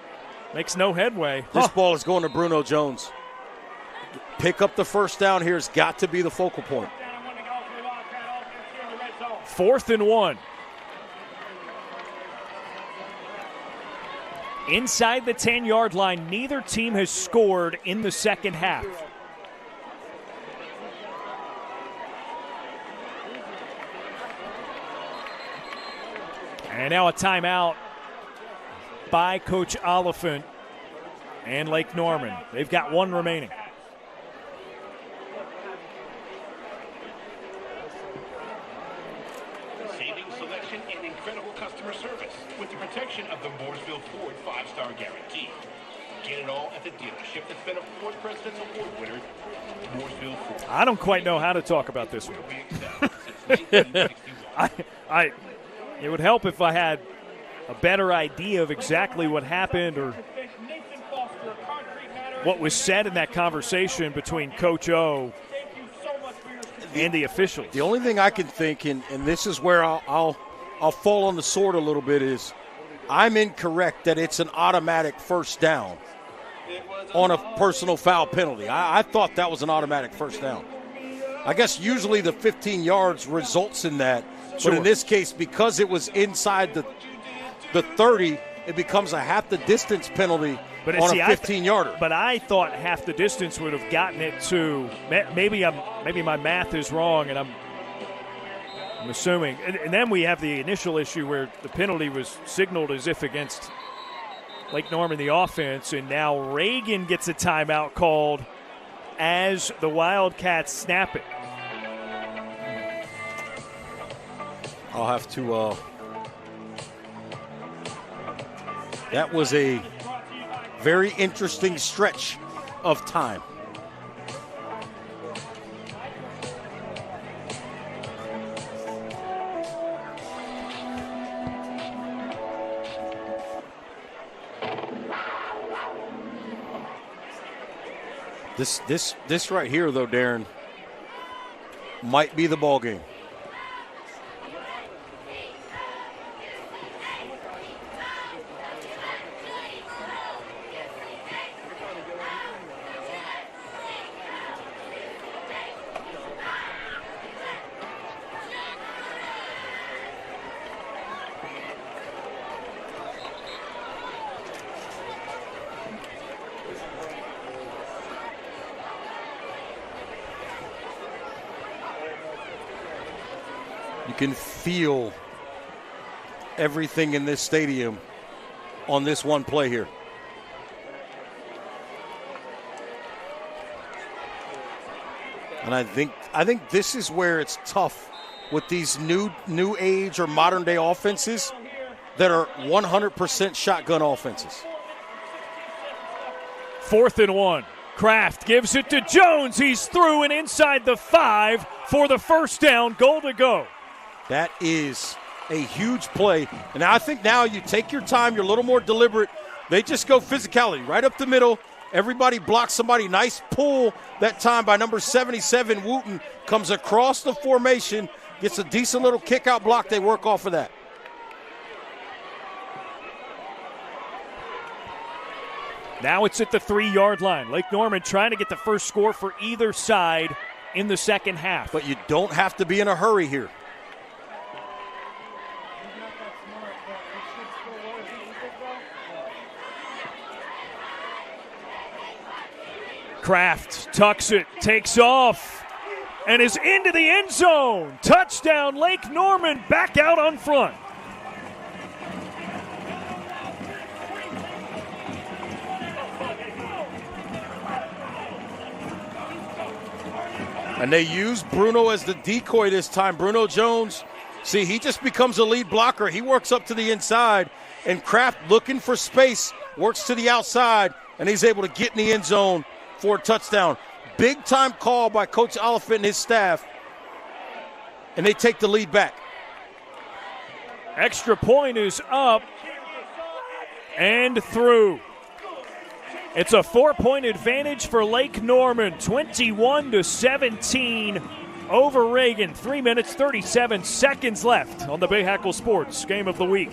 makes no headway. This ball is going to Bruno Jones. Pick up the 1st down here has got to be the focal point. 4th and 1. Inside the 10-yard line, neither team has scored in the second half. And now a timeout by Coach Oliphant and Lake Norman. They've got one remaining. Saving selection and incredible customer service with the protection of the Mooresville Ford 5-star guarantee. Get it all at the dealership that's been a Ford President's Award winner, Mooresville Ford. I don't quite know how to talk about this one. It would help if I had a better idea of exactly what happened or what was said in that conversation between Coach O and the officials. The only thing I can think, and this is where I'll fall on the sword a little bit, is I'm incorrect that it's an automatic 1st down on a personal foul penalty. I thought that was an automatic 1st down. I guess usually the 15 yards results in that. Sure. But in this case, because it was inside the 30, it becomes a half the distance penalty on a 15-yarder. But I thought half the distance would have gotten it to maybe my math is wrong, and I'm assuming. And then we have the initial issue where the penalty was signaled as if against Lake Norman, the offense, and now Reagan gets a timeout called as the Wildcats snap it. I'll have to. That was a very interesting stretch of time. This right here, though, Darren, might be the ball game. You can feel everything in this stadium on this one play here. And I think this is where it's tough with these new age or modern day offenses that are 100% shotgun offenses. 4th and 1. Kraft gives it to Jones. He's through and inside the 5 for the first down. Goal to go. That is a huge play. And I think now you take your time. You're a little more deliberate. They just go physicality right up the middle. Everybody blocks somebody. Nice pull that time by number 77, Wooten. Comes across the formation, gets a decent little kick-out block. They work off of that. Now it's at the 3-yard line. Lake Norman trying to get the first score for either side in the second half. But you don't have to be in a hurry here. Kraft tucks it, takes off, and is into the end zone. Touchdown, Lake Norman, back out on front. And they use Bruno as the decoy this time. Bruno Jones, see, he just becomes a lead blocker. He works up to the inside, and Kraft looking for space, works to the outside, and he's able to get in the end zone for a touchdown. Big time call by Coach Oliphant and his staff, and they take the lead back. Extra point is up and through. It's a 4-point advantage for Lake Norman, 21-17 over Reagan. 3 minutes, 37 seconds left on the Bahakel Sports Game of the Week.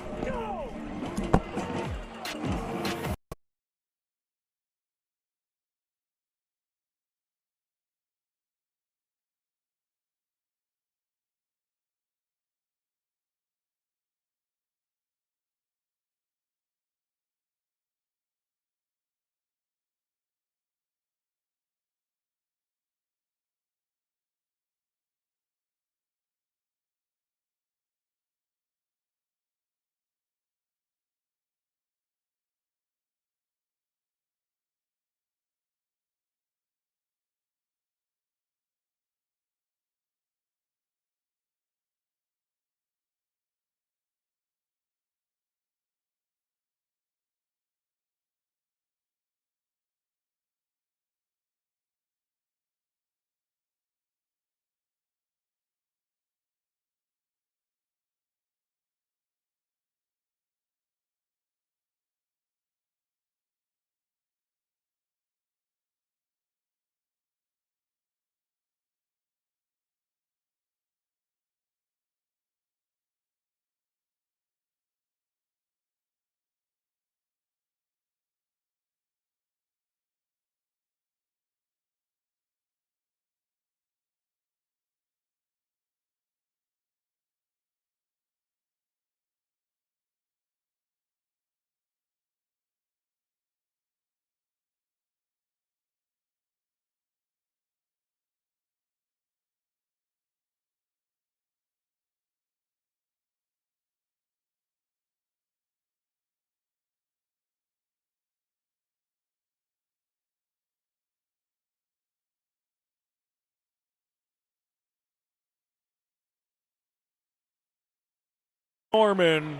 Norman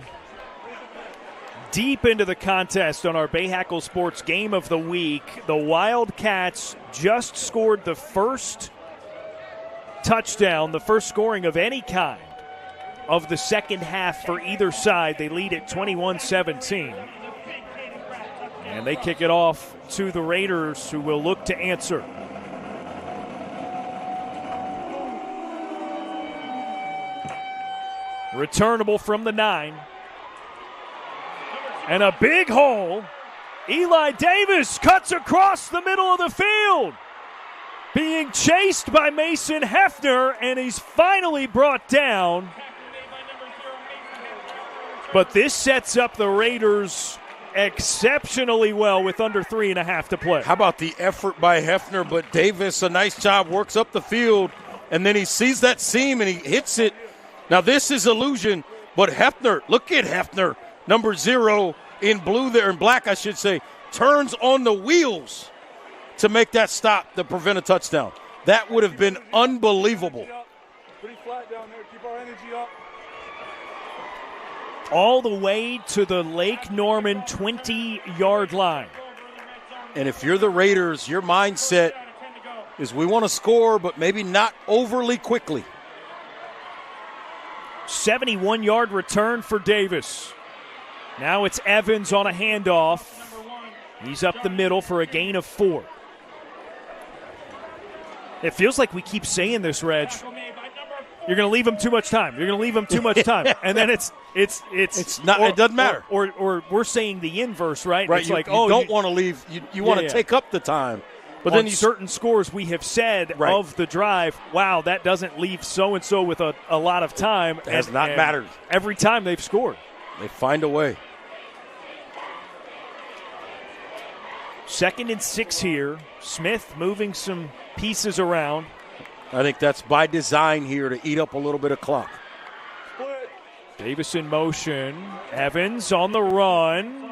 deep into the contest on our Bahakel Sports Game of the Week. The Wildcats just scored the first touchdown, the first scoring of any kind of the second half for either side. They lead at 21-17. And they kick it off to the Raiders, who will look to answer. Returnable from the 9. And a big hole. Eli Davis cuts across the middle of the field. Being chased by Mason Hefner, and he's finally brought down. But this sets up the Raiders exceptionally well with under 3.5 to play. How about the effort by Hefner? But Davis, a nice job, works up the field, and then he sees that seam and he hits it. Now this is illusion, but Hefner, look at Hefner, number 0 in blue there, in black I should say, turns on the wheels to make that stop to prevent a touchdown. That would have been unbelievable. Pretty flat down there. Keep our energy up. All the way to the Lake Norman 20-yard line. And if you're the Raiders, your mindset is we want to score, but maybe not overly quickly. 71-yard return for Davis. Now it's Evans on a handoff. He's up the middle for a gain of 4. It feels like we keep saying this, Reg. You're going to leave him too much time. You're going to leave him too much time. And then it's not. It doesn't matter. Or we're saying the inverse, right? Right. It's you, like, you don't want to leave. You want to take up the time. But on then certain scores we have said of the drive, wow, that doesn't leave so-and-so with a lot of time. It has not mattered. Every time they've scored. They find a way. 2nd and 6 here. Smith moving some pieces around. I think that's by design here to eat up a little bit of clock. Davis in motion. Evans on the run.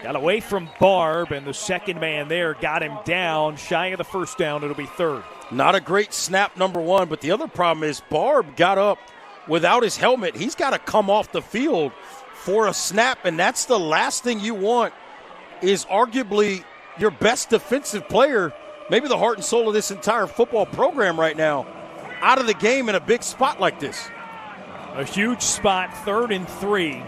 Got away from Barb, and the second man there got him down. Shy of the first down, it'll be 3rd. Not a great snap, number 1, but the other problem is Barb got up without his helmet. He's got to come off the field for a snap, and that's the last thing you want is arguably your best defensive player, maybe the heart and soul of this entire football program right now, out of the game in a big spot like this. A huge spot, 3rd and 3.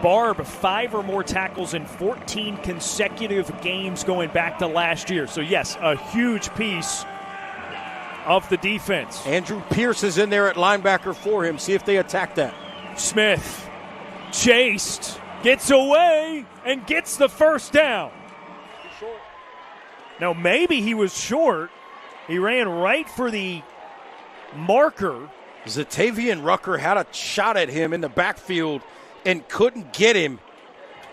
Barb, 5 or more tackles in 14 consecutive games going back to last year. So, yes, a huge piece of the defense. Andrew Pierce is in there at linebacker for him. See if they attack that. Smith chased, gets away, and gets the first down. Now, maybe he was short. He ran right for the marker. Zatavian Rucker had a shot at him in the backfield and couldn't get him.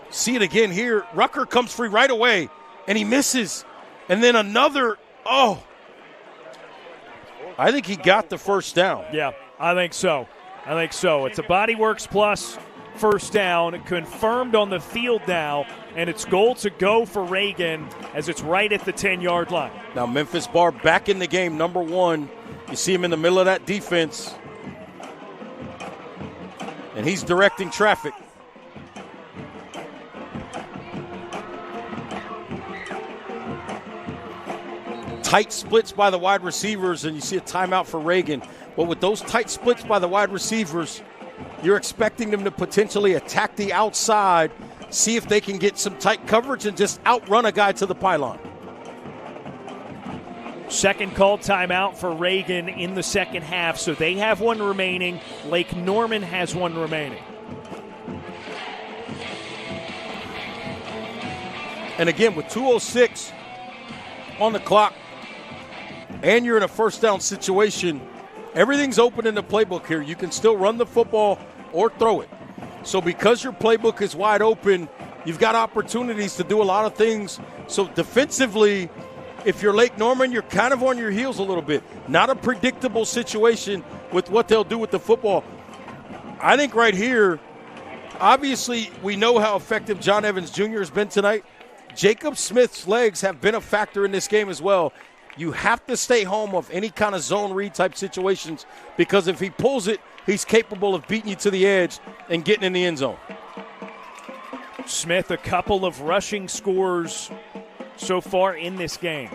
See it again here. Rucker comes free right away, and he misses. And then another, I think he got the first down. Yeah, I think so. It's a BodyWorks Plus first down, confirmed on the field now, and it's goal to go for Reagan as it's right at the 10-yard line. Now Memphis Barb back in the game, number 1. You see him in the middle of that defense. And he's directing traffic. Tight splits by the wide receivers, and you see a timeout for Reagan. But with those tight splits by the wide receivers, you're expecting them to potentially attack the outside, see if they can get some tight coverage and just outrun a guy to the pylon. Second called timeout for Reagan in the second half, so they have one remaining. Lake Norman has one remaining. And again, with 2:06 on the clock, and you're in a first down situation, everything's open in the playbook here. You can still run the football or throw it. So because your playbook is wide open, you've got opportunities to do a lot of things. So defensively, if you're Lake Norman, you're kind of on your heels a little bit. Not a predictable situation with what they'll do with the football. I think right here, obviously we know how effective John Evans Jr. has been tonight. Jacob Smith's legs have been a factor in this game as well. You have to stay home of any kind of zone read type situations because if he pulls it, he's capable of beating you to the edge and getting in the end zone. Smith, a couple of rushing scores so far in this game.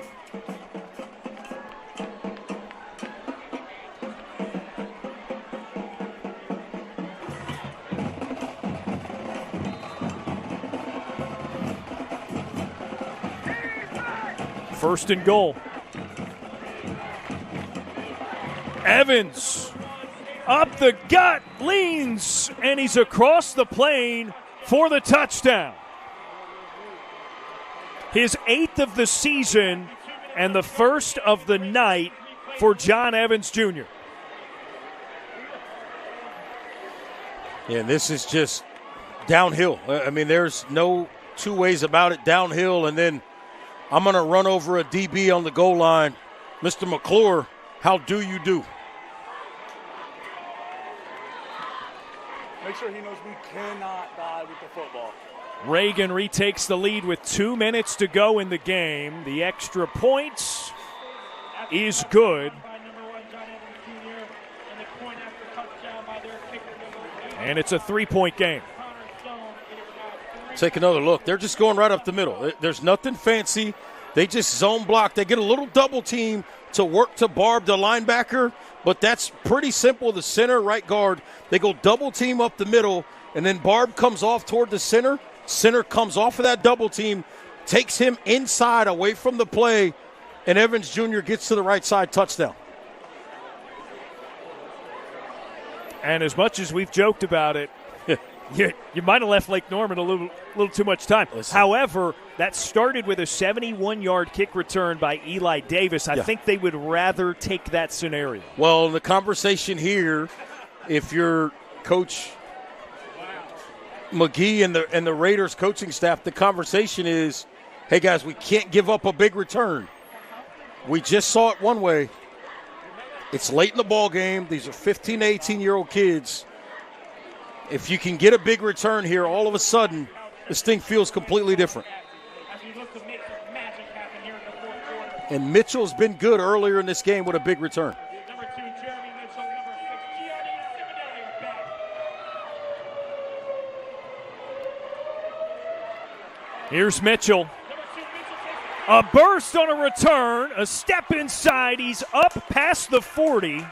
First and goal. Evans up the gut, leans, and he's across the plane for the touchdown. His 8th of the season and the first of the night for John Evans Jr. Yeah, and this is just downhill. I mean, there's no two ways about it. Downhill, and then I'm going to run over a DB on the goal line. Mr. McClure, how do you do? Make sure he knows we cannot die with the football. Reagan retakes the lead with 2 minutes to go in the game. The extra points is good. And it's a 3-point game. Take another look. They're just going right up the middle. There's nothing fancy. They just zone block. They get a little double team to work to Barb, the linebacker, but that's pretty simple. The center, right guard, they go double team up the middle, and then Barb comes off toward the center. Center comes off of that double team, takes him inside away from the play, and Evans Jr. gets to the right side, touchdown. And as much as we've joked about it, you might have left Lake Norman a little too much time. Listen. However, that started with a 71-yard kick return by Eli Davis. I think they would rather take that scenario. Well, the conversation here, if you're Coach McGee and the Raiders coaching staff, the conversation is, hey, guys, we can't give up a big return. We just saw it one way. It's late in the ball game. These are 15 to 18-year-old kids. If you can get a big return here, all of a sudden, this thing feels completely different. And Mitchell's been good earlier in this game with a big return. Here's Mitchell. A burst on a return, a step inside. He's up past the 40.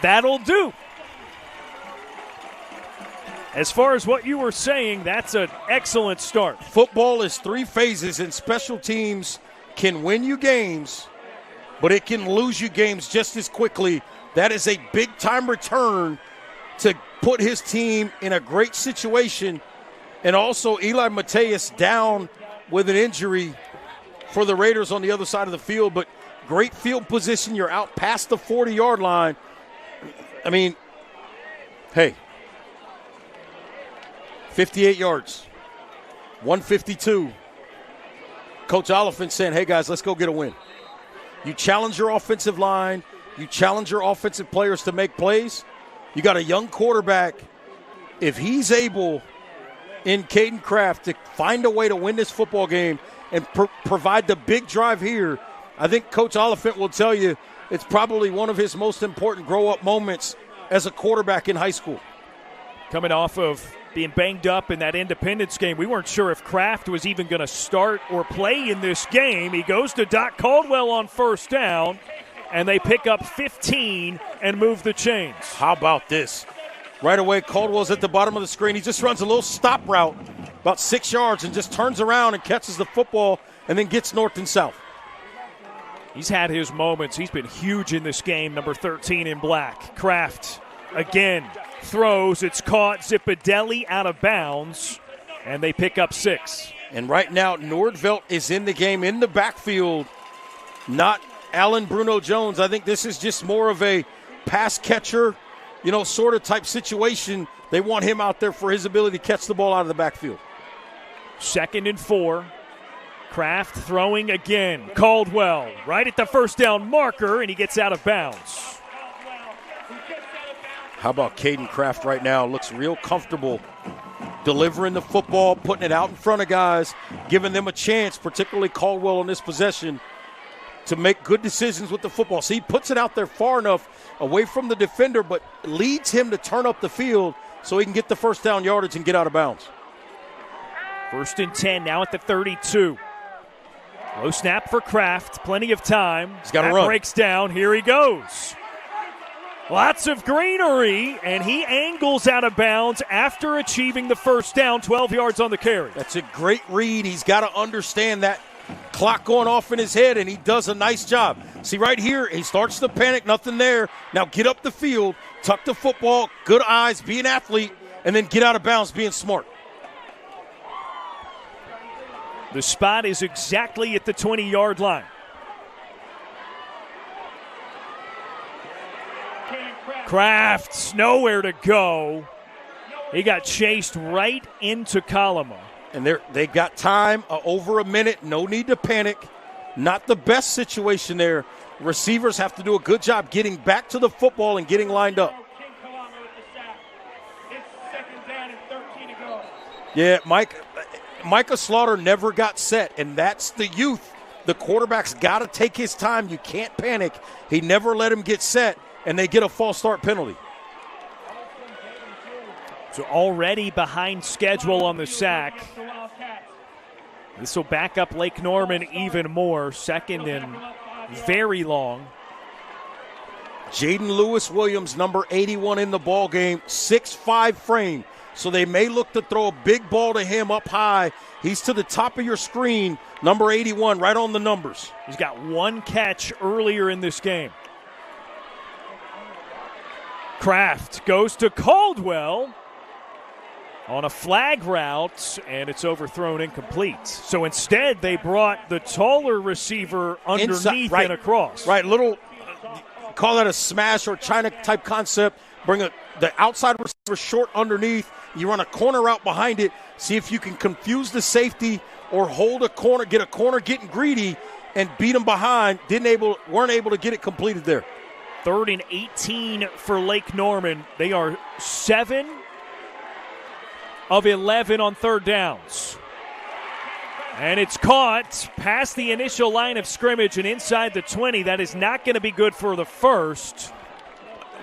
That'll do. As far as what you were saying, that's an excellent start. Football is 3 phases, and special teams can win you games, but it can lose you games just as quickly. That is a big-time return to put his team in a great situation. And also Eli Mateus down with an injury for the Raiders on the other side of the field, but great field position. You're out past the 40-yard line. I mean, hey, 58 yards, 152. Coach Oliphant saying, hey, guys, let's go get a win. You challenge your offensive line. You challenge your offensive players to make plays. You got a young quarterback. If he's able in Caden Kraft to find a way to win this football game and provide the big drive here, I think Coach Oliphant will tell you it's probably one of his most important grow-up moments as a quarterback in high school. Coming off of being banged up in that Independence game, we weren't sure if Kraft was even going to start or play in this game. He goes to Doc Caldwell on first down, and they pick up 15 and move the chains. How about this? Right away, Caldwell's at the bottom of the screen. He just runs a little stop route, about 6 yards, and just turns around and catches the football and then gets north and south. He's had his moments. He's been huge in this game, number 13 in black. Kraft again throws. It's caught. Zipadelli out of bounds, and they pick up 6. And right now, Nordvelt is in the game in the backfield, not Alan Bruno Jones. I think this is just more of a pass catcher, sort of type situation. They want him out there for his ability to catch the ball out of the backfield. 2nd and 4. Kraft throwing again. Caldwell right at the first down marker, and he gets out of bounds. How about Caden Kraft right now? Looks real comfortable delivering the football, putting it out in front of guys, giving them a chance, particularly Caldwell in this possession, to make good decisions with the football. So he puts it out there far enough away from the defender, but leads him to turn up the field so he can get the first down yardage and get out of bounds. 1st and 10 now at the 32. Low snap for Kraft. Plenty of time. He's got to run. Breaks down. Here he goes. Lots of greenery, and he angles out of bounds after achieving the first down, 12 yards on the carry. That's a great read. He's got to understand that clock going off in his head, and he does a nice job. See right here, he starts to panic, nothing there. Now get up the field, tuck the football, good eyes, be an athlete, and then get out of bounds being smart. The spot is exactly at the 20-yard line. Kraft's nowhere to go. He got chased right into Kalama. And they got time, over a minute, no need to panic. Not the best situation there. Receivers have to do a good job getting back to the football and getting lined up. Yeah, Micah Slaughter never got set, and that's the youth. The quarterback's got to take his time. You can't panic. He never let him get set, and they get a false start penalty. So already behind schedule on the sack. This will back up Lake Norman even more. 2nd and very long. Jaden Lewis-Williams, number 81 in the ball game, 6'5" frame. So they may look to throw a big ball to him up high. He's to the top of your screen, number 81, right on the numbers. He's got one catch earlier in this game. Kraft goes to Caldwell on a flag route, and it's overthrown incomplete. So instead, they brought the taller receiver underneath and across. Right, little, call that a smash or China-type concept. Bring the outside receiver short underneath. You run a corner route behind it. See if you can confuse the safety or hold a corner, get a corner getting greedy, and beat them behind. Weren't able to get it completed there. 3rd and 18 for Lake Norman. They are 7 of 11 on third downs. And it's caught past the initial line of scrimmage and inside the 20. That is not going to be good for the first.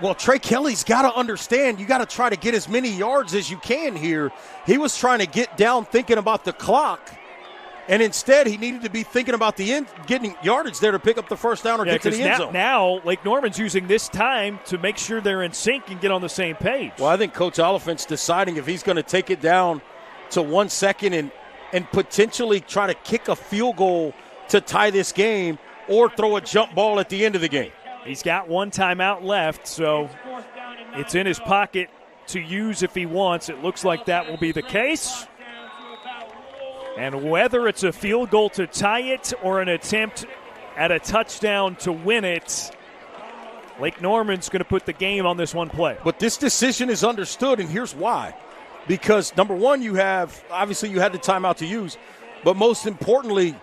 Well, Trey Kelly's got to understand you got to try to get as many yards as you can here. He was trying to get down thinking about the clock, and instead he needed to be thinking about the end, getting yardage there to pick up the first down or get to the end zone. Now Lake Norman's using this time to make sure they're in sync and get on the same page. Well, I think Coach Oliphant's deciding if he's going to take it down to 1 second and potentially try to kick a field goal to tie this game or throw a jump ball at the end of the game. He's got one timeout left, so it's in his pocket to use if he wants. It looks like that will be the case. And whether it's a field goal to tie it or an attempt at a touchdown to win it, Lake Norman's going to put the game on this one play. But this decision is understood, and here's why. Because, number one, obviously you had the timeout to use, but most importantly,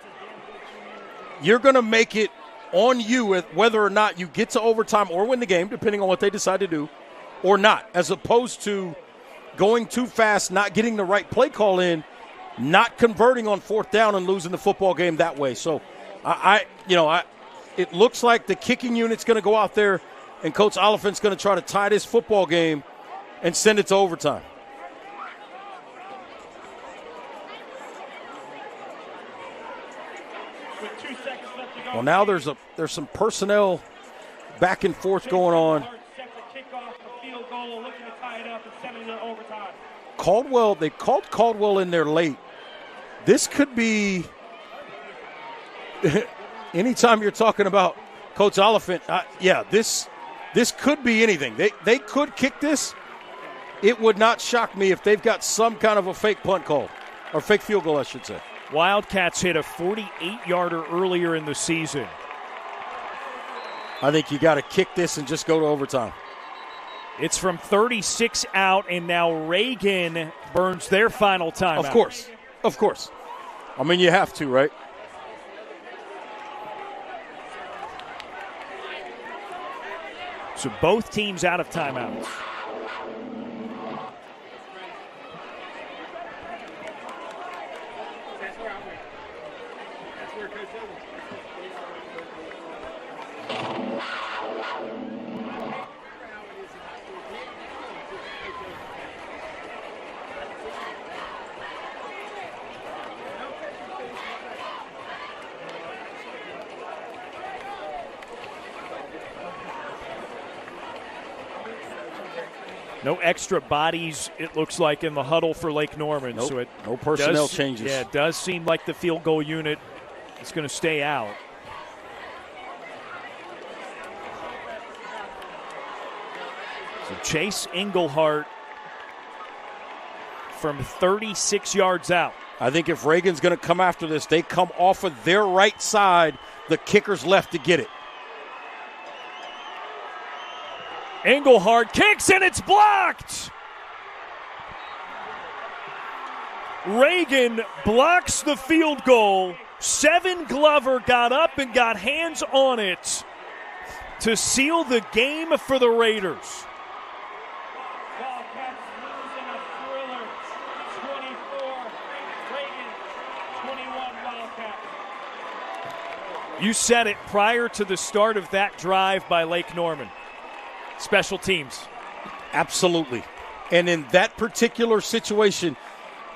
you're going to make it on you with whether or not you get to overtime or win the game, depending on what they decide to do, or not, as opposed to going too fast, not getting the right play call in, not converting on 4th down and losing the football game that way. So, it looks like the kicking unit's going to go out there, and Coach Oliphant's going to try to tie this football game and send it to overtime. Well, now there's some personnel back and forth going on. They called Caldwell in there late. This could be anytime you're talking about Coach Oliphant. This could be anything. They could kick this. It would not shock me if they've got some kind of a fake punt call or fake field goal, I should say. Wildcats hit a 48-yarder earlier in the season. I think you got to kick this and just go to overtime. It's from 36 out, and now Reagan burns their final time. Of course. I mean, you have to, right? So both teams out of timeouts. No extra bodies, it looks like, in the huddle for Lake Norman. Nope. So No personnel changes. Yeah, it does seem like the field goal unit is going to stay out. So Chase Englehart from 36 yards out. I think if Reagan's going to come after this, they come off of their right side, the kicker's left to get it. Englehart kicks and it's blocked. Reagan blocks the field goal. Seven Glover got up and got hands on it to seal the game for the Raiders. Wildcats losing a thriller. 24, Reagan, 21 Wildcats. You said it prior to the start of that drive by Lake Norman. Special teams. Absolutely. And in that particular situation,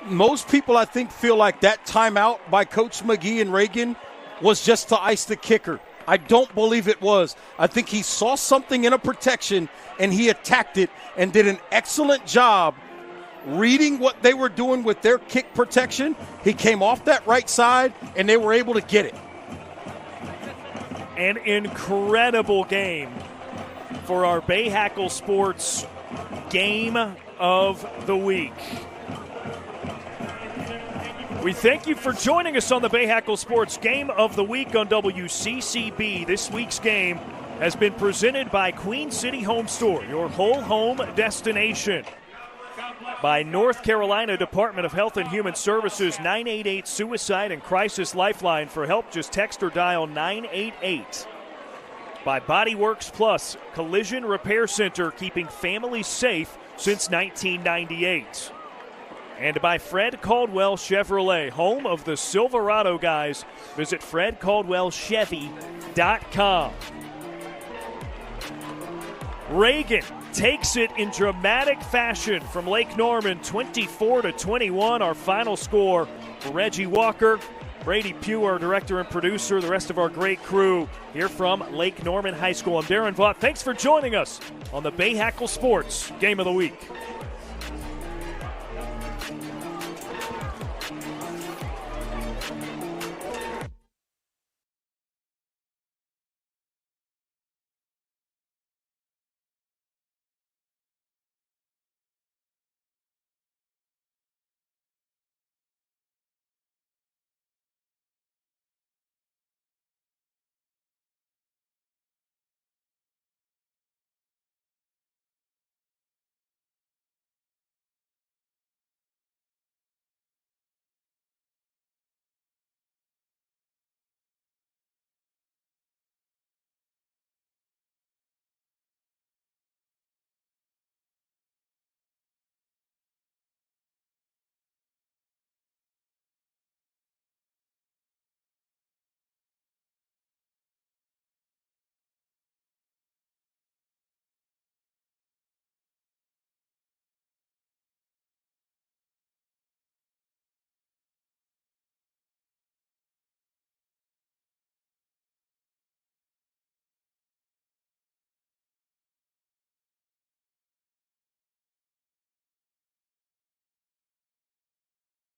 most people, I think, feel like that timeout by Coach McGee and Reagan was just to ice the kicker. I don't believe it was. I think he saw something in a protection, and he attacked it and did an excellent job reading what they were doing with their kick protection. He came off that right side, and they were able to get it. An incredible game for our Bahakel Sports Game of the Week. We thank you for joining us on the Bahakel Sports Game of the Week on WCCB. This week's game has been presented by Queen City Home Store, your whole home destination. By North Carolina Department of Health and Human Services, 988 Suicide and Crisis Lifeline. For help, just text or dial 988. By Bodyworks Plus, Collision Repair Center, keeping families safe since 1998. And by Fred Caldwell Chevrolet, home of the Silverado guys. Visit FredCaldwellChevy.com. Reagan takes it in dramatic fashion from Lake Norman, 24-21. Our final score for Reggie Walker, Brady Pugh, our director and producer, the rest of our great crew here from Lake Norman High School. I'm Darren Vaught. Thanks for joining us on the Bahakel Sports Game of the Week.